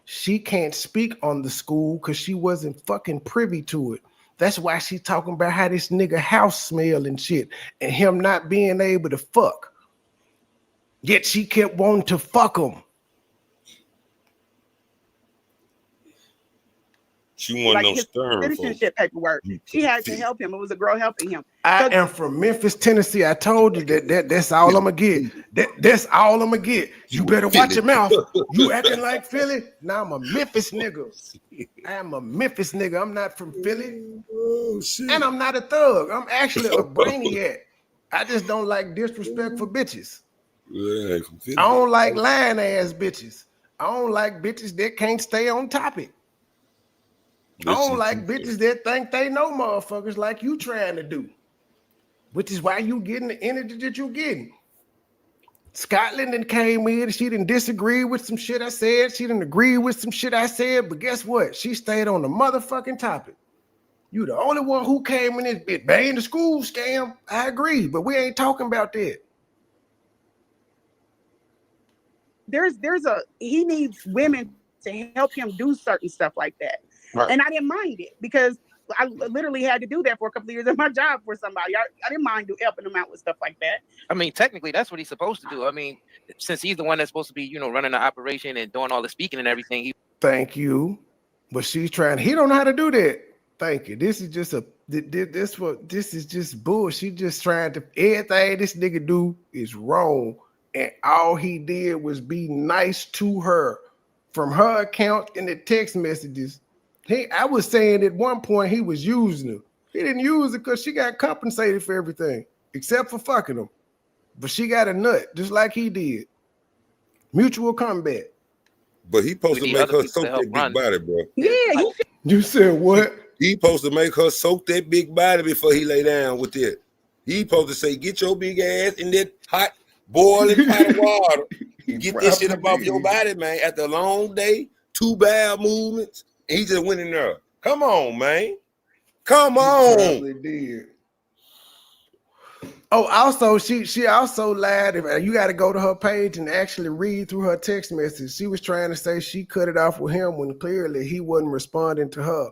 She can't speak on the school because she wasn't fucking privy to it. That's why she talking about how this nigga house smell and shit, and him not being able to fuck. Yet she kept wanting to fuck him. She wanted like no his stern citizenship paperwork. She had to help him. It was a girl helping him. I am from Memphis, Tennessee. I told you that's all I'm gonna get. That's all I'm gonna get. You better watch your mouth. You acting like Philly? Now I'm a Memphis nigga. I am a Memphis nigga. I'm not from Philly. Oh, shit. And I'm not a thug. I'm actually a brainiac. I just don't like disrespectful bitches. Yeah, I don't like lying ass bitches. I don't like bitches that can't stay on topic. I don't like bitches that think they know motherfuckers like you trying to do, which is why you getting the energy that you getting. Scotland then came in and she didn't disagree with some shit I said. She didn't agree with some shit I said, but guess what? She stayed on the motherfucking topic. You the only one who came in this bitch. Bang the school scam. I agree, but we ain't talking about that. He needs women to help him do certain stuff like that. Right. And I didn't mind it because I literally had to do that for a couple of years of my job for somebody. I didn't mind helping them out with stuff like that. I mean, technically, that's what he's supposed to do. I mean, since he's the one that's supposed to be, running the operation and doing all the speaking and everything. Thank you. But she's trying. He don't know how to do that. Thank you. This is just this is just bullshit. She just trying to, everything this nigga do is wrong. And all he did was be nice to her from her account in the text messages. I was saying at one point he was using her. He didn't use it because she got compensated for everything except for fucking him. But she got a nut just like he did. Mutual combat. But he supposed to make her soak that big body, bro. Yeah. You said what? He supposed to make her soak that big body before he lay down with it. He supposed to say, get your big ass in that hot boiling pot of water and get this shit up off your body, man. After a long day, 2 bowel movements. And he just went in there. Come on, man. Come on. He probably did. Oh, also, she also lied. You got to go to her page and actually read through her text message. She was trying to say she cut it off with him when clearly he wasn't responding to her.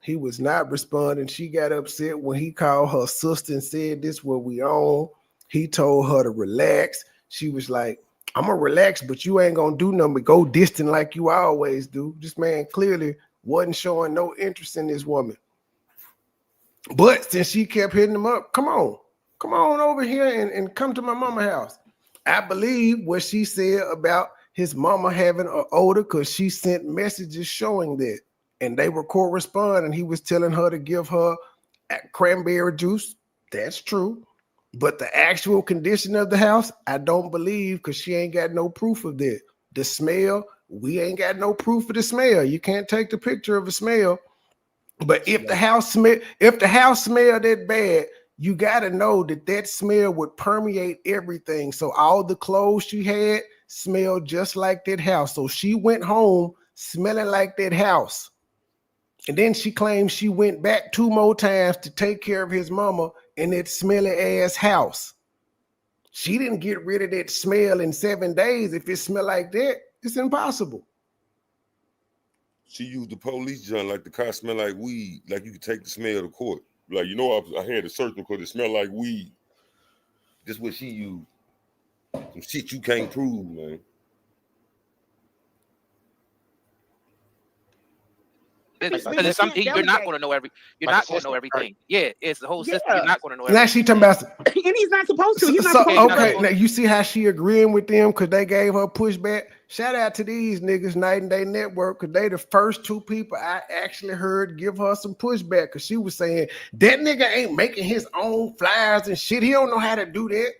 He was not responding. She got upset when he called her sister and said, this what we own. He told her to relax. She was like, I'm gonna relax, but you ain't gonna do nothing but go distant like you always do. This man clearly wasn't showing no interest in this woman. But since she kept hitting him up, come on over here and come to my mama's house. I believe what she said about his mama having an odor because she sent messages showing that. And they were corresponding. He was telling her to give her cranberry juice. That's true. But the actual condition of the house, I don't believe because she ain't got no proof of that. The smell, we ain't got no proof of the smell. You can't take the picture of a smell. But if the house smell that bad, you got to know that smell would permeate everything. So all the clothes she had smelled just like that house. So she went home smelling like that house. And then she claims she went back 2 more times to take care of his mama in that smelly ass house. She didn't get rid of that smell in 7 days. If it smelled like that, it's impossible. She used the police junk like the car smell like weed, like you could take the smell to court. Like, I had to search because it smelled like weed. That's what she used. Some shit you can't prove, man. You're not going to know everything. Yeah, it's the whole system. You're not going to know everything. Now she talking about, and he's not supposed to. He's not supposed to. Okay, now you see how she agreeing with them because they gave her pushback. Shout out to these niggas, Night and Day Network, because they the first 2 people I actually heard give her some pushback because she was saying that nigga ain't making his own flyers and shit. He don't know how to do that.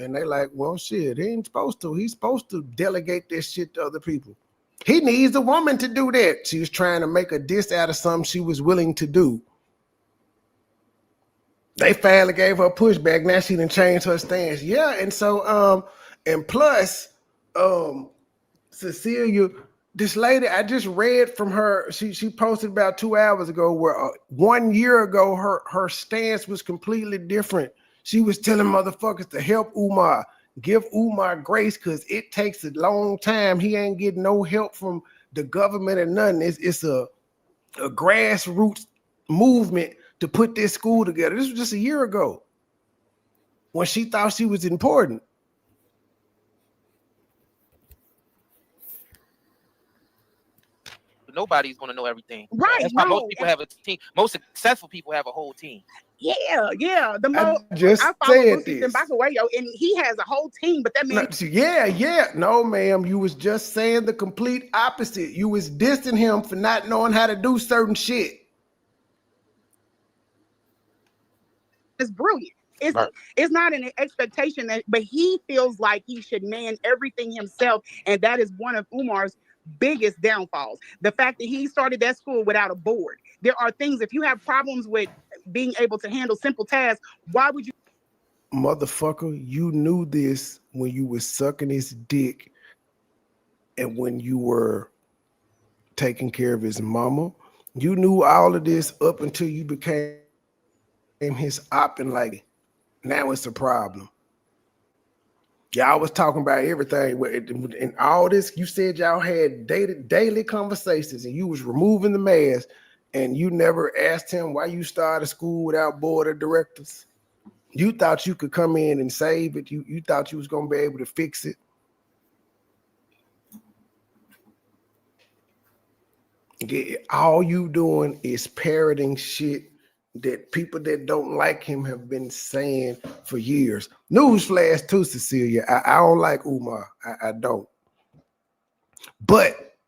And they like, well, shit, he ain't supposed to. He's supposed to delegate this shit to other people. He needs a woman to do that. She was trying to make a diss out of something she was willing to do. They finally gave her pushback. Now she done changed her stance. Yeah, and so and plus, Cecilia, this lady, I just read from her. She posted about 2 hours ago where 1 year ago her stance was completely different. She was telling motherfuckers to help Umar, give Umar grace because it takes a long time. He ain't getting no help from the government or nothing. It's a grassroots movement to put this school together. This was just a year ago when she thought she was important. Nobody's going to know everything. Right. That's why most people have a team. Most successful people have a whole team. Yeah. The most I follow said Boosie this. Mbakawayo, and he has a whole team, but that means No, ma'am. You was just saying the complete opposite. You was dissing him for not knowing how to do certain shit. it's brilliant. It's not an expectation but he feels like he should man everything himself, and that is one of Umar's biggest downfalls. The fact that he started that school without a board. There are things, if you have problems with being able to handle simple tasks, why would you? Motherfucker, you knew this when you were sucking his dick and when you were taking care of his mama. You knew all of this up until you became his op, and like now it's a problem. Y'all was talking about everything and all this. You said y'all had daily conversations and you was removing the mask, and you never asked him why you started school without board of directors. You thought you could come in and save it. You thought you was going to be able to fix it. All you doing is parroting shit that people that don't like him have been saying for years. Newsflash too, Cecilia. I don't like Umar. I don't. But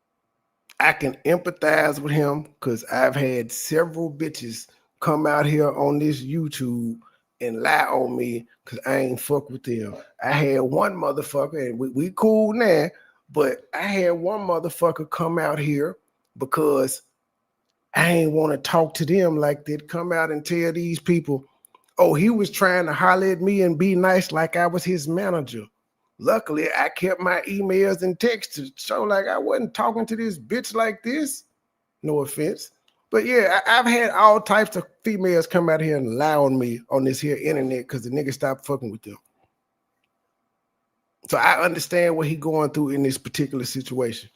I can empathize with him because I've had several bitches come out here on this YouTube and lie on me because I ain't fuck with them. I had one motherfucker, and we cool now, but I had one motherfucker come out here because I ain't want to talk to them like that. Come out and tell these people, oh, he was trying to holler at me and be nice like I was his manager. Luckily, I kept my emails and texts to show like I wasn't talking to this bitch like this. No offense. But yeah, I've had all types of females come out here and lie on me on this here internet because the nigga stopped fucking with them. So I understand what he going through in this particular situation.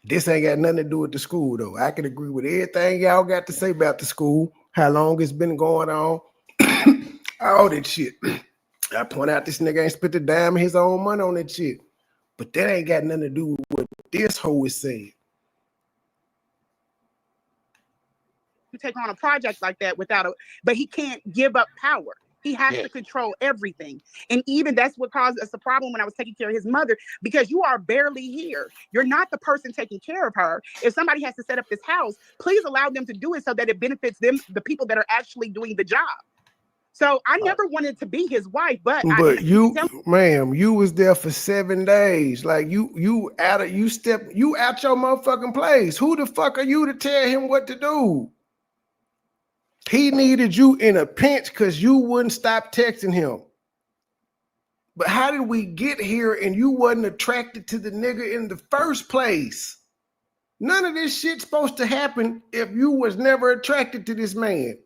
This ain't got nothing to do with the school, though. I can agree with everything y'all got to say about the school, how long it's been going on, all that shit. I point out this nigga ain't spent a dime of his own money on that shit. But that ain't got nothing to do with what this hoe is saying. You take on a project like that but he can't give up power. He has to control everything. And even that's what caused us a problem when I was taking care of his mother, because you are barely here. You're not the person taking care of her. If somebody has to set up this house, please allow them to do it so that it benefits them, the people that are actually doing the job. So I never wanted to be his wife, but ma'am, you was there for 7 days. Like you out your motherfucking place. Who the fuck are you to tell him what to do? He needed you in a pinch because you wouldn't stop texting him. But how did we get here and you wasn't attracted to the nigga in the first place? None of this shit's supposed to happen if you was never attracted to this man.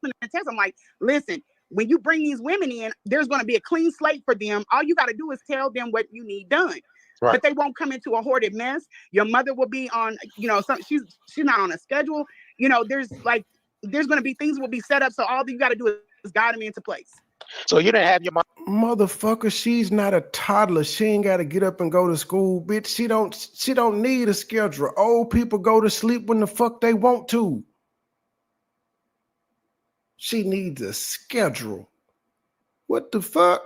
I'm like, listen, when you bring these women in, there's going to be a clean slate for them. All you got to do is tell them what you need done. Right. But they won't come into a hoarded mess. Your mother will be on, she's not on a schedule. There's going to be things will be set up. So all you got to do is guide them into place. So you didn't have your mom. Motherfucker, she's not a toddler. She ain't got to get up and go to school, bitch. She don't need a schedule. Old people go to sleep when the fuck they want to. She needs a schedule. What the fuck?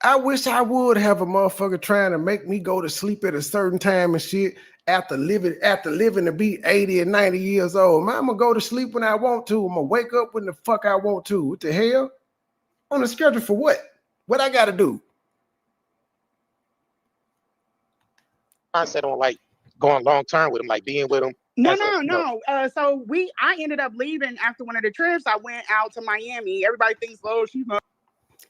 I wish I would have a motherfucker trying to make me go to sleep at a certain time and shit after living to be 80 and 90 years old. Man, I'm gonna go to sleep when I want to. I'm gonna wake up when the fuck I want to. What the hell? On the schedule for what? What I got to do? I said on like going long term with him, like being with him. No. So I ended up leaving after one of the trips. I went out to Miami. Everybody thinks, oh, she's not.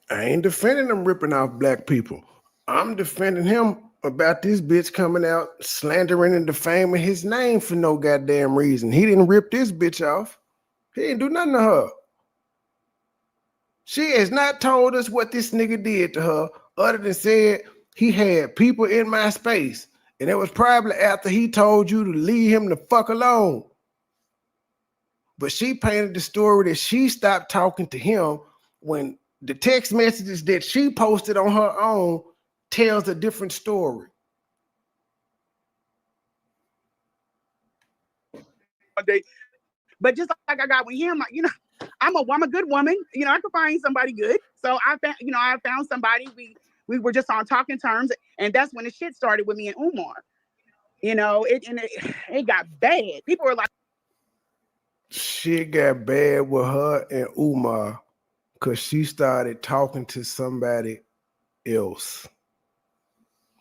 I ain't defending him ripping off black people. I'm defending him about this bitch coming out slandering and defaming his name for no goddamn reason. He didn't rip this bitch off. He didn't do nothing to her. She has not told us what this nigga did to her other than said he had people in my space. And it was probably after he told you to leave him the fuck alone. But she painted the story that she stopped talking to him when the text messages that she posted on her own tells a different story. But just like I got with him, you know, I'm a good woman. You know, I could find somebody good. So I found somebody. We were just on talking terms, and that's when the shit started with me and Umar. You know, it got bad. People were like, shit got bad with her and Umar because she started talking to somebody else.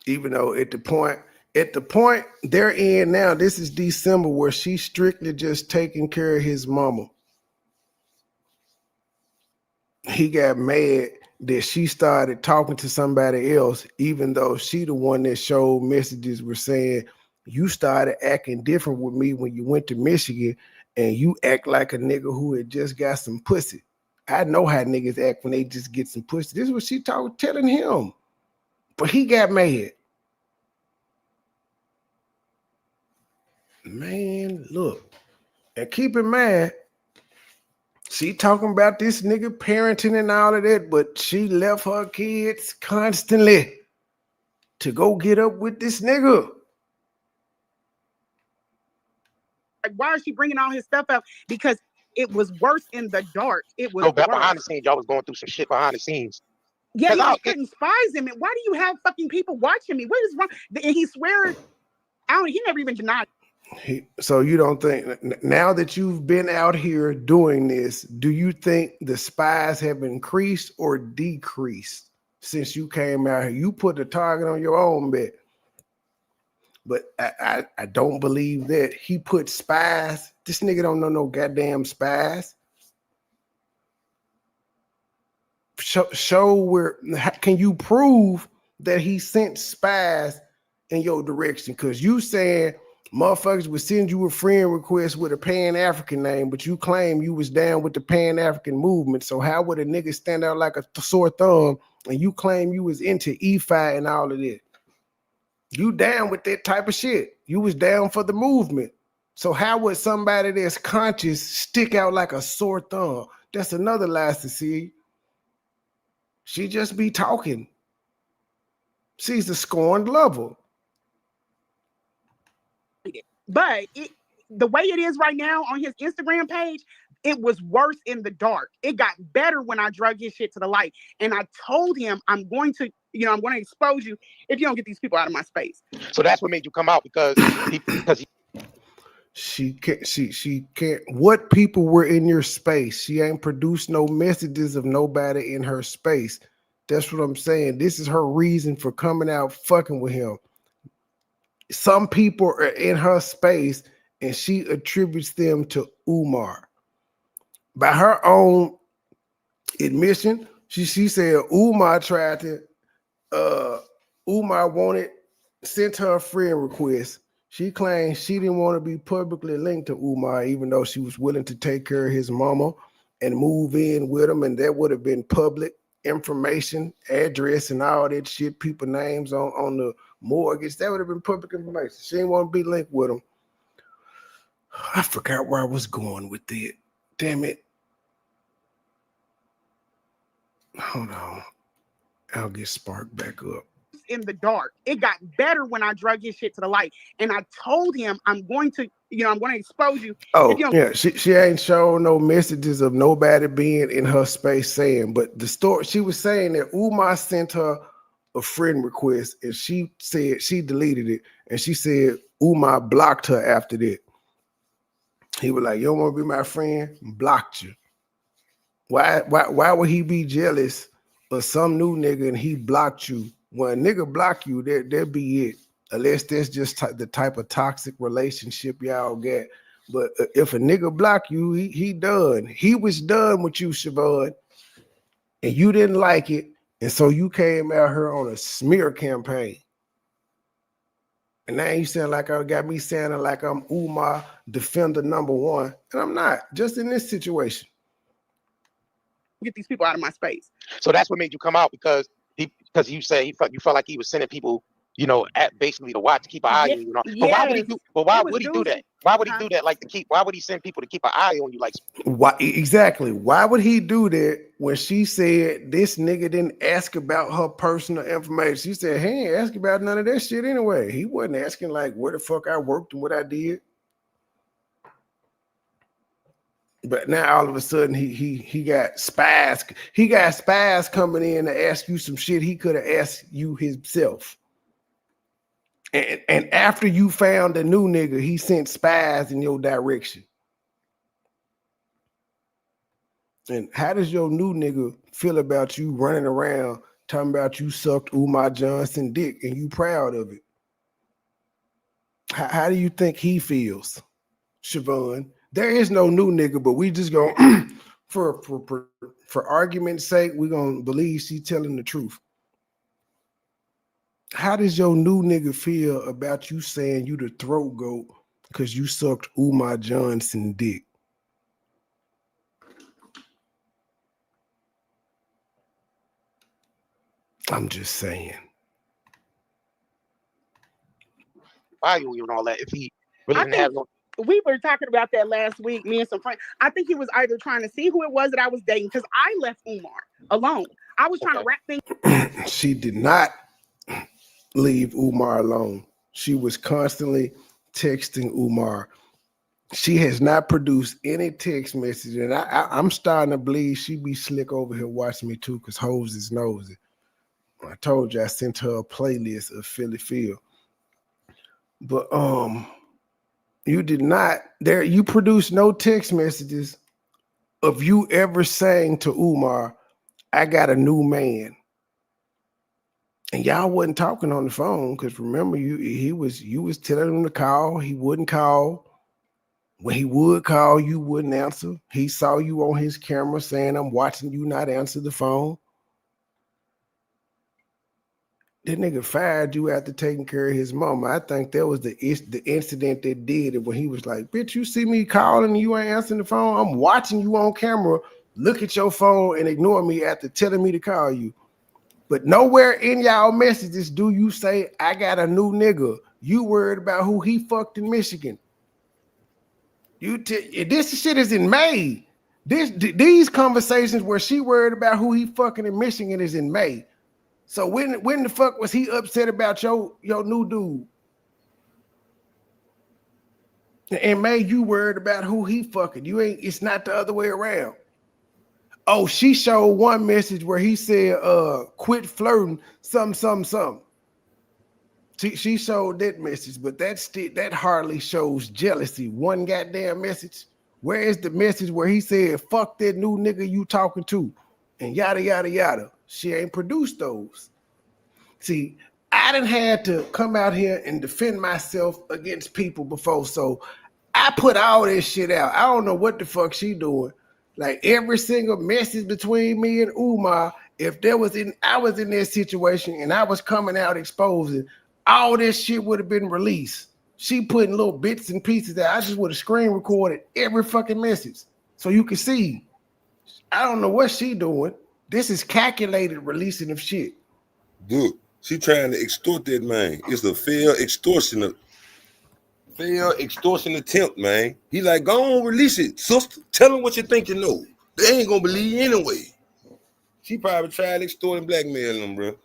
Even though at the point they're in now, this is December, where she's strictly just taking care of his mama. He got mad that she started talking to somebody else, even though she the one that showed messages were saying, you started acting different with me when you went to Michigan and you act like a nigga who had just got some pussy. I know how niggas act when they just get some pussy. This is what she telling him. But he got mad. Man, look. And keep in mind, she talking about this nigga parenting and all of that, but she left her kids constantly to go get up with this nigga. like, why is she bringing all his stuff up? Because it was worse in the dark. It was So worse. behind the scenes, y'all was going through some shit behind the scenes. Yeah, I couldn't spies him. And why do you have fucking people watching me? What is wrong? And he swears, he never even denied. So you don't think, now that you've been out here doing this, do you think the spies have increased or decreased since you came out here? You put the target on your own bet. But I don't believe that he put spies. This nigga don't know no goddamn spies. Show where, can you prove that he sent spies in your direction? Because you saying motherfuckers would send you a friend request with a Pan-African name, but you claim you was down with the Pan-African movement. So how would a nigga stand out like a sore thumb and you claim you was into EFI and all of that? You down with that type of shit. You was down for the movement. So how would somebody that's conscious stick out like a sore thumb? That's another lie to see. She just be talking. She's a scorned lover. But the way it is right now on his Instagram page, it was worse in the dark. It got better when I drug his shit to the light. And I told him, I'm going to expose you if you don't get these people out of my space. So that's what made you come out, because she can't. What people were in your space? She ain't produced no messages of nobody in her space. That's what I'm saying. This is her reason for coming out fucking with him. Some people are in her space and she attributes them to Umar. By her own admission, she said Umar tried to, sent her a friend request. She claimed she didn't want to be publicly linked to Umar, even though she was willing to take care of his mama and move in with him, and that would have been public information, address, and all that shit, people names on the mortgage. That would have been public information. She didn't want to be linked with him. I forgot where I was going with it. Damn it. Hold on. I'll get sparked back up. In the dark. It got better when I drug his shit to the light. And I told him, I'm going to expose you. Oh, yeah. She ain't showing no messages of nobody being in her space saying, but the story, she was saying that Umar sent her a friend request and she said she deleted it. And she said Umar blocked her after that. He was like, you don't want to be my friend? Blocked you. Why would he be jealous of some new nigga and he blocked you? When a nigga block you, there be it. Unless that's just the type of toxic relationship y'all get. But if a nigga block you, he done. He was done with you, Siobhan, and you didn't like it, and so you came out here on a smear campaign. And now you sound like I got me sounding like I'm Umar, defender number one, and I'm not. Just in this situation. Get these people out of my space. So that's what made you come out, because you said you felt like he was sending people, at basically to watch, to keep an eye on you. But why would he do? But why would he do that? Why would he do that? Why would he send people to keep an eye on you? Like, why exactly? Why would he do that when she said this nigga didn't ask about her personal information? She said he ain't asking about none of that shit anyway. He wasn't asking like where the fuck I worked and what I did. But now all of a sudden he got spies. He got spies coming in to ask you some shit he could have asked you himself. And after you found a new nigga, he sent spies in your direction. And how does your new nigga feel about you running around talking about you sucked Umar Johnson dick and you proud of it? How do you think he feels, Siobhan? There is no new nigga, but we just go for argument's sake, we're gonna believe she's telling the truth. How does your new nigga feel about you saying you the throat goat because you sucked Umar Johnson dick? I'm just saying. why you and all that if he really didn't have no? We were talking about that last week, me and some friends. I think he was either trying to see who it was that I was dating, because I left Umar alone. I was trying to wrap things. She did not leave Umar alone. She was constantly texting Umar. She has not produced any text message, and I'm starting to believe she be slick over here watching me too, because hoes is nosy. I told you I sent her a playlist of Philly Phil. But you did not you produced no text messages of you ever saying to Umar, I got a new man. And y'all wasn't talking on the phone, because remember you was telling him to call, he wouldn't call. When he would call, you wouldn't answer. He saw you on his camera saying, I'm watching you not answer the phone. That nigga fired you after taking care of his mama. I think that was the incident that did it, when he was like, bitch, you see me calling and you ain't answering the phone? I'm watching you on camera, look at your phone and ignore me after telling me to call you. But nowhere in y'all messages do you say, I got a new nigga. You worried about who he fucked in Michigan. This shit is in May. These conversations where she worried about who he fucking in Michigan is in May. So when the fuck was he upset about your new dude? And May, you worried about who he fucking. It's not the other way around. Oh, she showed one message where he said, quit flirting, something. She showed that message, but that hardly shows jealousy. One goddamn message. Where is the message where he said, fuck that new nigga you talking to? And yada, yada, yada. She ain't produced those. See, I done had to come out here and defend myself against people before, so I put all this shit out. I don't know what the fuck she doing. Like every single message between me and Umar, if I was in that situation and I was coming out exposing, all this shit would have been released. She putting little bits and pieces that I just would have screen recorded every fucking message so you can see. I don't know what she doing. This is calculated releasing of shit. Dude, she trying to extort that man. It's a failed extortion attempt, man. He like, go on, release it, sister. Tell them what you think you know. They ain't gonna believe you anyway. She probably tried extorting blackmailing them, bro.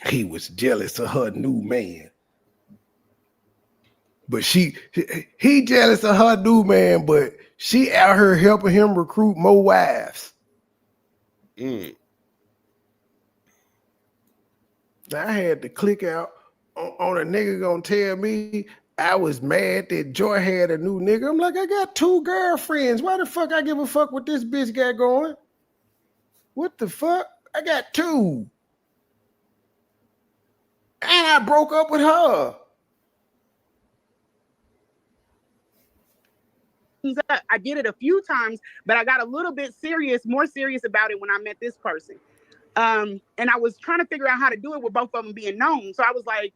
He was jealous of her new man. But he jealous of her new man, but she out here helping him recruit more wives. I had to click out on a nigga gonna tell me I was mad that Joy had a new nigga. I'm like, I got 2 girlfriends. Why the fuck I give a fuck what this bitch got going? What the fuck? I got 2. And I broke up with her. I did it a few times, but I got a little bit more serious about it when I met this person. And I was trying to figure out how to do it with both of them being known. So I was like,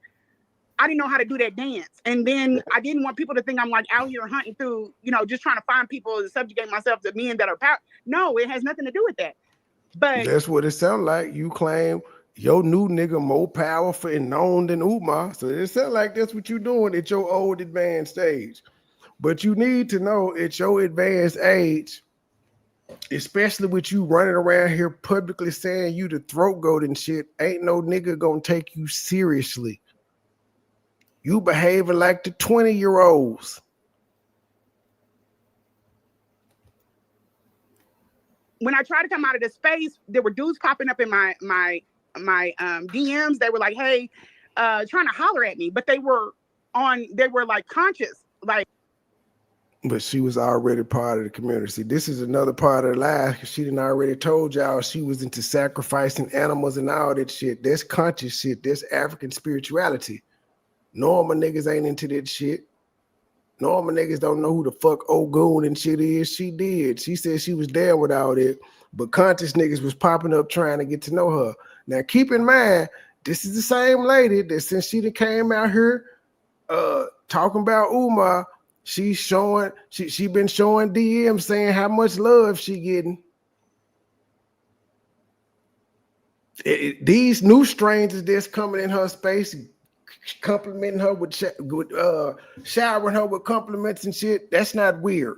I didn't know how to do that dance. And then I didn't want people to think I'm like out here hunting through, just trying to find people and subjugate myself to men that are power. No, it has nothing to do with that. But that's what it sounds like. You claim your new nigga more powerful and known than Umar. So it sounds like that's what you're doing at your old advanced age. But you need to know at your advanced age, especially with you running around here publicly saying you the throat goat and shit, ain't no nigga gonna take you seriously. You behaving like the 20-year-olds. When I tried to come out of the space, there were dudes popping up in my DMs. They were like, hey, trying to holler at me, but they were like conscious, like. But she was already part of the community. See, this is another part of the lie, because she done already told y'all she was into sacrificing animals and all that shit. That's conscious shit. That's African spirituality. Normal niggas ain't into that shit. Normal niggas don't know who the fuck Ogun and shit is. She did. She said she was down with all that. But conscious niggas was popping up trying to get to know her. Now, keep in mind, this is the same lady that since she done came out here talking about Umar, she been showing DMs saying how much love she getting. These new strangers that's coming in her space, complimenting her with showering her with compliments and shit. That's not weird.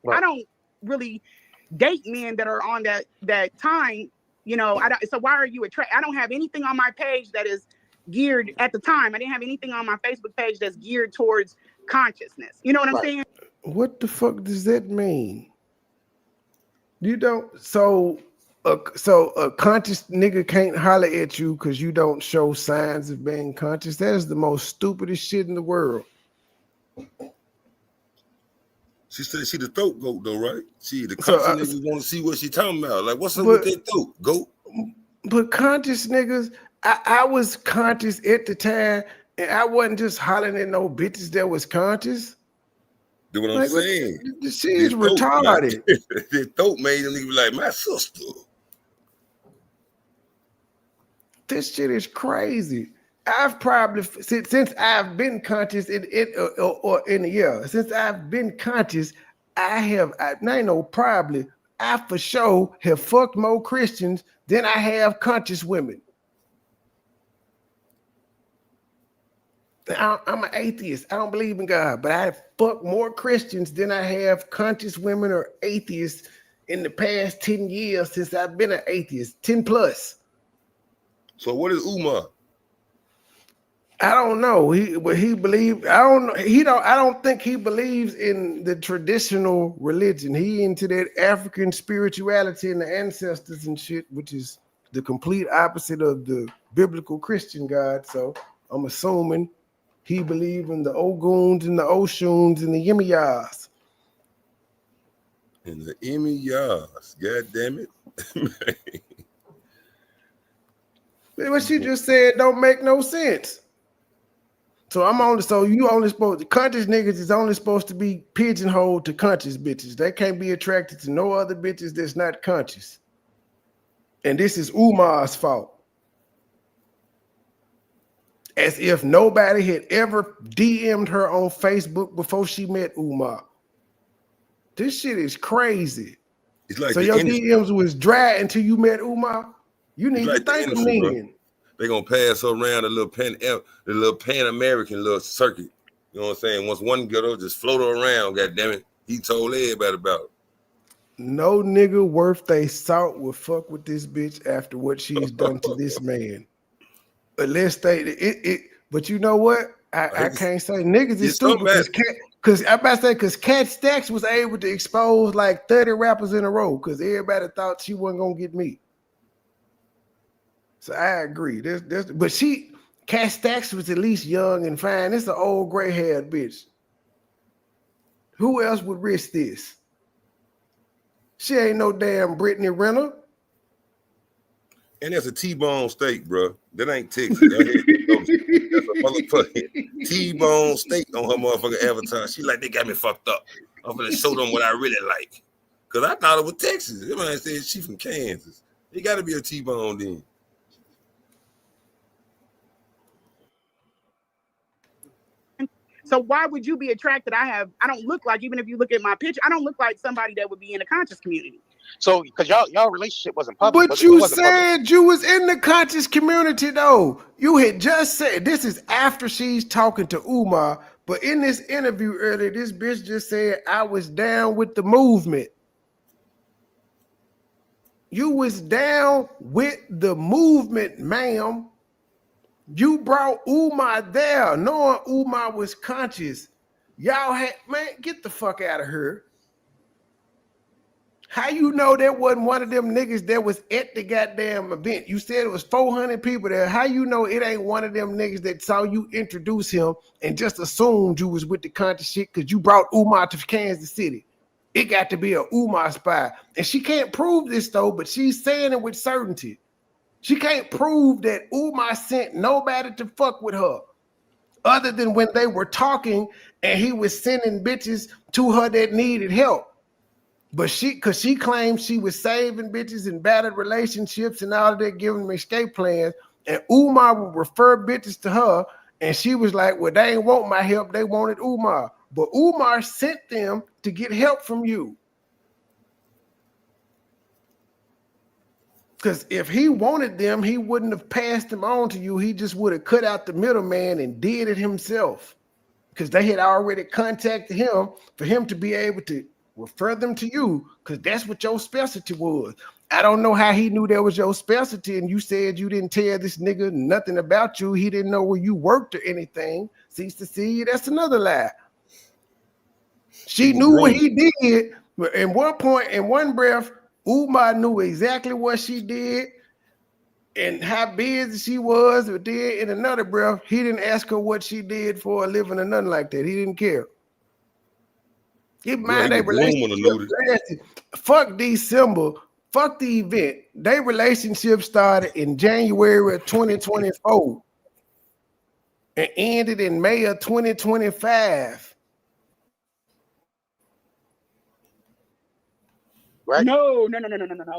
I don't really date men that are on that time. So why are you attracted? I don't have anything on my page that is geared at the time. I didn't have anything on my Facebook page that's geared towards consciousness. You know what I'm saying? What the fuck does that mean? You don't. So a conscious nigga can't holler at you because you don't show signs of being conscious. That is the most stupidest shit in the world. She said she the throat goat though, right? She the conscious niggas want to see what she talking about. Like, what's up with that throat goat? But conscious niggas, I was conscious at the time, and I wasn't just hollering at no bitches that was conscious. Do what I'm saying. This shit is retarded. The throat made them be like, my sister. This shit is crazy. I've probably since I've been conscious since I've been conscious, I for sure have fucked more Christians than I have conscious women. I'm an atheist. I don't believe in God, but I fuck more Christians than I have conscious women or atheists in the past 10 years since I've been an atheist, 10 plus. So what is Umar? I don't know. I don't think he believes in the traditional religion. He into that African spirituality and the ancestors and shit, which is the complete opposite of the biblical Christian God. So I'm assuming he believes in the Oguns and the Oshuns and the Yemiyahs. And the Yemiyahs, god damn it. What she just said don't make no sense. So you only supposed to conscious niggas is only supposed to be pigeonholed to conscious bitches. They can't be attracted to no other bitches that's not conscious. And this is Umar's fault. As if nobody had ever DM'd her on Facebook before she met Umar. This shit is crazy. It's like so your DMs was dry until you met Umar? You need to thank them then. They're gonna pass around the little Pan-American little circuit. You know what I'm saying? Once one girl just float her around, god damn it, he told everybody about it. No nigga worth they salt will fuck with this bitch after what she's done to this man. Unless but you know what? I can't say niggas is stupid because Cat Stacks was able to expose like 30 rappers in a row because everybody thought she wasn't gonna get me. So I agree. But Cat Stacks was at least young and fine. It's an old gray-haired bitch. Who else would risk this? She ain't no damn Brittany Renner. And that's a T-bone steak, bro. That ain't Texas. That's a motherfucking T-bone steak on her motherfucking avatar. She like, they got me fucked up. I'm gonna show them what I really like. Cause I thought it was Texas. That man said she from Kansas. It got to be a T-bone then. So why would you be attracted? I don't look like, even if you look at my picture, I don't look like somebody that would be in the conscious community. So, because y'all relationship wasn't public. But you said you was in the conscious community, though. You had just said, this is after she's talking to Umar, but in this interview earlier, this bitch just said, I was down with the movement. You was down with the movement, ma'am. You brought Umar there, knowing Umar was conscious. Y'all had, man, get the fuck out of here. How you know that wasn't one of them niggas that was at the goddamn event? You said it was 400 people there. How you know it ain't one of them niggas that saw you introduce him and just assumed you was with the conscious shit because you brought Umar to Kansas City? It got to be a Umar spy. And she can't prove this though, but she's saying it with certainty. She can't prove that Umar sent nobody to fuck with her other than when they were talking and he was sending bitches to her that needed help. But because she claimed she was saving bitches in battered relationships and all of that, giving them escape plans, and Umar would refer bitches to her, and she was like, well, they ain't want my help, they wanted Umar. But Umar sent them to get help from you. Because if he wanted them, he wouldn't have passed them on to you. He just would have cut out the middleman and did it himself. Because they had already contacted him for him to be able to refer them to you, because that's what your specialty was. I don't know how he knew that was your specialty, and you said you didn't tell this nigga nothing about you. He didn't know where you worked or anything. Cease to see, that's another lie. She knew what he did. But at one point, in one breath, Umar knew exactly what she did and how busy she was, but then in another breath, he didn't ask her what she did for a living or nothing like that. He didn't care. Keep in mind, they relationship lasted. Fuck December. Fuck the event. Their relationship started in January of 2024 and ended in May of 2025. Right? No.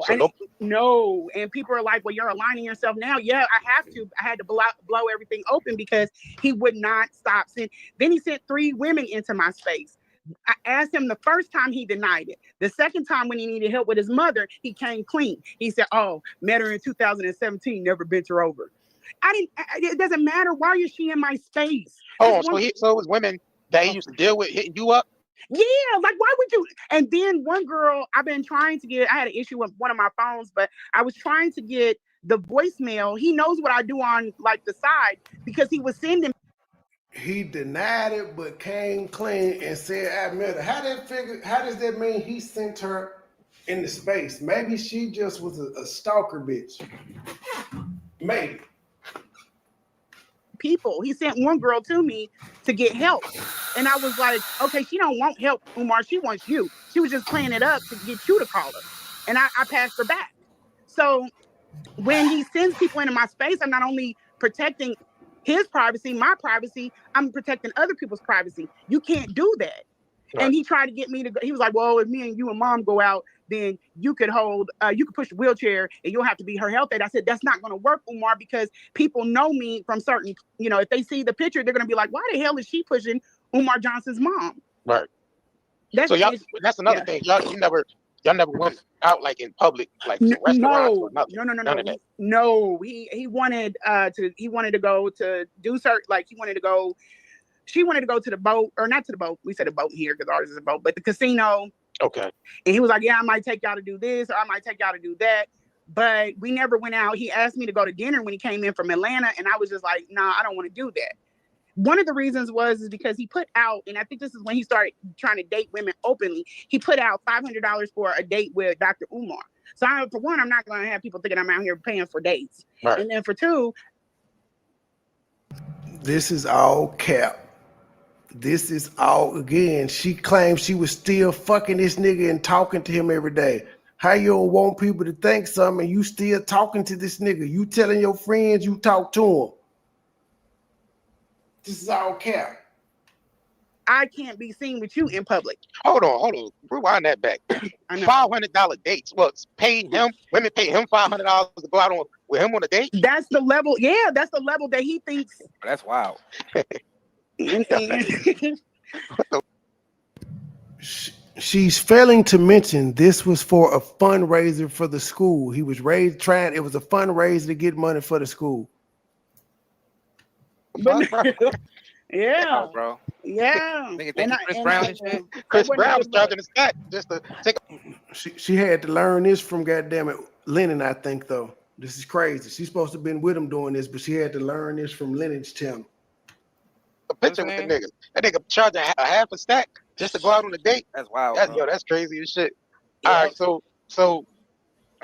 So No. And people are like, well, you're aligning yourself now. Yeah, I had to blow everything open because he would not stop. Then he sent 3 women into my space. I asked him the first time, he denied it. The second time when he needed help with his mother, he came clean. He said, oh, met her in 2017, never bent her over. It doesn't matter. Why is she in my space? Oh, so it was women that he used to deal with hitting you up? Yeah, like why would you? And then one girl, I had an issue with one of my phones, but I was trying to get the voicemail. He knows what I do on like the side because he was sending. He denied it, but came clean and said, I met her. How does that mean he sent her in the space? Maybe she just was a stalker bitch. Maybe. People. He sent one girl to me to get help. And I was like, okay, she don't want help, Umar. She wants you. She was just playing it up to get you to call her. And I passed her back. So when he sends people into my space, I'm not only protecting his privacy, my privacy, I'm protecting other people's privacy. You can't do that. Right. And he tried to get me to go. He was like, well, if me and you and mom go out, then you could push the wheelchair and you'll have to be her health aide. I said, that's not going to work, Umar, because people know me from certain, if they see the picture, they're going to be like, why the hell is she pushing Umar Johnson's mom? Right. That's another thing. Y'all never went out like in public, like to restaurants or nothing. No. He wanted to go to do certain, like she wanted to go to the boat, or not to the boat. We said a boat here because ours is a boat, but the casino. Okay. And he was like, yeah, I might take y'all to do this, or I might take y'all to do that. But we never went out. He asked me to go to dinner when he came in from Atlanta, and I was just like, nah, I don't want to do that. one of the reasons is because he put out, and I think this is when he started trying to date women openly. He put out $500 for a date with Dr. Umar. So for one, I'm not going to have people thinking I'm out here paying for dates. Right. And then for two, this is all cap. This is all, again, she claims she was still fucking this nigga and talking to him every day. How you don't want people to think something and you still talking to this nigga? You telling your friends you talk to him. This is all cap. I can't be seen with you in public. Hold on. Rewind that back. $500 dates. Well, women pay him $500 to go out with him on a date. That's the level. Yeah, that's the level that he thinks. That's wild. She's failing to mention this was for a fundraiser for the school. He was it was a fundraiser to get money for the school. Yeah, bro. Yeah. Chris Brown and shit. Chris Brown was charging the stack just to take. She had to learn this from goddamn it Lennon, I think though. This is crazy. She's supposed to have been with him doing this, but she had to learn this from Lennon's channel. A picture with the nigga. That nigga charging a half a stack just to go out on a date. That's wild. That's crazy as shit. Yeah. All right, so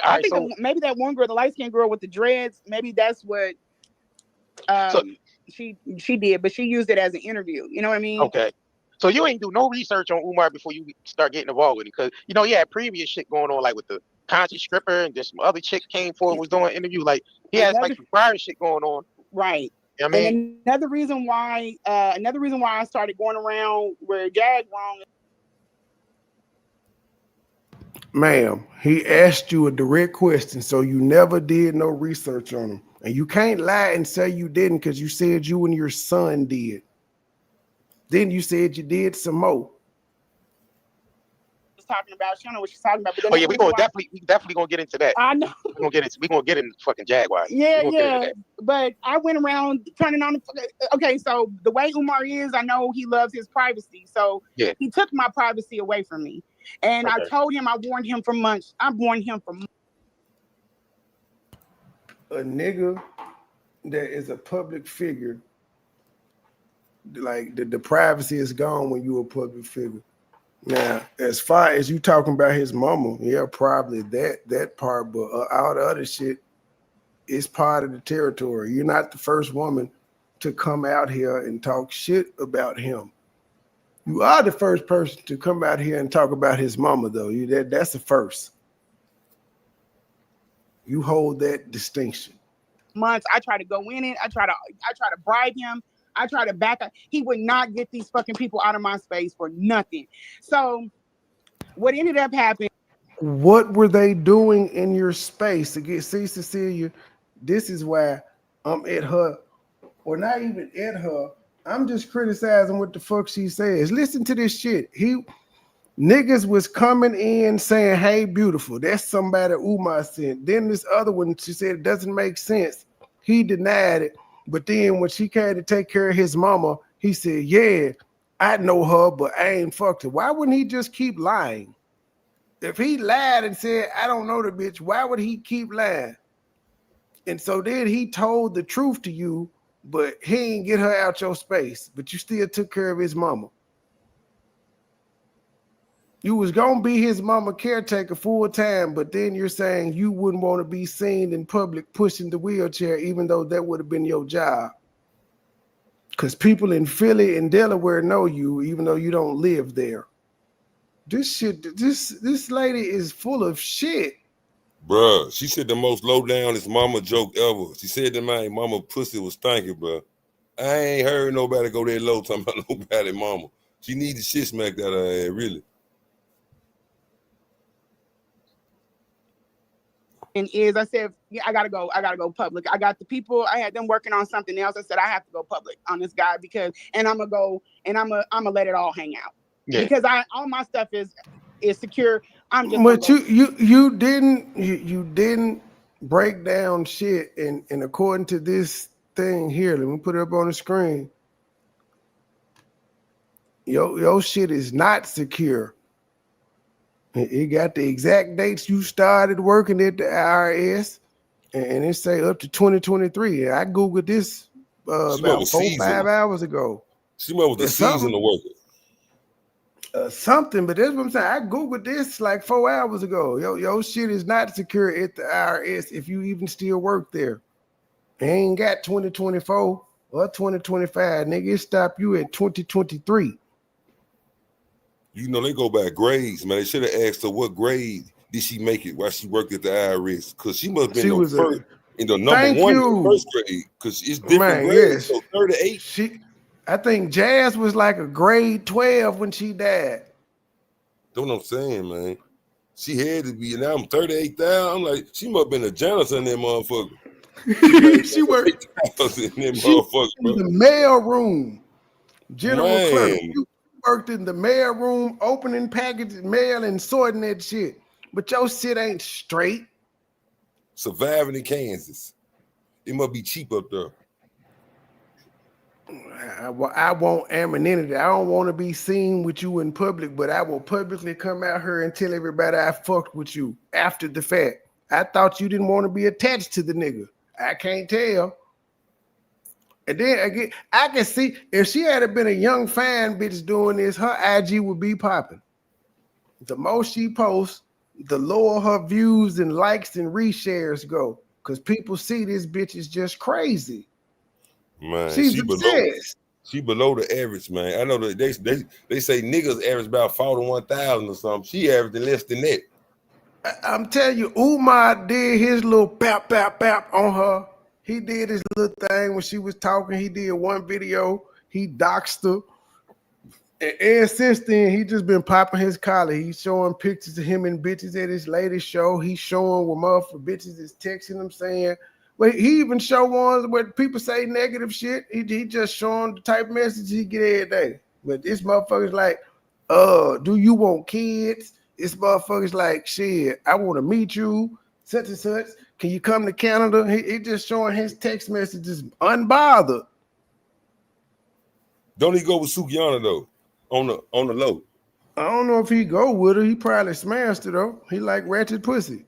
I think maybe that one girl, the light skinned girl with the dreads, maybe that's what she did, but she used it as an interview. You know what I mean? Okay. So you ain't do no research on Umar before you start getting involved with it, because he had previous shit going on, like with the conscious stripper and just some other chick came forward was doing an interview. Like he has like some prior shit going on. Right. You know what I mean? And another reason why I started going around where Jag wrong. Ma'am, he asked you a direct question, so you never did no research on him. And you can't lie and say you didn't, because you said you and your son did. Then you said you did some more. Talking about, she don't know what she's talking about. But we definitely gonna get into that. I know. We gonna get into fucking Jaguar. Yeah. But I went around turning on okay, so the way Umar is, I know he loves his privacy. So he took my privacy away from me. And I told him, I warned him for months. I warned him for months. A nigga that is a public figure, like the privacy is gone when you're a public figure. Now, as far as you talking about his mama, probably that part, but all the other shit is part of the territory. You're not the first woman to come out here and talk shit about him. You are the first person to come out here and talk about his mama, though. That's the first. You hold that distinction. Months, I try to go in it. I try to bribe him. I try to back up. He would not get these fucking people out of my space for nothing. So what ended up happening? What were they doing in your space to get? See, Cecilia, this is why I'm at her, or not even at her. I'm just criticizing what the fuck she says. Listen to this shit. Niggas was coming in saying, "Hey, beautiful." That's somebody Umar sent. Then this other one, she said it doesn't make sense. He denied it. But then when she came to take care of his mama, he said, "Yeah, I know her, but I ain't fucked her." Why wouldn't he just keep lying? If he lied and said, "I don't know the bitch," why would he keep lying? And so then he told the truth to you, but he ain't get her out your space, but you still took care of his mama. You was gonna be his mama caretaker full time, but then you're saying you wouldn't want to be seen in public pushing the wheelchair, even though that would have been your job. Because people in Philly and Delaware know you, even though you don't live there. This lady is full of shit. Bruh, she said the most low down is mama joke ever. She said that my mama pussy was stinking, bruh. I ain't heard nobody go that low talking about nobody mama. She need the shit smacked out of her head, really. And I said, I gotta go public. I got the people, I had them working on something else. I said, I have to go public on this guy and I'm gonna let it all hang out. Yeah. Because all my stuff is secure. I'm just. But you didn't break down shit, and according to this thing here, let me put it up on the screen. Your shit is not secure. It got the exact dates you started working at the IRS, and it say up to 2023. I Googled this about 4-5 hours ago. She was the seasonal worker. Something, but that's what I'm saying. I googled this like 4 hours ago. Your shit is not secure at the IRS if you even still work there. They ain't got 2024 or 2025, nigga. It stopped you at 2023. You know they go by grades, man. They should have asked her what grade did she make it while she worked at the IRS, because she must have been in the number one in the first grade, because it's different grades. Yes. So 38. I think Jazz was like a grade 12 when she died. That's what I'm saying, man. She had to be, and now I'm 38,000. I'm like, she must have been a janitor in that motherfucker. She worked in that motherfucker, in the mail room. General clerk. Man. You worked in the mail room, opening packages, mail, and sorting that shit. But your shit ain't straight. Surviving in Kansas. It must be cheap up there. I want anonymity. I don't want to be seen with you in public, but I will publicly come out here and tell everybody I fucked with you after the fact. I thought you didn't want to be attached to the nigga. I can't tell. And then again, I can see if she had been a young fan bitch doing this, her IG would be popping. The more she posts, the lower her views and likes and reshares go, because people see this bitch is just crazy. Man, she below the average, man. I know that they say niggas average about 41,000 or something. She averaged less than that. I'm telling you, Umar did his little bap on her. He did his little thing when she was talking. He did one video. He doxed her. And since then, he just been popping his collar. He's showing pictures of him and bitches at his latest show. He's showing where motherfucker bitches is texting him saying, but he even show ones where people say negative shit. He just showing the type of message he get every day. But this motherfucker's like, do you want kids? This motherfucker's like, shit, I want to meet you, such and such. Can you come to Canada? He just showing his text messages unbothered. Don't he go with Sukiana though? On the low. I don't know if he go with her. He probably smashed her though. He like ratchet pussy.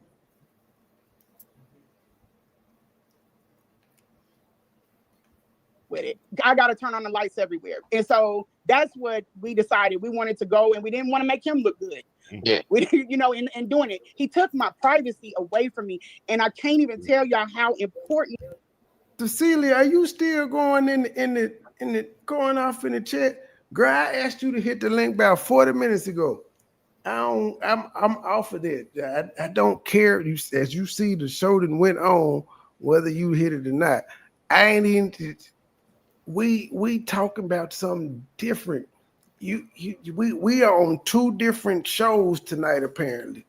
With it, I got to turn on the lights everywhere, and so that's what we decided. We wanted to go, and we didn't want to make him look good. Yeah, in doing it, he took my privacy away from me, and I can't even tell y'all how important. Cecilia, are you still going in the going off in the chat? Girl, I asked you to hit the link about 40 minutes ago. I'm off of that. I don't care. As you see, the show that went on, whether you hit it or not. I ain't even. We talking about something different. We are on two different shows tonight, apparently.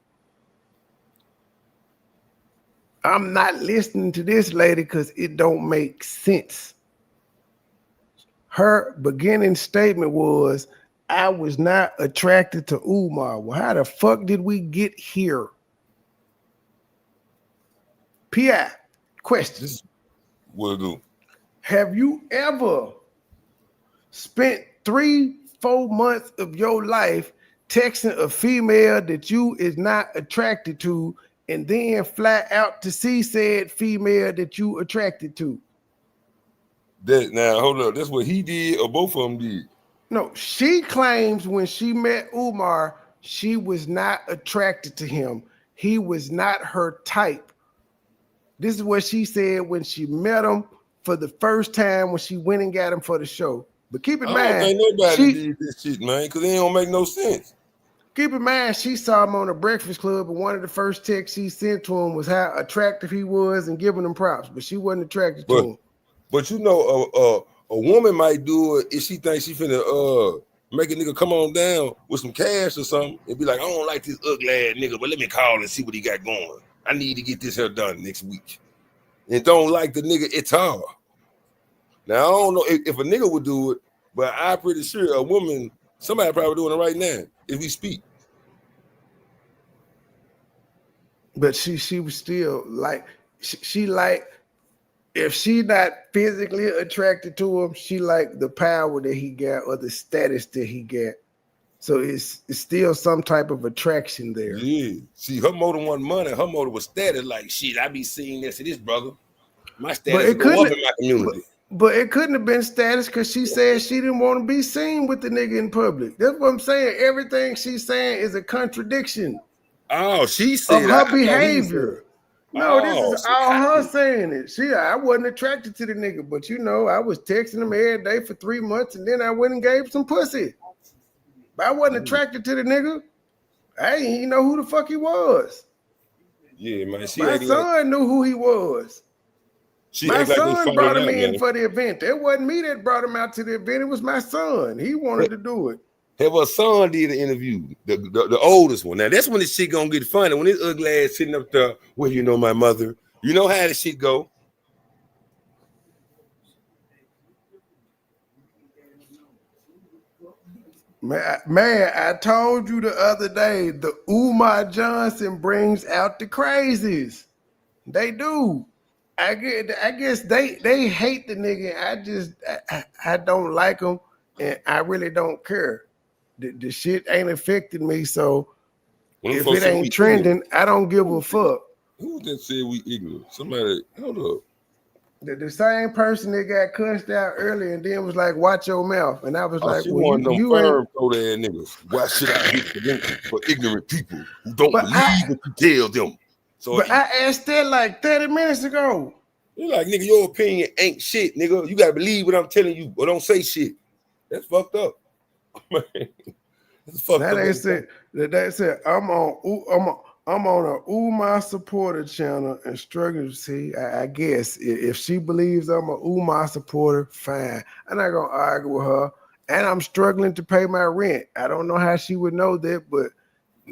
I'm not listening to this lady because it don't make sense. Her beginning statement was, I was not attracted to Umar. Well, how the fuck did we get here? P.I. Question. Will do. Have you ever spent 3-4 months of your life texting a female that you is not attracted to and then fly out to see said female that you attracted to? Now, hold up. That's what he did or both of them did? No, she claims when she met Umar, she was not attracted to him. He was not her type. This is what she said when she met him for the first time when she went and got him for the show. But keep in mind, I don't think nobody did this shit, man, because it don't make no sense. Keep in mind, she saw him on a Breakfast Club, and one of the first texts she sent to him was how attractive he was and giving him props, but she wasn't attracted to him. But you know, a woman might do it if she thinks she finna make a nigga come on down with some cash or something and be like, I don't like this ugly ass nigga, but let me call and see what he got going. I need to get this here done next week. And don't like the nigga at all. Now, I don't know if a nigga would do it, but I'm pretty sure a woman, somebody probably doing it right now if we speak. But she was still like, she like, if she not physically attracted to him, she like the power that he got or the status that he got. So it's still some type of attraction there. Yeah. See, her motive wasn't money. Her motive was status. Like, shit, I be seeing this to this, brother. My status go up in my community. But it couldn't have been status because she said she didn't want to be seen with the nigga in public. That's what I'm saying. Everything she's saying is a contradiction Oh, she of said. her I thought he was saying. behavior. No, this is Oh, she all her cocky. saying it. I wasn't attracted to the nigga, but I was texting him every day for 3 months, and then I went and gave some pussy. But I wasn't attracted to the nigga. I didn't even know who the fuck he was. Yeah, man. My son knew who he was. My son brought him in for the event. It wasn't me that brought him out to the event. It was my son. He wanted to do it. Her son did the interview, the oldest one. Now, that's when this shit gonna get funny. When this ugly ass sitting up there, well, you know my mother. You know how this shit go. Man, I told you the other day, the Umar Johnson brings out the crazies. They do. I guess they hate the nigga. I don't like him, and I really don't care. The shit ain't affecting me, so if it ain't trending, I don't give a fuck. Who that said we ignorant? Somebody, hold up. The same person that got cussed out earlier and then was like, "Watch your mouth," and I was like, she "Well, you firm throat ass niggas. Why should I hit for ignorant people who don't believe what you tell them?" So, but I asked that like 30 minutes ago. You're like, nigga, your opinion ain't shit, nigga. You gotta believe what I'm telling you, or don't say shit. That's fucked up. That's fucked up. They said I'm on a Umar supporter channel and struggling to see. I guess if she believes I'm a Umar supporter, fine. I'm not gonna argue with her. And I'm struggling to pay my rent. I don't know how she would know that, but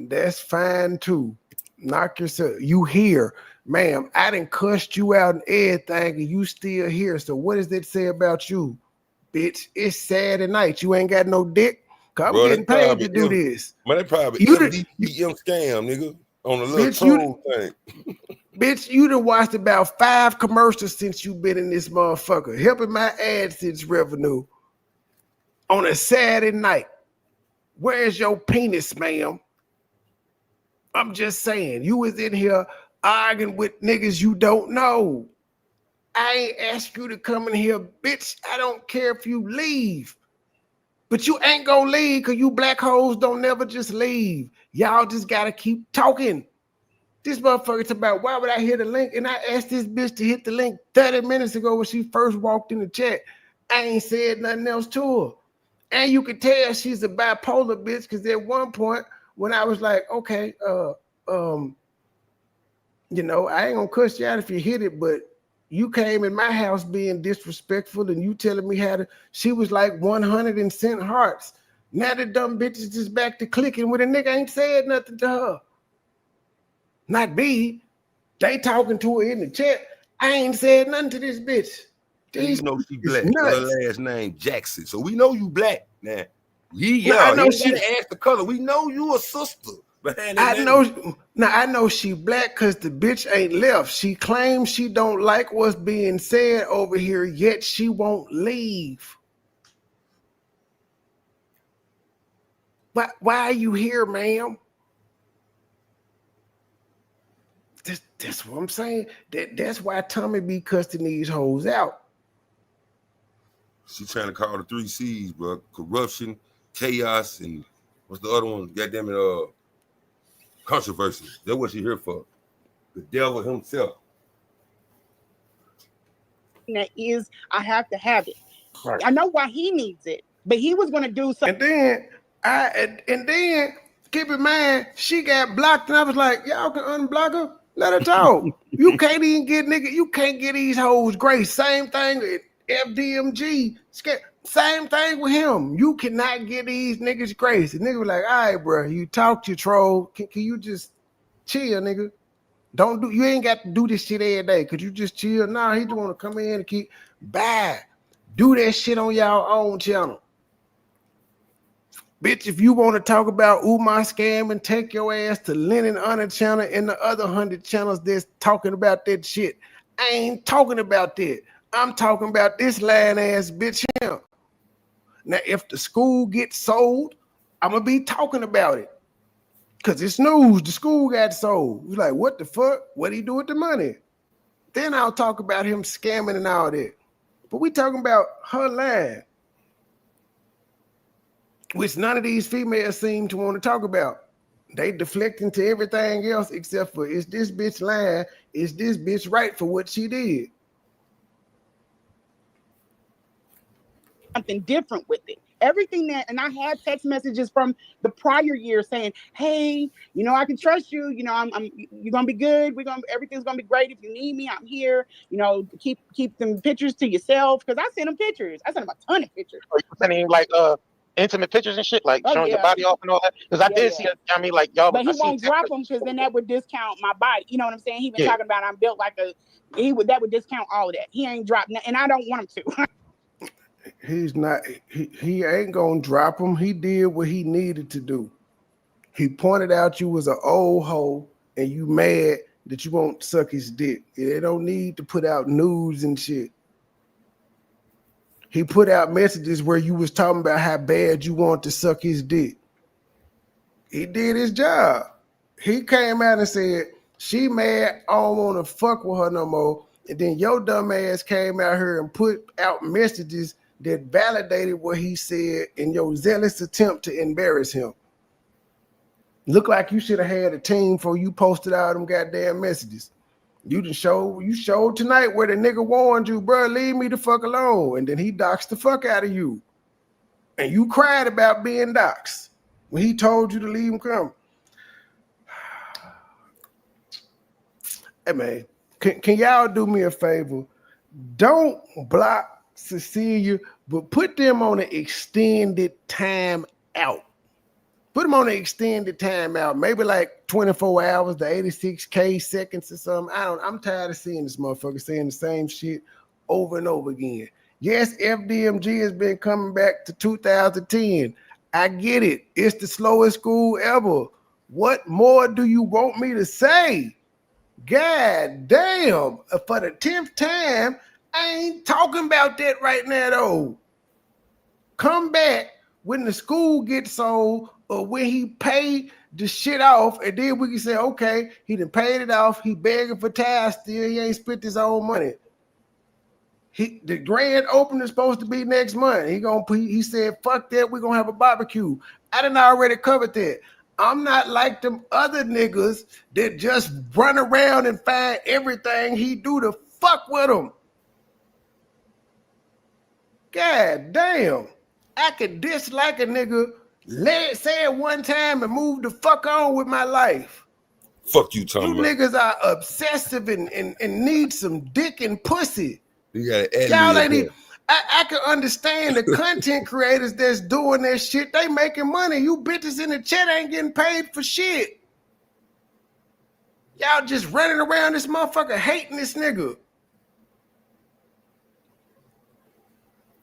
that's fine too. Knock yourself. You here, ma'am. I done cussed you out and everything, and you still here. So what does that say about you, bitch? It's Saturday night. You ain't got no dick. Cause I'm getting paid to do this. Man, they probably MDM scam, nigga. On a little troll thing. Bitch, you done watched about 5 commercials since you been in this motherfucker, helping my AdSense revenue on a Saturday night. Where's your penis, ma'am? I'm just saying, you was in here arguing with niggas you don't know. I ain't asked you to come in here, bitch. I don't care if you leave. But you ain't gonna leave because you black hoes don't never just leave. Y'all just gotta keep talking. This motherfucker's about why would I hit a link? And I asked this bitch to hit the link 30 minutes ago when she first walked in the chat. I ain't said nothing else to her. And you could tell she's a bipolar bitch because at one point when I was like, okay, I ain't gonna cuss you out if you hit it, but you came in my house being disrespectful and you telling me how to, she was like 100 and sent hearts. Now the dumb bitch is just back to clicking when a nigga ain't said nothing to her. Not me. They talking to her in the chat. I ain't said nothing to this bitch. You know she black. Her last name Jackson. So we know you black now. I know she asked the color. We know you a sister. I know she black because the bitch ain't left. She claims she don't like what's being said over here, yet she won't leave. But why are you here, ma'am? That's what I'm saying. That's why Tommy be cussing these hoes out. She trying to call the 3 C's, bro. Corruption, chaos, and what's the other one? Goddamn it, controversy. That's what she here for. The devil himself. That is, I have to have it. Right. I know why he needs it, but he was going to do something. And then keep in mind, she got blocked, and I was like, y'all can unblock her. Let her talk. You can't even get nigga. You can't get these hoes grace. Same thing with FDMG. Same thing with him. You cannot get these niggas grace. The nigga was like, all right, bro, you talk, you troll. Can you just chill, nigga? You ain't got to do this shit every day. Could you just chill? Nah, he just want to come in and keep do that shit on y'all own channel. Bitch, if you want to talk about Umar scam and take your ass to Lennon Honor channel and the other 100 channels that's talking about that shit. I ain't talking about that. I'm talking about this lying ass bitch here. Now, if the school gets sold, I'm going to be talking about it. Because it's news. The school got sold. It's like, what the fuck? What'd he do with the money? Then I'll talk about him scamming and all that. But we talking about her line, which none of these females seem to want to talk about. They deflecting to everything else except for, is this bitch lying? Is this bitch right for what she did? Something different with it. Everything that, and I had text messages from the prior year saying, "Hey, you know, I can trust you. You know, you're gonna be good. Everything's gonna be great. If you need me, I'm here. You know, keep them pictures to yourself." Because I sent him pictures. I sent him a ton of pictures. Are you sending him like intimate pictures and shit, like showing your body off and all that? Because I did see it. I mean, like y'all, but he won't drop them because then that would discount my body. You know what I'm saying? He been talking about I'm built like a. That would discount all of that. He ain't dropped, and I don't want him to. He's not. He ain't gonna drop him. He did what he needed to do. He pointed out you was an old hoe and you mad that you won't suck his dick. They don't need to put out news and shit. He put out messages where you was talking about how bad you want to suck his dick. He did his job. He came out and said, she mad, I don't want to fuck with her no more. And then your dumb ass came out here and put out messages that validated what he said in your zealous attempt to embarrass him. Look like you should have had a team before you posted all them goddamn messages. You showed tonight where the nigga warned you, bro, leave me the fuck alone. And then he doxed the fuck out of you. And you cried about being doxed when he told you to leave him come. Hey man, can y'all do me a favor? Don't block Cecilia, but put them on an extended time out. Put them on an extended time out, maybe like 24 hours to 86K seconds or something. I'm tired of seeing this motherfucker saying the same shit over and over again. Yes, FDMG has been coming back to 2010. I get it. It's the slowest school ever. What more do you want me to say? God damn. For the 10th time, I ain't talking about that right now, though. Come back when the school gets sold or when he paid the shit off, and then we can say, okay, he done paid it off. He begging for ties still. He ain't spent his own money. The grand opening is supposed to be next month. He said, fuck that, we're gonna have a barbecue. I done already covered that. I'm not like them other niggas that just run around and find everything he do to fuck with him. God damn. I could dislike a nigga, say it one time and move the fuck on with my life. Fuck you, Tom. You niggas are obsessive and need some dick and pussy. You gotta add y'all ain't even, I can understand the content creators that's doing that shit. They making money. You bitches in the chat ain't getting paid for shit. Y'all just running around this motherfucker hating this nigga.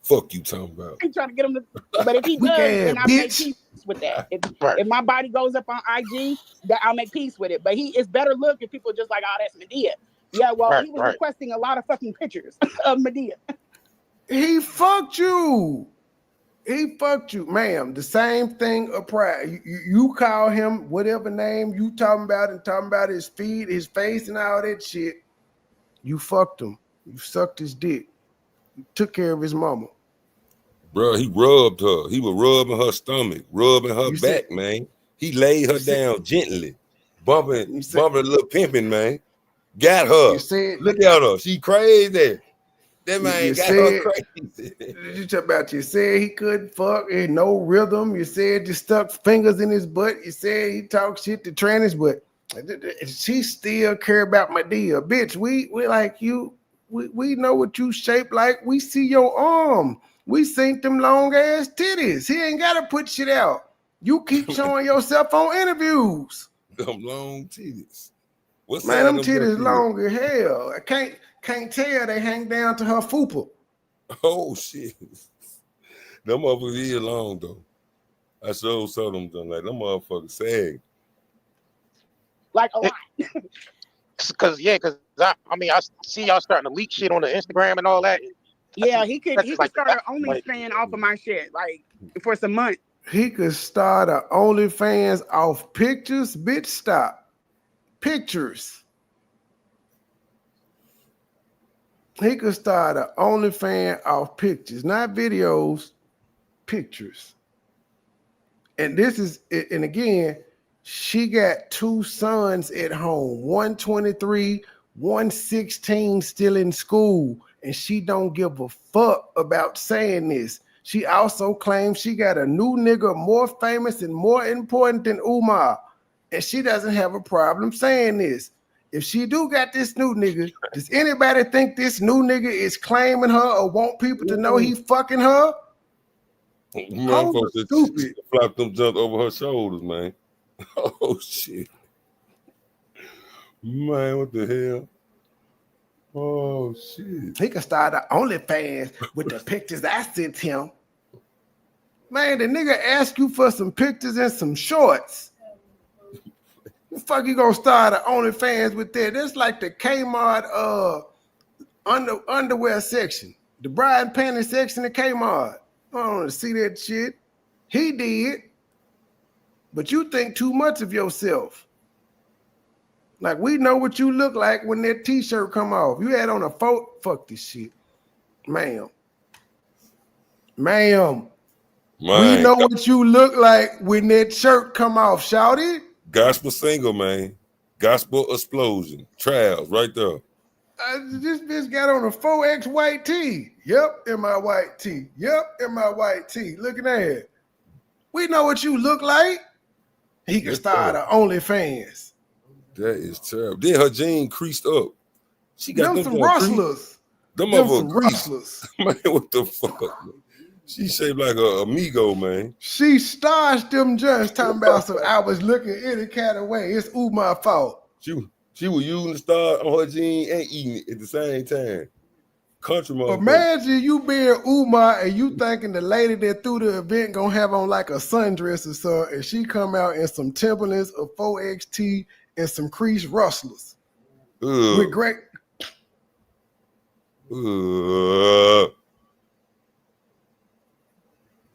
Fuck you, talking about. I ain't trying to get him to, but if he does, then I'll make peace with that. If my body goes up on IG, that I'll make peace with it. But it's better look if people are just like, oh, that's Medea. Yeah, well, he was requesting a lot of fucking pictures of Medea. He fucked you. He fucked you, ma'am. The same thing applies. You call him whatever name you talking about his feet, his face, and all that shit. You fucked him. You sucked his dick. You took care of his mama. Bro, he rubbed her. He was rubbing her stomach, rubbing her back, man. He laid her down gently, bumping a little pimping, man. Got her. Look at her. She crazy. That man got her crazy. You talk about, you said he couldn't fuck, and no rhythm. You said you stuck fingers in his butt. You said he talked shit to trannies, but she still care about Medea. Bitch, we like you. We know what you shaped like. We see your arm. We seen them long ass titties. He ain't gotta put shit out. You keep showing yourself on interviews. Them long titties. What's man, them titties long as hell. I can't tell they hang down to her fupa. Oh shit. Them motherfuckers is long though. I sure saw them done like them motherfuckers sag. Like a lot. Cause I see y'all starting to leak shit on the Instagram and all that. Yeah, he could start an OnlyFans off of my shit, like for some months. He could start an OnlyFans off pictures. Bitch, stop. Pictures. He could start an OnlyFans off pictures, not videos, pictures. And this is, and again, she got 2 sons at home, 123, 116 still in school, and she don't give a fuck about saying this. She also claims she got a new nigga more famous and more important than Umar, and she doesn't have a problem saying this. If she do got this new nigga, does anybody think this new nigga is claiming her or want people to know he fucking her? Motherfucker Stupid. flap them junk over her shoulders, man. Oh shit. Man, what the hell? Oh shit. He could start the OnlyFans with the pictures I sent him. Man, the nigga ask you for some pictures and some shorts. The fuck you gonna start an OnlyFans with that? That's like the Kmart underwear section. The bra and panty section of Kmart. I don't want to see that shit. He did. But you think too much of yourself. Like, we know what you look like when that t-shirt come off. You had on a fuck this shit. Ma'am. Man, We know what you look like when that shirt come off, shouty. Gospel single, man. Gospel explosion. Trials right there. This bitch got on a 4X white tee. Yep, in my white tee. Yep, in my white tee. Look at that. We know what you look like. He can start an OnlyFans. That is terrible. Then her jean creased up. She got them some rustlers. Them some rustlers. Man, what the fuck? She shaped like a amigo, man. She starched them joints talking about so I was looking any kind of way. It's Umar fault. She was using the star on her jean and eating it at the same time. Country motherfucker. Imagine you being Umar and you thinking the lady that threw the event gonna have on like a sundress or something, and she come out in some Timberlands, a 4XT, and some creased rustlers. With great.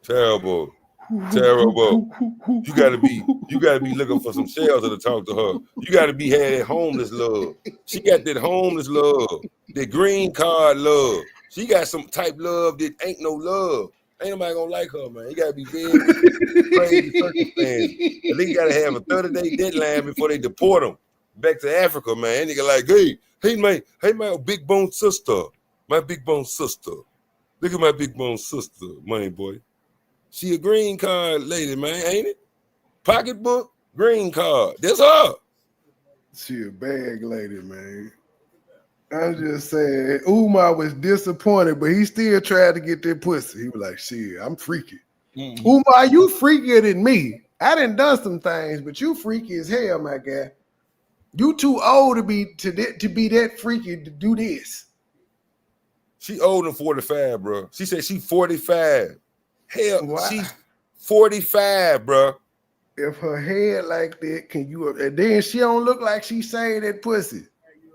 Terrible. You gotta be looking for some shelter to talk to her. You gotta be had that homeless love. She got that homeless love, that green card love. She got some type love that ain't no love. Ain't nobody gonna like her, man. You gotta be very crazy circumstances. And they gotta have a 30-day deadline before they deport them back to Africa, man. Nigga like, hey, my big bone sister. My big bone sister. Look at my big bone sister, MoneyBoy. She a green card lady, man, ain't it? Pocketbook, green card. That's her. She a bag lady, man. I'm just saying, Umar was disappointed, but he still tried to get that pussy. He was like, shit, I'm freaky. Mm-hmm. Umar, you freakier than me. I done some things, but you freaky as hell, my guy. You too old to be that freaky to do this. She older than 45, bro. She said she 45. Hell, wow. She's 45, bro. If her head like that, can you? And then she don't look like she saved that pussy.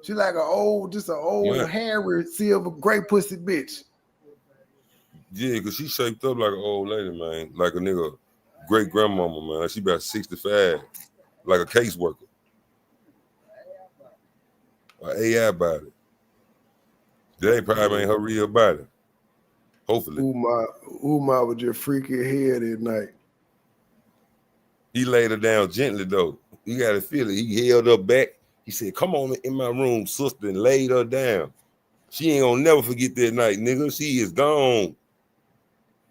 She like an old hairy silver gray pussy bitch. Yeah, because she shaped up like an old lady, man. Like a nigga great grandmama, man. She about 65, like a caseworker. An AI body. That ain't probably ain't her real body. Hopefully. Umar was just freaky head at night. He laid her down gently, though. You got to feel it. He held her back. He said, come on in my room, sister, and laid her down. She ain't gonna never forget that night, nigga. She is gone.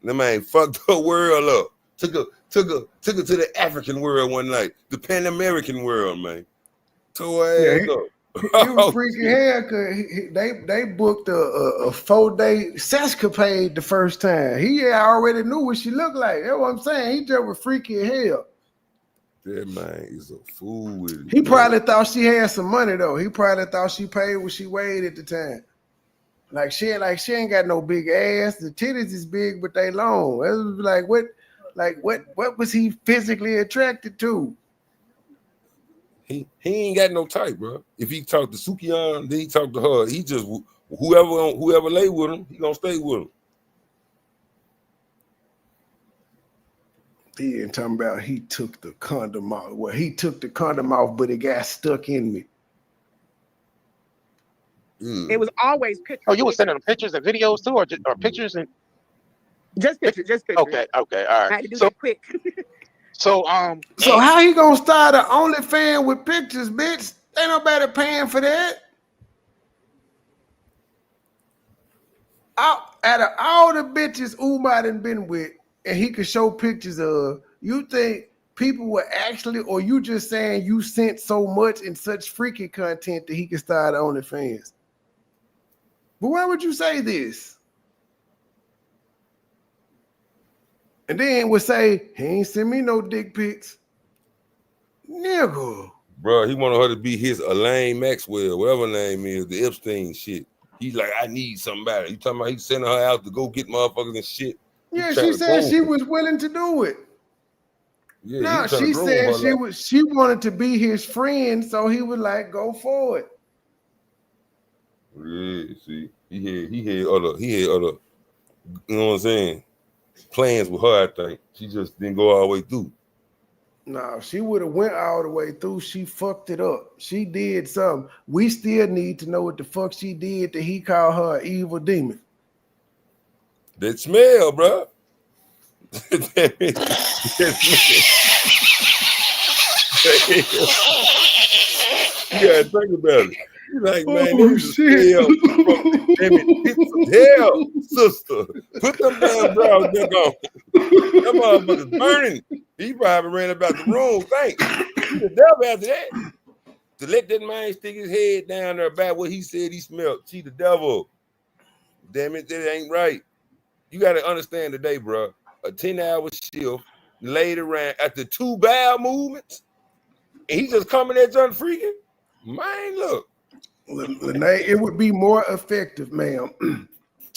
That man fucked her world up. Took her to the African world one night. The Pan American world, man. Tore her ass up. He was freaking hell because they booked a 4-day sescapade the first time. He already knew what she looked like. That's what I'm saying. He just was freaky as hell. That man is a fool with it. He probably thought she had some money though. He probably thought she paid what she weighed at the time. Like she ain't got no big ass. The titties is big, but they long. It was what was he physically attracted to? He ain't got no type, bro. If he talk to Sukian, then he talk to her. He just whoever lay with him, he gonna stay with him. He ain't talking about he took the condom off. Well, he took the condom off, but it got stuck in me. It was always pictures. Oh, you were sending them pictures and videos too, or pictures and just pictures, just pictures. okay, all I right. had to do that quick. So So how he gonna start an OnlyFans with pictures, bitch? Ain't nobody paying for that. Out of all the bitches Umar done been with, and he could show pictures of, you think people were actually, or you just saying you sent so much and such freaky content that he could start OnlyFans? But why would you say this? And then would say, he ain't send me no dick pics. Nigga. Bro, he wanted her to be his Elaine Maxwell, whatever her name is, the Epstein shit. He's like, I need somebody. You talking about he sending her out to go get motherfuckers and shit? Yeah, she said she was willing to do it. Yeah, no, she said she wanted to be his friend, so he was like, go for it. Yeah, see, he had other, you know what I'm saying, plans with her. I think she just didn't go all the way through. No, she would have went all the way through. She fucked it up. She did something. We still need to know what the fuck she did that he called her an evil demon. That smell, bro. You gotta think about it. You like, man, this is hell, sister. Put them damn brows back on. That motherfucker's burning. He probably ran about the room. Thanks. He the devil after that. To let that man stick his head down there about what he said he smelled. She the devil. Damn it, that ain't right. You got to understand today, bro. A 10-hour shift laid around after 2 bowel movements, and he just coming at John freaking. Man, look. Lene, it would be more effective, ma'am,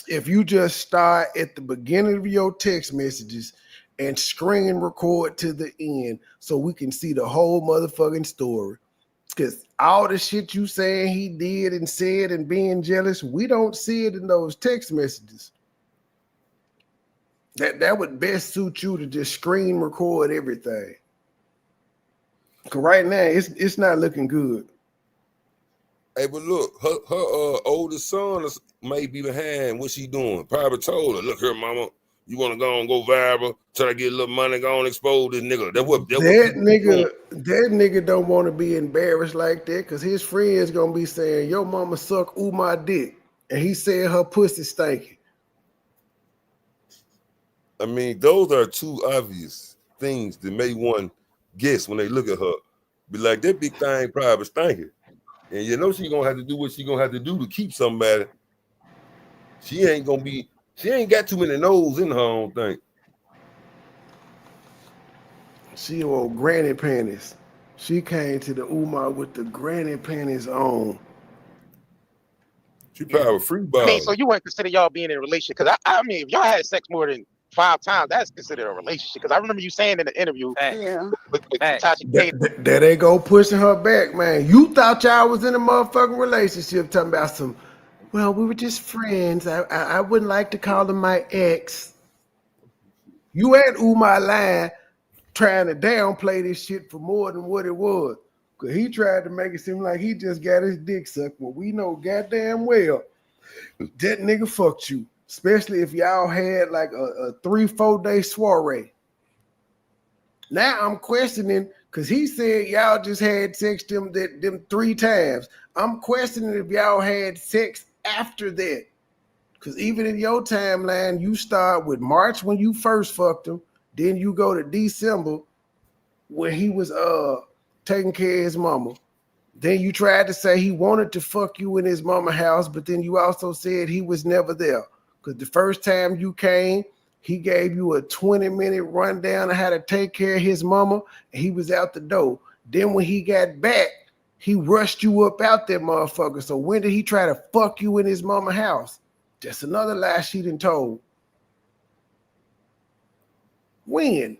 if you just start at the beginning of your text messages and screen record to the end so we can see the whole motherfucking story. Because all the shit you saying he did and said and being jealous, we don't see it in those text messages. That would best suit you to just screen record everything. Because right now, it's not looking good. Hey, but look, her oldest son may be behind what she doing. Probably told her, look here, mama, you want to go and go viral, try to get a little money, go and expose this nigga. That nigga don't want to be embarrassed like that because his friends going to be saying, your mama suck Umar dick. And he said her pussy stinky. I mean, those are two obvious things that make one guess when they look at her. Be like, that big thing probably stinking. And you know she gonna have to do what she gonna have to do to keep somebody. She ain't got too many no's in her own thing. She wore granny panties. She came to the Umar with the granny panties on. She probably free ball. I mean, so you wouldn't consider y'all being in a relationship? Because I mean, if y'all had sex more than 5 times, that's considered a relationship. Because I remember you saying in the interview with Tasha K. That ain't go pushing her back, man. You thought y'all was in a motherfucking relationship talking about some, well, we were just friends. I wouldn't like to call him my ex. You and Umar lying, trying to downplay this shit for more than what it was. Because he tried to make it seem like he just got his dick sucked. But we know goddamn well that nigga fucked you. Especially if y'all had like a 3-4 day soiree. Now I'm questioning, because he said y'all just had sex them 3 times. I'm questioning if y'all had sex after that. Because even in your timeline, you start with March when you first fucked him. Then you go to December when he was taking care of his mama. Then you tried to say he wanted to fuck you in his mama house, but then you also said he was never there. Because the first time you came, he gave you a 20-minute rundown of how to take care of his mama, and he was out the door. Then when he got back, he rushed you up out that motherfucker. So when did he try to fuck you in his mama house? Just another lie she done told. When?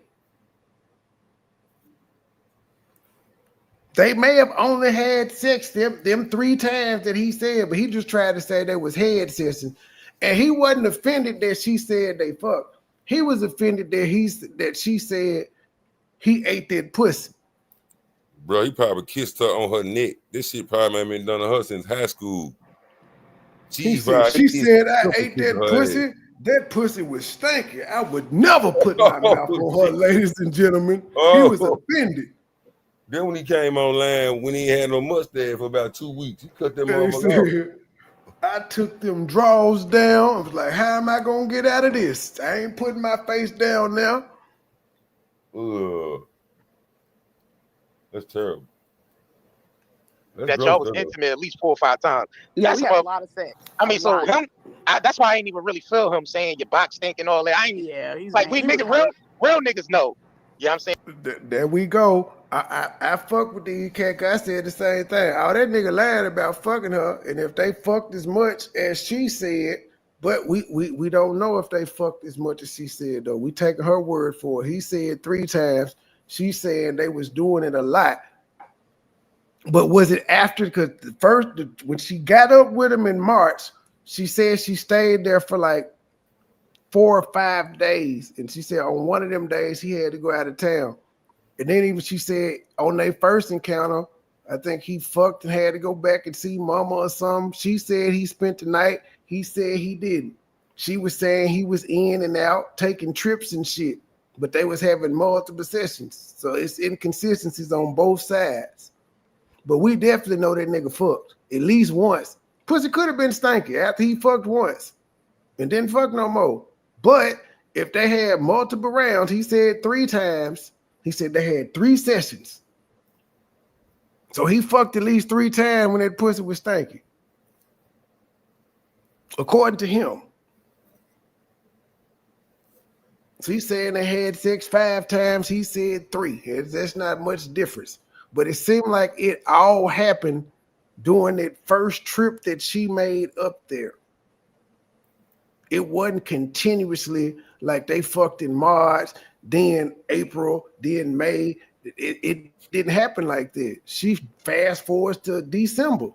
They may have only had sex them 3 times that he said, but he just tried to say there was head sex. And he wasn't offended that she said they fucked. He was offended that she said he ate that pussy. Bro, he probably kissed her on her neck. This shit probably ain't been done to her since high school. Cheese fries. She said I Triple ate kick that her pussy. ass. That pussy was stinky. I would never put my mouth on her, ladies and gentlemen. He was offended. Then when he came online, when he had no mustache for about 2 weeks, he cut that He motherfucker said, I took them drawers down. I was like, how am I gonna get out of this? I ain't putting my face down now. That's terrible. That y'all was intimate at least 4 or 5 times. Yeah, That's we had a lot of sex. I mean, so lot. that's why I ain't even really feel him saying your box stink and all that. I ain't He's like we niggas real niggas know. You know what I'm saying? There we go. I fuck with these cat. I said the same thing. All that nigga lied about fucking her, and if they fucked as much as she said, but we don't know if they fucked as much as she said though. We taking her word for it. He said 3 times. She said they was doing it a lot. But was it after? Because when she got up with him in March, she said she stayed there for like 4 or 5 days, and she said on one of them days he had to go out of town. And then even she said on their first encounter, I think he fucked and had to go back and see mama or something. She said he spent the night. He said he didn't. She was saying he was in and out, taking trips and shit, but they was having multiple sessions. So it's inconsistencies on both sides. But we definitely know that nigga fucked at least once. Pussy could have been stanky after he fucked once and didn't fuck no more. But if they had multiple rounds, he said 3 times. He said they had 3 sessions. So he fucked at least 3 times when that pussy was stanky. According to him. So he's saying they had sex 5 times. He said 3. That's not much difference. But it seemed like it all happened during that first trip that she made up there. It wasn't continuously like they fucked in March, then April, then May. It didn't happen like that. She fast forwards to December.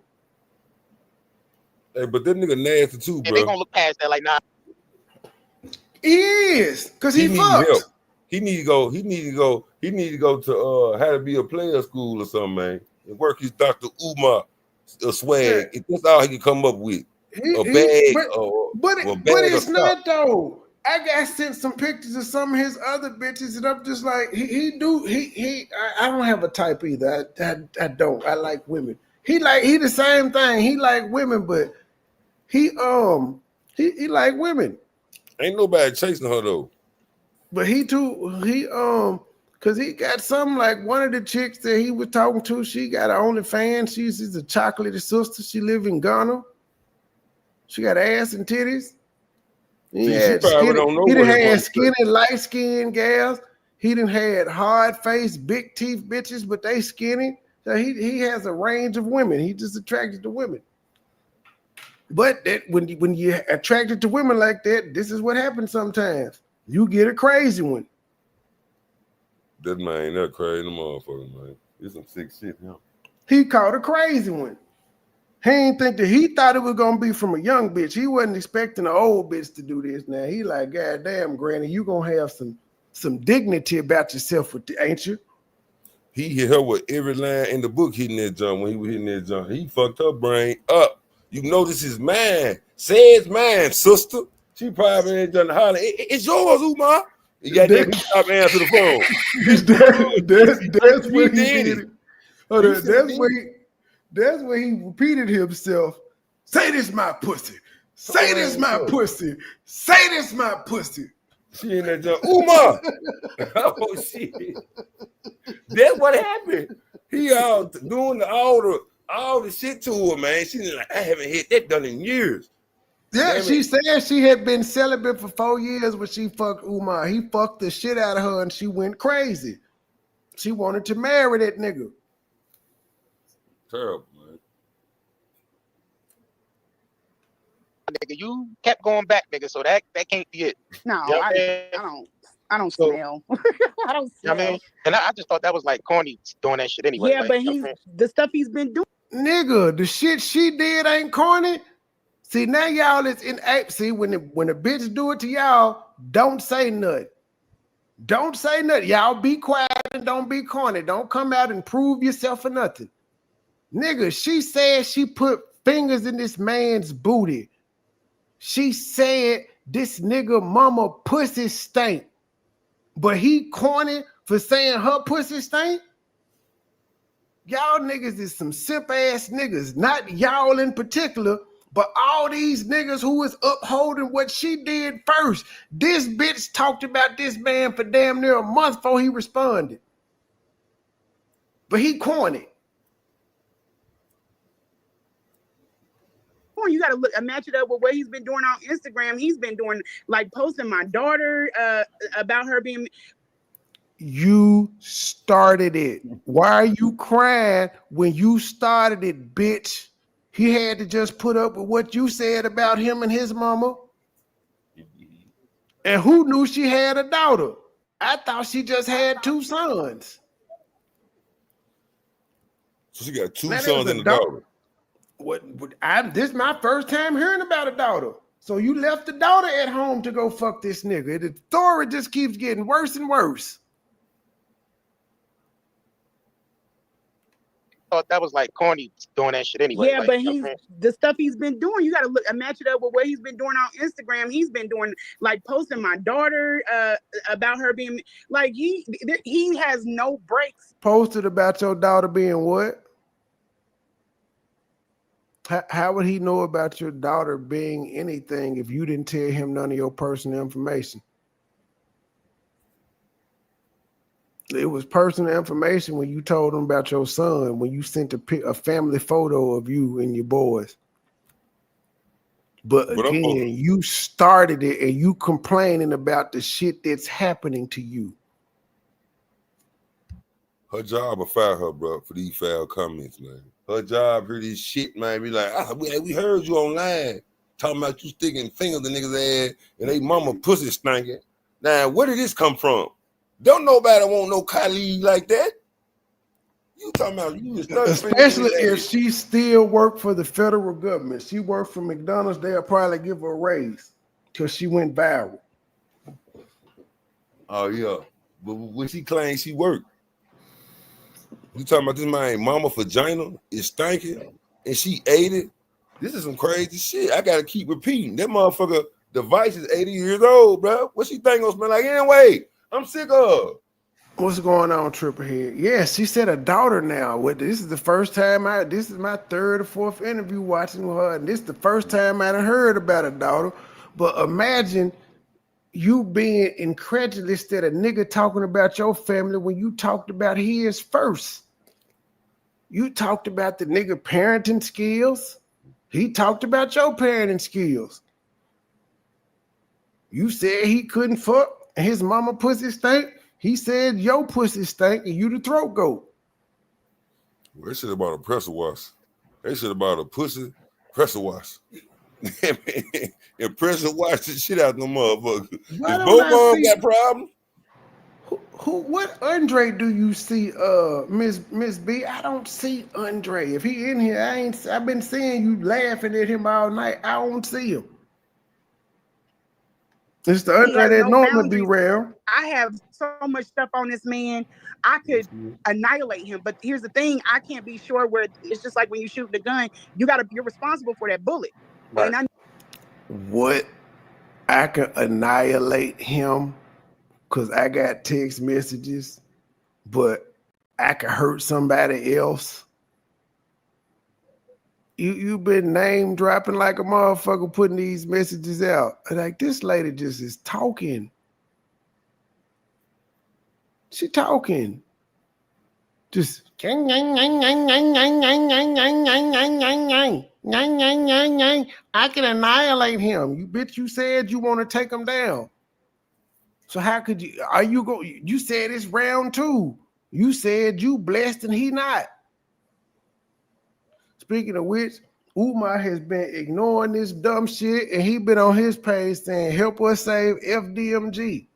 Hey, but that nigga nasty too, bro. And they gonna look past that like, nah. He is, because he fucked. Help. He need to go to how to be a player school or something, man. And work his Dr. Umar swag. Yeah. That's all he can come up with. A bag but it's not though. I got sent some pictures of some of his other bitches, and I'm just like, I don't have a type either. I don't. I like women. He the same thing. He like women, but he like women. Ain't nobody chasing her though. But because he got something like one of the chicks that he was talking to, she got her OnlyFans. She's a chocolatey sister. She live in Ghana. She got ass and titties. He done had skinny, light-skinned gals. He done had hard-faced, big teeth bitches, but they skinny. So he has a range of women. He just attracted to women. But that when you're attracted to women like that, this is what happens sometimes. You get a crazy one. That man ain't that crazy motherfucker, man. It's some sick shit, yeah. He caught a crazy one. He thought it was gonna be from a young bitch. He wasn't expecting an old bitch to do this. Now he like, God damn, Granny, you gonna have some dignity about yourself, ain't you? He hit her with every line in the book hitting that jump when he was hitting that jump. He fucked her brain up. You know this is mine. Say it's mine, sister. She probably ain't done the holler. It's yours, Umar. You got that. He stopped answering the phone. That's what he did. That's where he repeated himself. Say this my pussy. Say this my pussy. Say this my pussy. She in that jump. Umar. Oh shit. That's what happened. He doing all the shit to her, man. She's like, I haven't hit that done in years. Yeah, she said she had been celibate for 4 years when she fucked Umar. He fucked the shit out of her and she went crazy. She wanted to marry that nigga. Terrible, man. Nigga, you kept going back, nigga, so that can't be it. No, you know I don't smell. I don't smell. You know what I mean? And I just thought that was like corny doing that shit anyway. Yeah, like, but the stuff he's been doing. Nigga, the shit she did ain't corny. See, now y'all is in ape. See, when a bitch do it to y'all, don't say nothing. Don't say nothing. Y'all be quiet and don't be corny. Don't come out and prove yourself or nothing. Nigga, she said she put fingers in this man's booty. She said this nigga mama pussy stink. But he corny for saying her pussy stink? Y'all niggas is some simp ass niggas. Not y'all in particular, but all these niggas who is upholding what she did first. This bitch talked about this man for damn near a month before he responded. But he corny. You got to look, match it up with what he's been doing on Instagram. He's been doing like posting my daughter about her being. You started it. Why are you crying when you started it, bitch? He had to just put up with what you said about him and his mama. And who knew she had a daughter? I thought she just had 2 sons. So she got 2 Now, sons and a daughter. This is my first time hearing about a daughter. So you left the daughter at home to go fuck this nigga. The story just keeps getting worse and worse. Thought that was like corny doing that shit anyway. Yeah, like, but the stuff he's been doing. You got to look, match it up with what he's been doing on Instagram. He's been doing like posting my daughter about her being like he has no breaks. Posted about your daughter being what? How would he know about your daughter being anything if you didn't tell him none of your personal information? It was personal information when you told him about your son, when you sent a family photo of you and your boys. But again, you started it and you complaining about the shit that's happening to you. Her job will fire her, bro, for these foul comments, man. Her job, hear this shit, man, be like, we heard you online talking about you sticking fingers in niggas' ass and they mama pussy stinking. Now, where did this come from? Don't nobody want no colleague like that. You talking about you was especially if she still worked for the federal government. She worked for McDonald's, they'll probably give her a raise because she went viral. Oh, yeah. But when she claims she worked, you talking about this man mama vagina is stinking and she ate it? This is some crazy shit. I gotta keep repeating. That motherfucker device is 80 years old, bro. What she think gonna smell like anyway? I'm sick of. What's going on, Triple Head? Yeah, she said a daughter now. This is the first time this is my 3rd or 4th interview watching with her, and this is the first time I heard about a daughter. But imagine you being incredulous that a nigga talking about your family when you talked about his first. You talked about the nigga parenting skills. He talked about your parenting skills. You said he couldn't fuck and his mama pussy stink. He said your pussy stink and you the throat goat. Well, they said about a pressure wash. They said about a pussy pressure wash. And pressure wash the shit out of them motherfuckers. If both of them got problems. What Andre do you see, Miss B? I don't see Andre. If he in here, I've been seeing you laughing at him all night. I don't see him. It's the Andre that normally be rare. I have so much stuff on this man. I could annihilate him, but here's the thing: I can't be sure where it's just like when you shoot the gun, you're responsible for that bullet. Right. And What? I can annihilate him because I got text messages, but I can hurt somebody else. You've been name dropping like a motherfucker putting these messages out. Like this lady just is talking. She talking. Just I can annihilate him. You bitch, you said you want to take him down. So how could you? You said it's round 2. You said you blessed and he not. Speaking of which, Umar has been ignoring this dumb shit and he been on his page saying, help us save FDMG.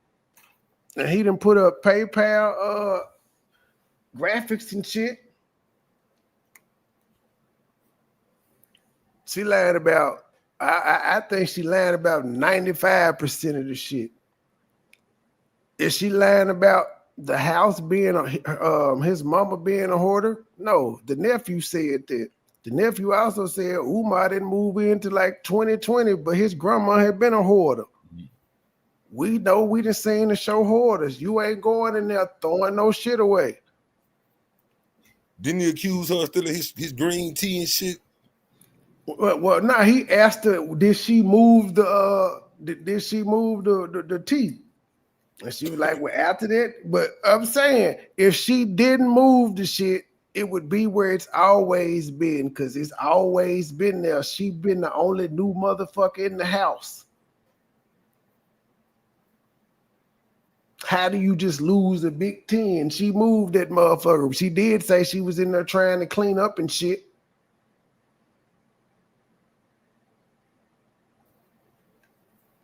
And he done put up PayPal graphics and shit. She lied about, I think she lied about 95% of the shit. Is she lying about the house being his mama being a hoarder? No, the nephew said that. The nephew also said Umar didn't move into like 2020, but his grandma had been a hoarder. We know we done seen the show hoarders. You ain't going in there throwing no shit away. Didn't he accuse her of stealing his green tea and shit? Well, nah, he asked her, did she move the tea? And she was like, well, after that, but I'm saying if she didn't move the shit, it would be where it's always been, because it's always been there. She been the only new motherfucker in the house. How do you just lose a big 10? She moved that motherfucker. She did say she was in there trying to clean up and shit.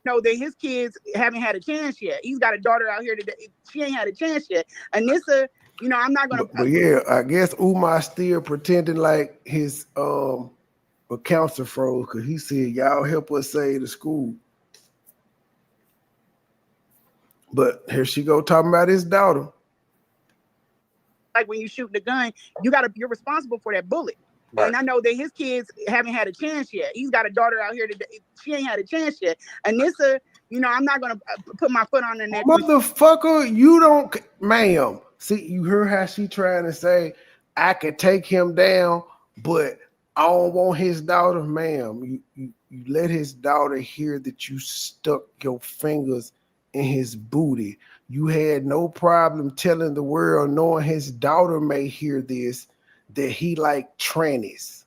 Know that his kids haven't had a chance yet. He's got a daughter out here today. She ain't had a chance yet. Anissa, you know, I'm not gonna. But yeah, I guess Umar still pretending like his accounts are froze because he said, "Y'all help us save the school." But here she go talking about his daughter. Like when you shoot the gun, you're responsible for that bullet. Right. And I know that his kids haven't had a chance yet. He's got a daughter out here today. She ain't had a chance yet. Anissa, you know, I'm not going to put my foot on her neck. Motherfucker, you don't, ma'am. See, you heard how she trying to say, I could take him down, but I don't want his daughter, ma'am. You let his daughter hear that you stuck your fingers in his booty. You had no problem telling the world, knowing his daughter may hear this, that he like trannies,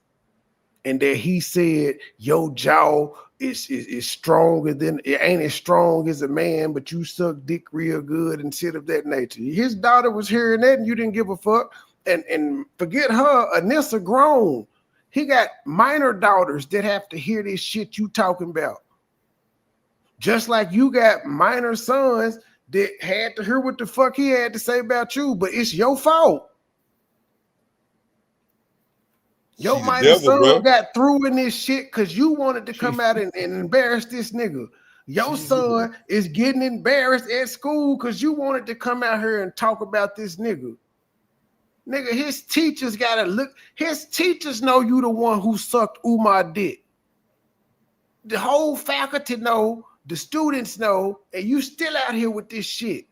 and that he said your jaw is stronger than, it ain't as strong as a man, but you suck dick real good and shit of that nature. His daughter was hearing that and you didn't give a fuck. And forget her, Anissa grown. He got minor daughters that have to hear this shit you talking about. Just like you got minor sons that had to hear what the fuck he had to say about you, but it's your fault. Your minor son got through in this shit because you wanted to come out and embarrass this nigga. Your son is getting embarrassed at school because you wanted to come out here and talk about this nigga. Nigga, his teachers gotta look. His teachers know you the one who sucked Umar dick. The whole faculty know, the students know, and you still out here with this shit.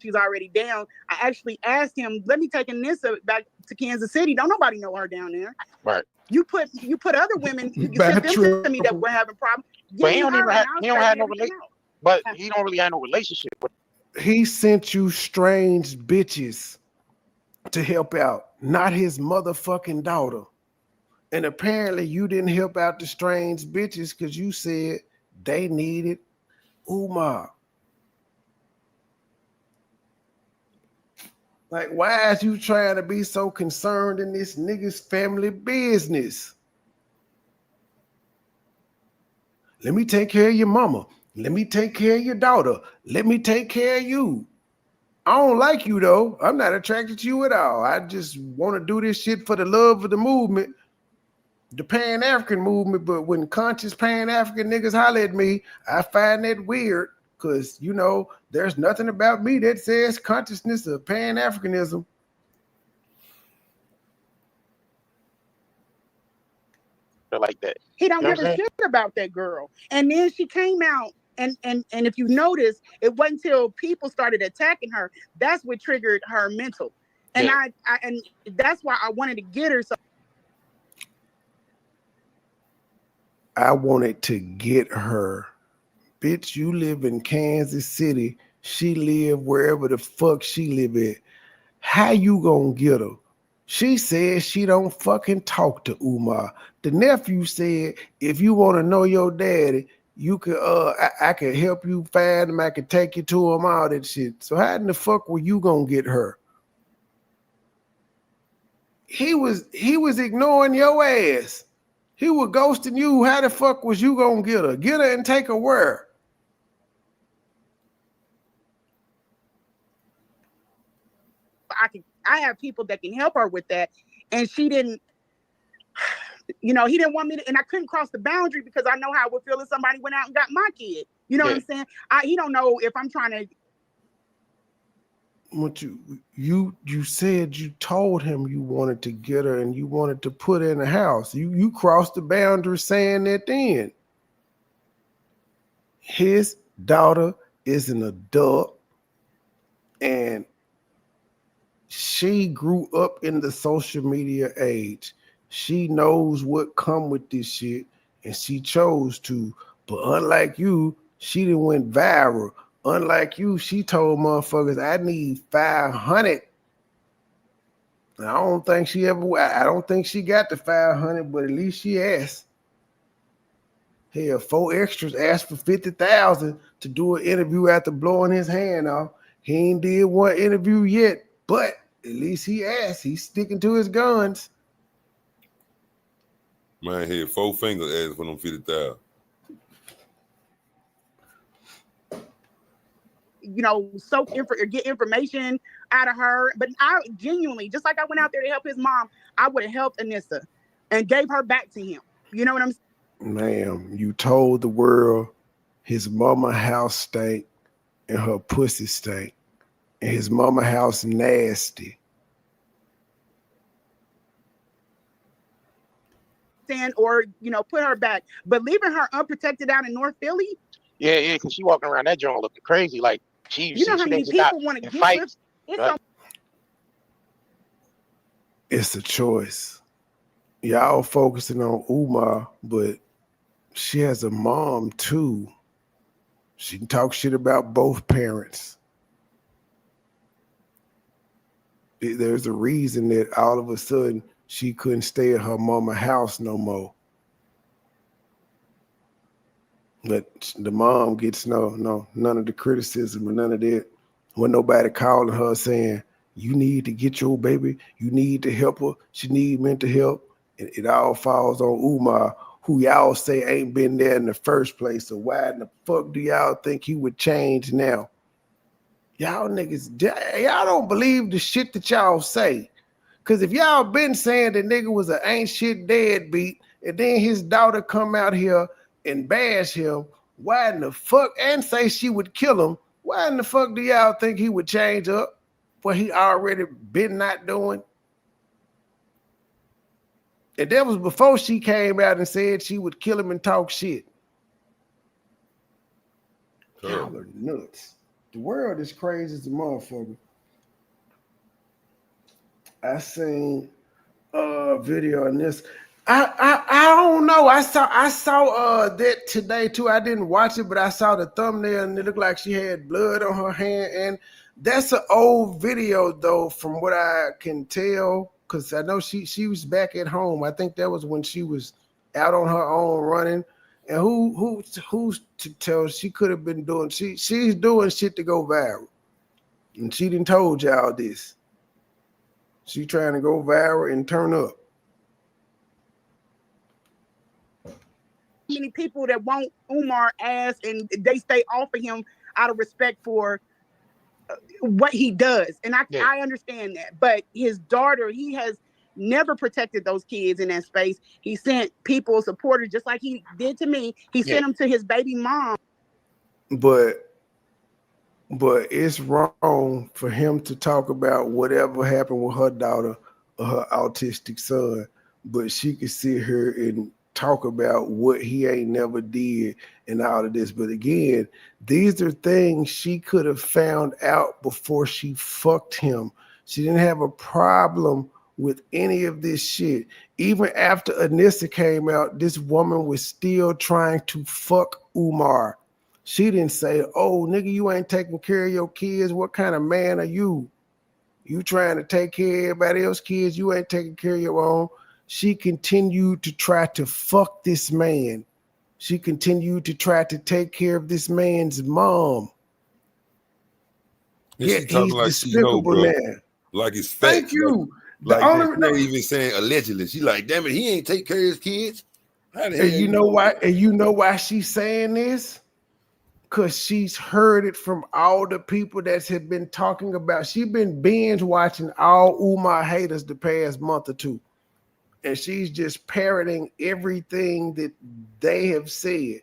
She's already down. I actually asked him, let me take Anissa back to Kansas City. Don't nobody know her down there. Right. You put other women, you sent them to me that were having problems. But he don't have no relationship. But he don't really have no relationship with. He sent you strange bitches to help out, not his motherfucking daughter. And apparently you didn't help out the strange bitches because you said they needed Umar. Like, why is you trying to be so concerned in this nigga's family business? Let me take care of your mama. Let me take care of your daughter. Let me take care of you. I don't like you, though. I'm not attracted to you at all. I just want to do this shit for the love of the movement, the Pan-African movement. But when conscious Pan-African niggas holler at me, I find that weird. Because, you know, there's nothing about me that says consciousness of Pan-Africanism. Like that. He don't give a shit about that girl. And then she came out, and if you notice, it wasn't until people started attacking her, that's what triggered her mental. And I and that's why I wanted to get her. So I wanted to get her. Bitch, you live in Kansas City. She live wherever the fuck she live at. How you gonna get her? She said she don't fucking talk to Umar. The nephew said, if you want to know your daddy, you could I could help you find him. I could take you to him, all that shit. So how in the fuck were you gonna get her? He was ignoring your ass. He was ghosting you. How the fuck was you gonna get her? Get her and take her where? I have people that can help her with that, and she didn't. You know, he didn't want me to, and I couldn't cross the boundary because I know how I would feel if somebody went out and got my kid. You know what I'm saying? He don't know if I'm trying to. what you said you told him you wanted to get her and you wanted to put her in the house. You crossed the boundary saying that then. His daughter is an adult and she grew up in the social media age. She knows what come with this shit and she chose to. But unlike you, she done went viral. Unlike you, she told motherfuckers, I need 500. I don't think she got the 500, but at least she asked. Hell, 4 extras asked for 50,000 to do an interview after blowing his hand off. He ain't did one interview yet, but at least he asked. He's sticking to his guns. Man, had 4 fingers asking for them 50,000. You know, get information out of her. But I genuinely, just like I went out there to help his mom, I would have helped Anissa and gave her back to him. You know what I'm saying? Ma'am, you told the world his mama house stank and her pussy stank. And his mama house nasty. Or, you know, put her back. But leaving her unprotected out in North Philly? Yeah, because she walking around that joint looking crazy. Like, You know how many people want to get with? It's a choice. Y'all focusing on Umar, but she has a mom too. She can talk shit about both parents. There's a reason that all of a sudden she couldn't stay at her mama's house no more. But the mom gets none of the criticism or none of that. When nobody calling her saying, you need to get your baby, you need to help her, she need mental help. And it all falls on Umar, who y'all say ain't been there in the first place. So why in the fuck do y'all think he would change now? Y'all niggas, y'all don't believe the shit that y'all say. Because if y'all been saying the nigga was an ain't shit deadbeat, and then his daughter come out here and bash him, why in the fuck, and say she would kill him, why in the fuck do y'all think he would change up what he already been not doing? And that was before she came out and said she would kill him and talk shit. Y'all are nuts. The world is crazy as a motherfucker. I seen a video on this. I don't know. I saw that today too. I didn't watch it, but I saw the thumbnail and it looked like she had blood on her hand. And that's an old video though, from what I can tell, because I know she was back at home. I think that was when she was out on her own running. And who's to tell? She could have been doing. She's doing shit to go viral, and she didn't told y'all this. She trying to go viral and turn up. Many people that want Umar ass and they stay off of him out of respect for what he does, and I understand that. But his daughter, he has never protected those kids in that space. He sent people, supporters, just like he did to me. He sent them to his baby mom. But it's wrong for him to talk about whatever happened with her daughter or her autistic son. But she could sit here and talk about what he ain't never did and all of this. But again, these are things she could have found out before she fucked him. She didn't have a problem with any of this shit. Even after Anissa came out, this woman was still trying to fuck Umar. She didn't say, oh, nigga, you ain't taking care of your kids. What kind of man are you? You trying to take care of everybody else's kids. You ain't taking care of your own. She continued to try to fuck this man. She continued to try to take care of this man's mom. Yeah, he's like despicable now. Like it's fake. Thank you. Like not even saying allegedly. She like, damn it, he ain't take care of his kids. And you know why? And you know why she's saying this? Because she's heard it from all the people that have been talking about. She's been binge watching all Umar haters the past month or two. And she's just parroting everything that they have said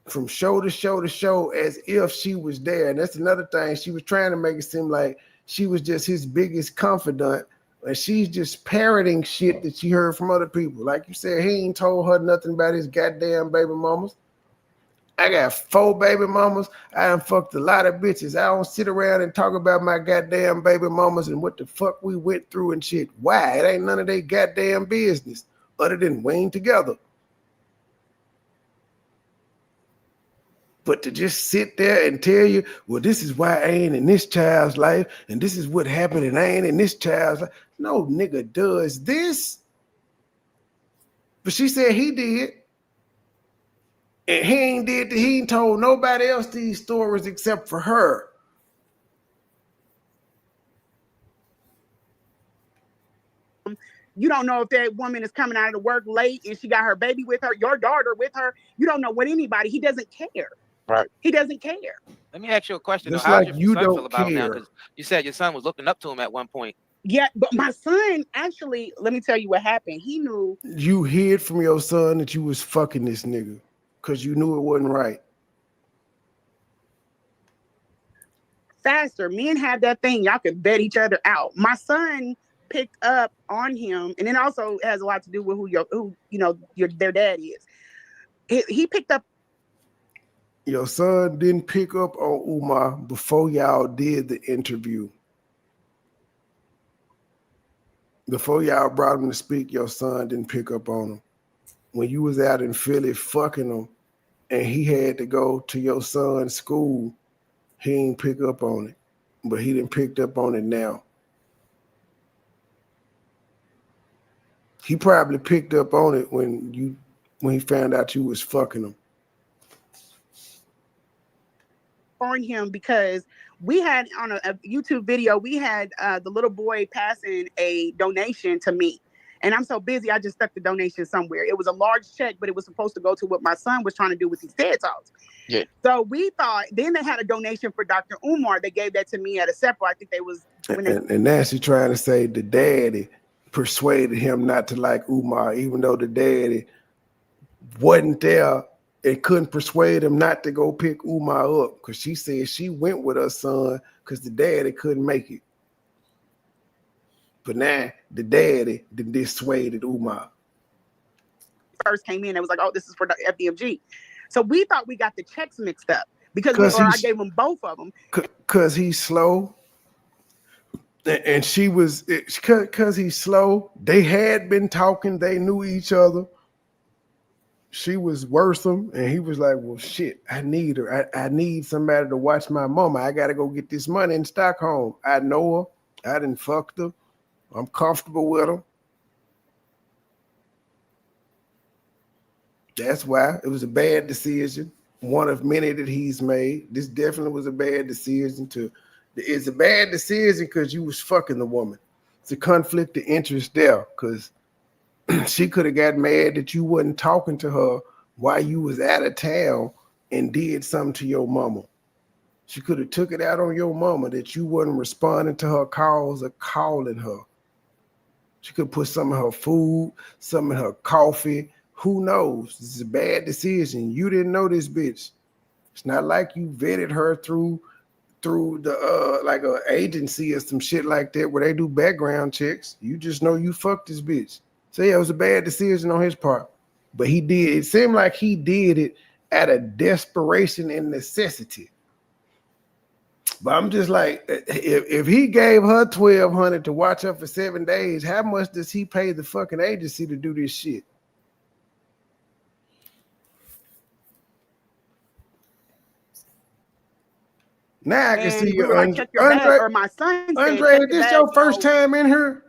from show to show to show as if she was there. And that's another thing. She was trying to make it seem like she was just his biggest confidant, and she's just parroting shit that she heard from other people. Like you said, he ain't told her nothing about his goddamn baby mamas. I got 4 baby mamas. I done fucked a lot of bitches. I don't sit around and talk about my goddamn baby mamas and what the fuck we went through and shit. Why? It ain't none of their goddamn business other than we ain't together. But to just sit there and tell you, well, this is why I ain't in this child's life, and this is what happened, and I ain't in this child's life. No nigga does this. But she said he did. And he ain't told nobody else these stories except for her. You don't know if that woman is coming out of work late and she got her baby with her, your daughter with her. You don't know what anybody. He doesn't care. Right. He doesn't care. Let me ask you a question. Just How like does you your son don't feel about him now? care. Because you said your son was looking up to him at one point. Yeah, but my son actually, let me tell you what happened. He knew. You hid from your son that you was fucking this nigga because you knew it wasn't right. Faster. Men have that thing. Y'all could bet each other out. My son picked up on him, and it also has a lot to do with their dad is. He picked up. Your son didn't pick up on Umar before y'all did the interview. Before y'all brought him to speak, your son didn't pick up on him. When you was out in Philly fucking him, and he had to go to your son's school, he ain't pick up on it. But he didn't pick up on it now. He probably picked up on it when he found out you was fucking him. On him because we had on a YouTube video, we had the little boy passing a donation to me. And I'm so busy, I just stuck the donation somewhere. It was a large check, but it was supposed to go to what my son was trying to do with these TED Talks. Yeah. So we thought, then they had a donation for Dr. Umar. They gave that to me at a separate, I think they was. And Nancy trying to say the daddy persuaded him not to like Umar, even though the daddy wasn't there and couldn't persuade him not to go pick Umar up, because she said she went with her son because the daddy couldn't make it. But now the daddy dissuaded Umar. First came in and was like, oh, this is for the FDMG. So we thought we got the checks mixed up because I gave them both of them. Because he's slow. And she was, because he's slow. They had been talking. They knew each other. She was worrisome, and he was like, well, shit, I need her. I need somebody to watch my mama. I got to go get this money in Stockholm. I know her. I done fucked her. I'm comfortable with her. That's why it was a bad decision. One of many that he's made. This definitely was a bad decision. It's a bad decision because you was fucking the woman. It's a conflict of interest there because she could have got mad that you wasn't talking to her while you was out of town and did something to your mama. She could have took it out on your mama that you wasn't responding to her calls or calling her. She could put some of her food, some of her coffee. Who knows? This is a bad decision. You didn't know this bitch. It's not like you vetted her through the like an agency or some shit like that where they do background checks. You just know you fucked this bitch. So yeah, it was a bad decision on his part. But he did. It seemed like he did it out of desperation and necessity. But I'm just like, if he gave her $1,200 to watch her for 7 days, how much does he pay the fucking agency to do this shit? Now I can see you, Andre. Or my son said, Andre, is this your first time in here?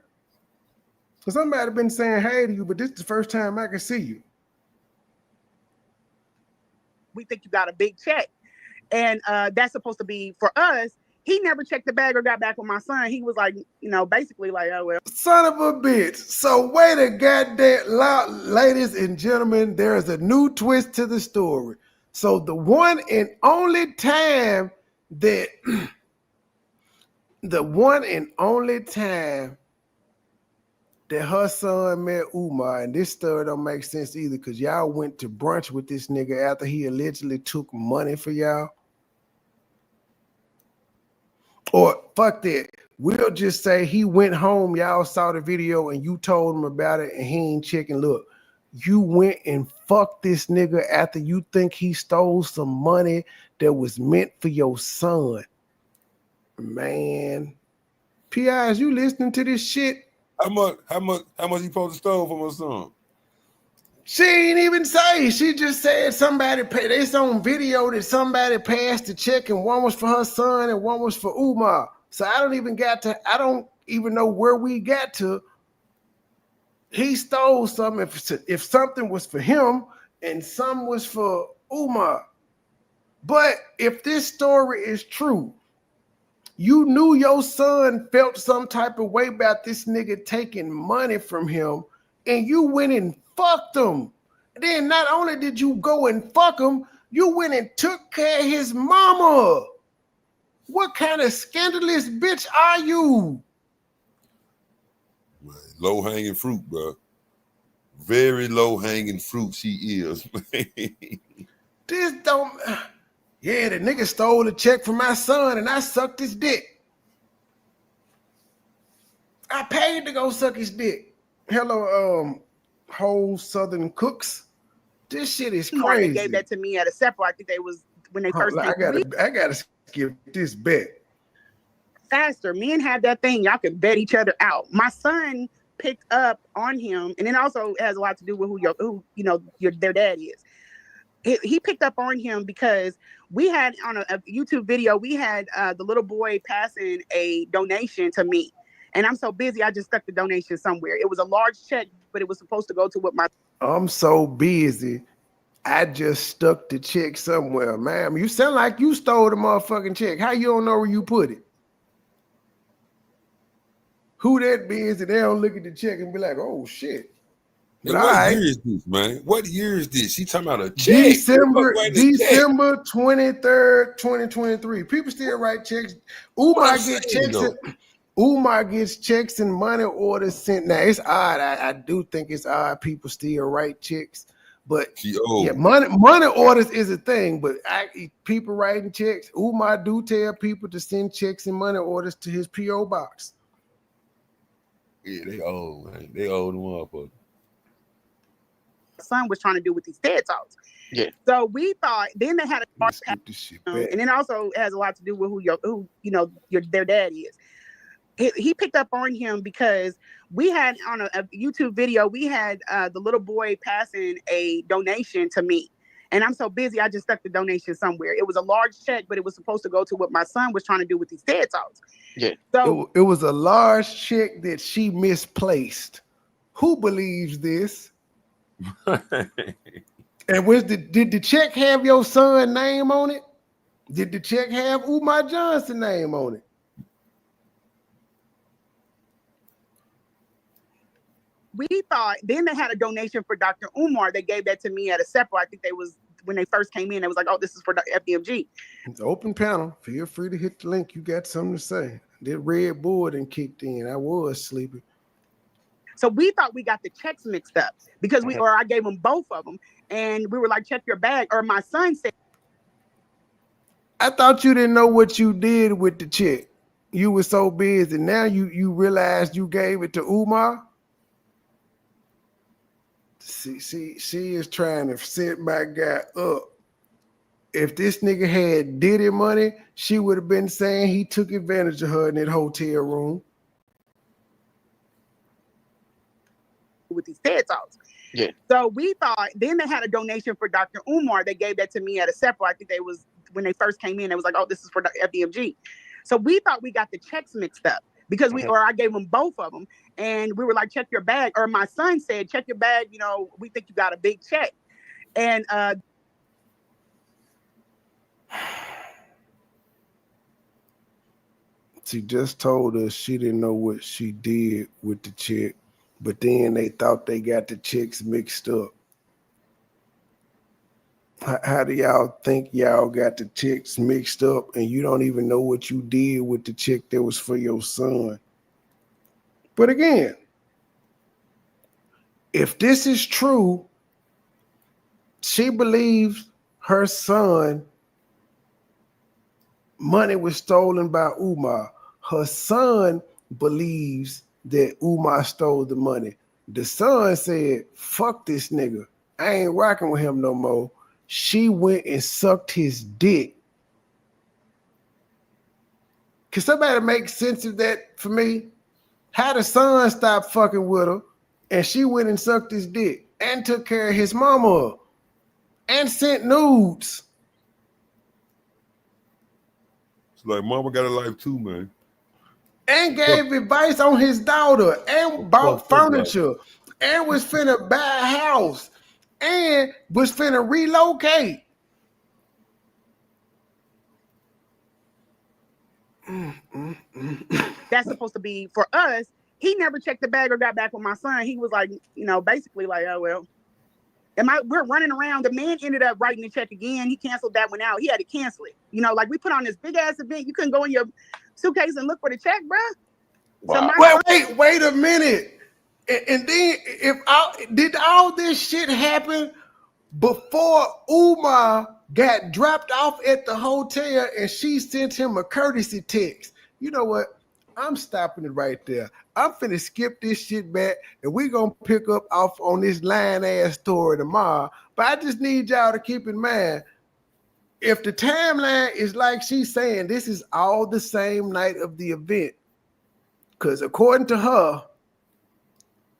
Because somebody been saying hey to you, but this is the first time I can see you. We think you got a big check. And that's supposed to be for us. He never checked the bag or got back with my son. He was like, basically like, oh, well. Son of a bitch. So wait a goddamn, ladies and gentlemen, there is a new twist to the story. So the one and only time that her son met Umar, and this story don't make sense either because y'all went to brunch with this nigga after he allegedly took money for y'all. Or fuck that. We'll just say he went home, y'all saw the video, and you told him about it, and he ain't checking. Look, you went and fucked this nigga after you think he stole some money that was meant for your son. Man. P.I.s, you listening to this shit? How much he supposed to steal from her son? She ain't even say. She just said somebody paid. It's on video that somebody passed the check, and one was for her son and one was for Umar. So I don't even know where we got to. He stole something. If something was for him and some was for Umar. But if this story is true, you knew your son felt some type of way about this nigga taking money from him, and you went and fucked him. Then not only did you go and fuck him, you went and took care of his mama. What kind of scandalous bitch are you? Low hanging fruit, bro. Very low hanging fruit she is. This don't. Yeah, the nigga stole a check from my son and I sucked his dick. I paid to go suck his dick. Hello, whole Southern cooks. This shit is crazy. They gave that to me at a separate. I think they was when they first came. I gotta skip this bet. Faster. Men have that thing. Y'all can bet each other out. My son picked up on him, and it also has a lot to do with who their dad is. He picked up on him because we had on a YouTube video, we had the little boy passing a donation to me. And I'm so busy, I just stuck the donation somewhere. It was a large check, but it was supposed to go to what my... I'm so busy, I just stuck the check somewhere. Ma'am, you sound like you stole the motherfucking check. How you don't know where you put it? Who that busy, they don't look at the check and be like, oh, shit. What year is this, man? What year is this? She talking about a check. December 23rd, 2023. People still write checks. Umar gets checks and money orders sent. Now it's odd. I do think it's odd people still write checks, but yeah, money orders is a thing. But people writing checks. Umar do tell people to send checks and money orders to his PO box. Yeah, they old, man. They old motherfucker. Son was trying to do with these TED Talks. Yeah. So we thought. Then they had a and then also has a lot to do with who their dad is. He picked up on him because we had on a YouTube video, we had the little boy passing a donation to me. And I'm so busy, I just stuck the donation somewhere. It was a large check, but it was supposed to go to what my son was trying to do with these TED Talks. Yeah. So it was a large check that she misplaced. Who believes this? And did the check have your son's name on it? Did the check have Umar Johnson's name on it? We thought. Then they had a donation for Dr. Umar. They gave that to me at a separate. I think they was when they first came in. It was like, oh, this is for the FDMG. It's open panel. Feel free to hit the link. You got something to say. That red board and kicked in. I was sleeping. So we thought we got the checks mixed up because I gave them both of them, and we were like, check your bag. Or my son said, I thought you didn't know what you did with the check. You were so busy. Now you realized you gave it to Umar. See, she is trying to set my guy up. If this nigga had Diddy money, she would have been saying he took advantage of her in that hotel room. With these TED Talks. Yeah. So we thought. Then they had a donation for Dr. Umar. They gave that to me at a separate. I think they was when they first came in. It was like, oh, this is for the FDMG. So we thought we got the checks mixed up because I gave them both of them, and we were like, check your bag. Or my son said, check your bag. We think you got a big check, and she just told us she didn't know what she did with the check. But then they thought they got the checks mixed up. How do y'all think y'all got the checks mixed up and you don't even know what you did with the check that was for your son? But again, if this is true, she believes her son money was stolen by Umar. Her son believes that Umar stole the money. The son said, fuck this nigga. I ain't rocking with him no more. She went and sucked his dick. Can somebody make sense of that for me? How the son stopped fucking with her and she went and sucked his dick and took care of his mama and sent nudes. It's like mama got a life too, man. And gave advice on his daughter and bought furniture and was finna buy a house and was finna relocate. That's supposed to be for us. He never checked the bag or got back with my son. He was like, basically like, oh, well, we're running around. The man ended up writing the check again. He canceled that one out. He had to cancel it. Like we put on this big ass event. You couldn't go in your suitcase and look for the check, bro. Wow. Wait a minute. And then did all this shit happen before Umar got dropped off at the hotel and she sent him a courtesy text? You know what? I'm stopping it right there. I'm finna skip this shit back and we're gonna pick up off on this lying ass story tomorrow. But I just need y'all to keep in mind, if the timeline is like she's saying, this is all the same night of the event. Because according to her,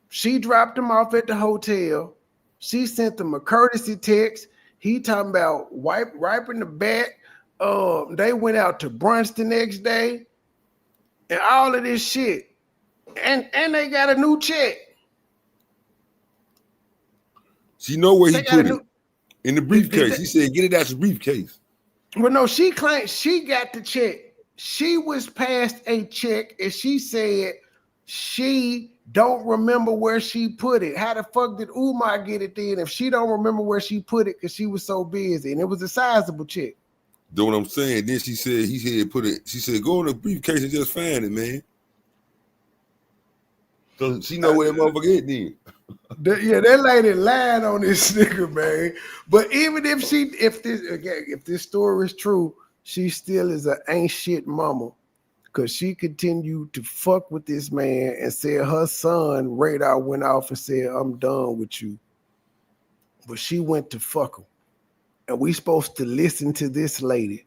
she dropped him off at the hotel. She sent him a courtesy text. He talking about wiping the back. They went out to brunch the next day. And all of this shit. And they got a new check. She know where he put it. In the briefcase. He said, get it out the briefcase. Well, no, she claimed she got the check. She was passed a check and she said she don't remember where she put it. How the fuck did Umar get it then if she don't remember where she put it because she was so busy? And it was a sizable check. Know what I'm saying? Then she said, she said, go in the briefcase and just find it, man. So she know where that motherfucker is then. That lady lying on this nigga, man. But even if this story is true, she still is an ain't shit mama. Because she continued to fuck with this man and said her son radar went off and said, I'm done with you. But she went to fuck him. And we supposed to listen to this lady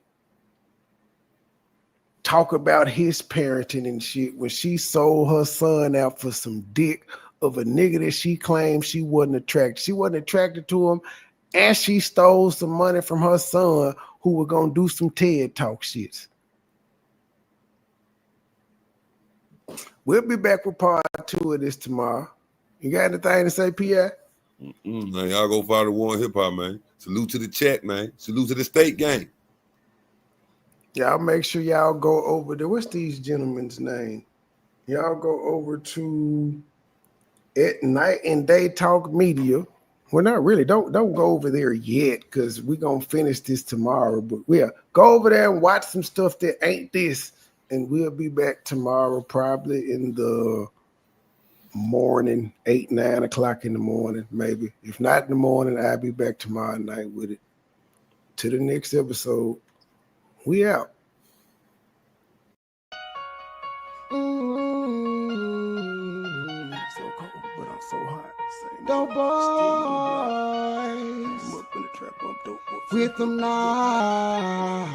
talk about his parenting and shit when she sold her son out for some dick of a nigga that she claimed she wasn't attracted. She wasn't attracted to him, and she stole some money from her son who was gonna do some TED Talk shits. We'll be back with part 2 of this tomorrow. You got anything to say, P.I.? Man, y'all go follow One Hip Hop, man. Salute to the chat, man. Salute to the state gang. Y'all make sure y'all go over there. What's these gentlemen's name? Y'all go over to At Night and Day Talk Media. Well, not really. Don't go over there yet because we're going to finish this tomorrow. But yeah, go over there and watch some stuff that ain't this. And we'll be back tomorrow probably in the morning, 8, 9 o'clock in the morning, maybe. If not in the morning, I'll be back tomorrow night with it. To the next episode. We out. So cold, but I'm so hot. Dope boys with them knives.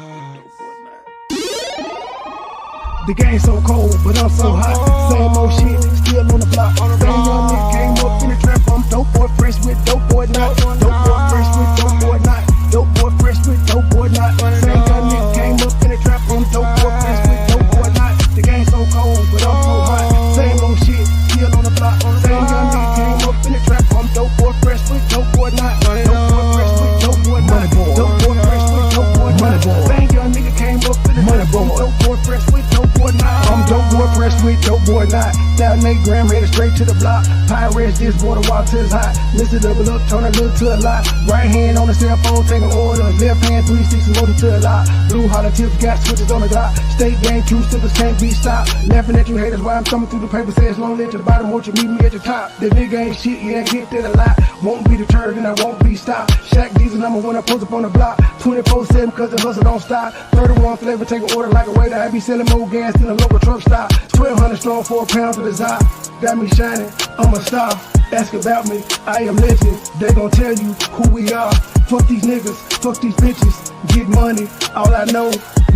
The game so cold, but I'm so hot. Same old shit, still on the block. Same young nigga came up in the trap. I'm dope boy fresh with dope boy not. Dope boy fresh with dope boy not. Dope boy fresh with dope boy not. Same young nigga came up in the trap. I'm dope boy fresh with dope boy not. The game so cold, but I'm so hot. Same old shit, still on the block. Same young nigga came up in the trap. I'm dope boy fresh with dope boy not. Dope boy fresh with dope boy not. Dope boy fresh with dope boy not. Same young nigga came up in the trap. I'm dope boy fresh with dope boy not. I'm dope boy fresh with dope boy not. That Nate Graham headed straight to the block. Pirates this water while till it's hot. Mr. Double up, turn a little to a lot. Right hand on the cell phone, take an order. Left hand 360 motor to a lot. Blue holler tips, got switches on the dot. State game, two steppers can't be stopped. Laughing at you haters while I'm thumbing through the paper. Says long live to the bottom, won't you meet me at the top? The nigga ain't shit, yeah, I get that a lot. Won't be deterred and I won't be stopped. Shaq Diesel number when I post up on the block. 24/7 cause the hustle don't stop. 31 flavor, take an order like a waiter. I be selling more gas than a local truck stop. 1200 strong for a pound for the desire. Got me shining, I'm a star. Ask about me, I am legend. They gon' tell you who we are. Fuck these niggas, fuck these bitches. Get money, all I know.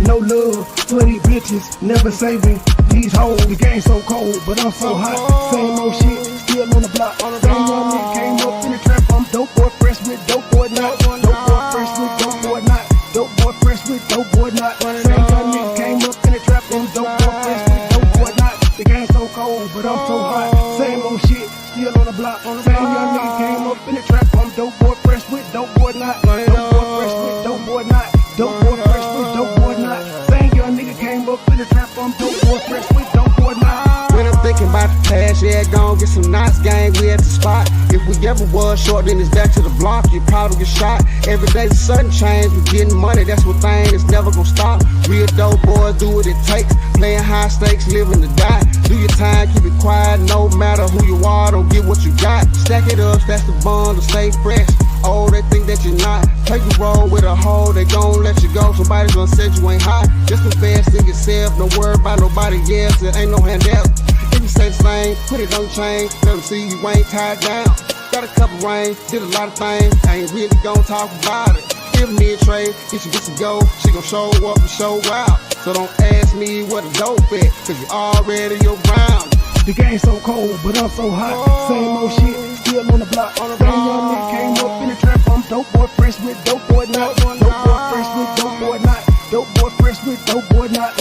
No love for these bitches. Never saving these hoes. The game so cold, but I'm so hot. Same old shit, still on the block. Same young nigga came up in the trap. I'm dope boy, fresh with dope boy not. Dope boy, fresh with dope boy not. Dope boy, fresh with dope boy not. Same young nigga came up in the trap. I'm dope boy, fresh with dope boy not. The game so cold, but I'm so hot. Same old shit, still on the block. Same young nigga came up in the trap. I'm dope boy, fresh with dope boy not. Dope boy, fresh with dope boy not. Dope boy, fresh with dope boy not. Same young nigga came up in the trap. I'm dope boy, fresh with dope boy not. When I'm thinking about the past, yeah, gon' get some knots, gang, we at the spot. If we ever was short, then it's back to the block, you probably get shot. Every day's a sudden change, we getting money, that's one thing, it's never gon' stop. Real dope boys do what it takes, playing high stakes, living to die. Do your time, keep it quiet, no matter who you are, don't get what you got. Stack it up, that's the bond to stay fresh. Oh, they think that you're not. Take a roll with a hoe, they gon' let you go. Somebody's gonna say you ain't hot. Just invest in yourself, don't worry about nobody else. There ain't no handout. If you say the same, put it on the chain. Let them see you ain't tied down. Got a couple rings, did a lot of things. I ain't really gon' talk about it. Give me a trade, get you go. She gon' show up and show out. So don't ask me what a dope at, cause you already around. The game so cold, but I'm so hot. Same old shit, still on the block. Same young nigga came up in the trap. I'm dope boy, fresh with dope boy not. Dope boy, fresh with dope boy not. Dope boy, fresh with dope boy not.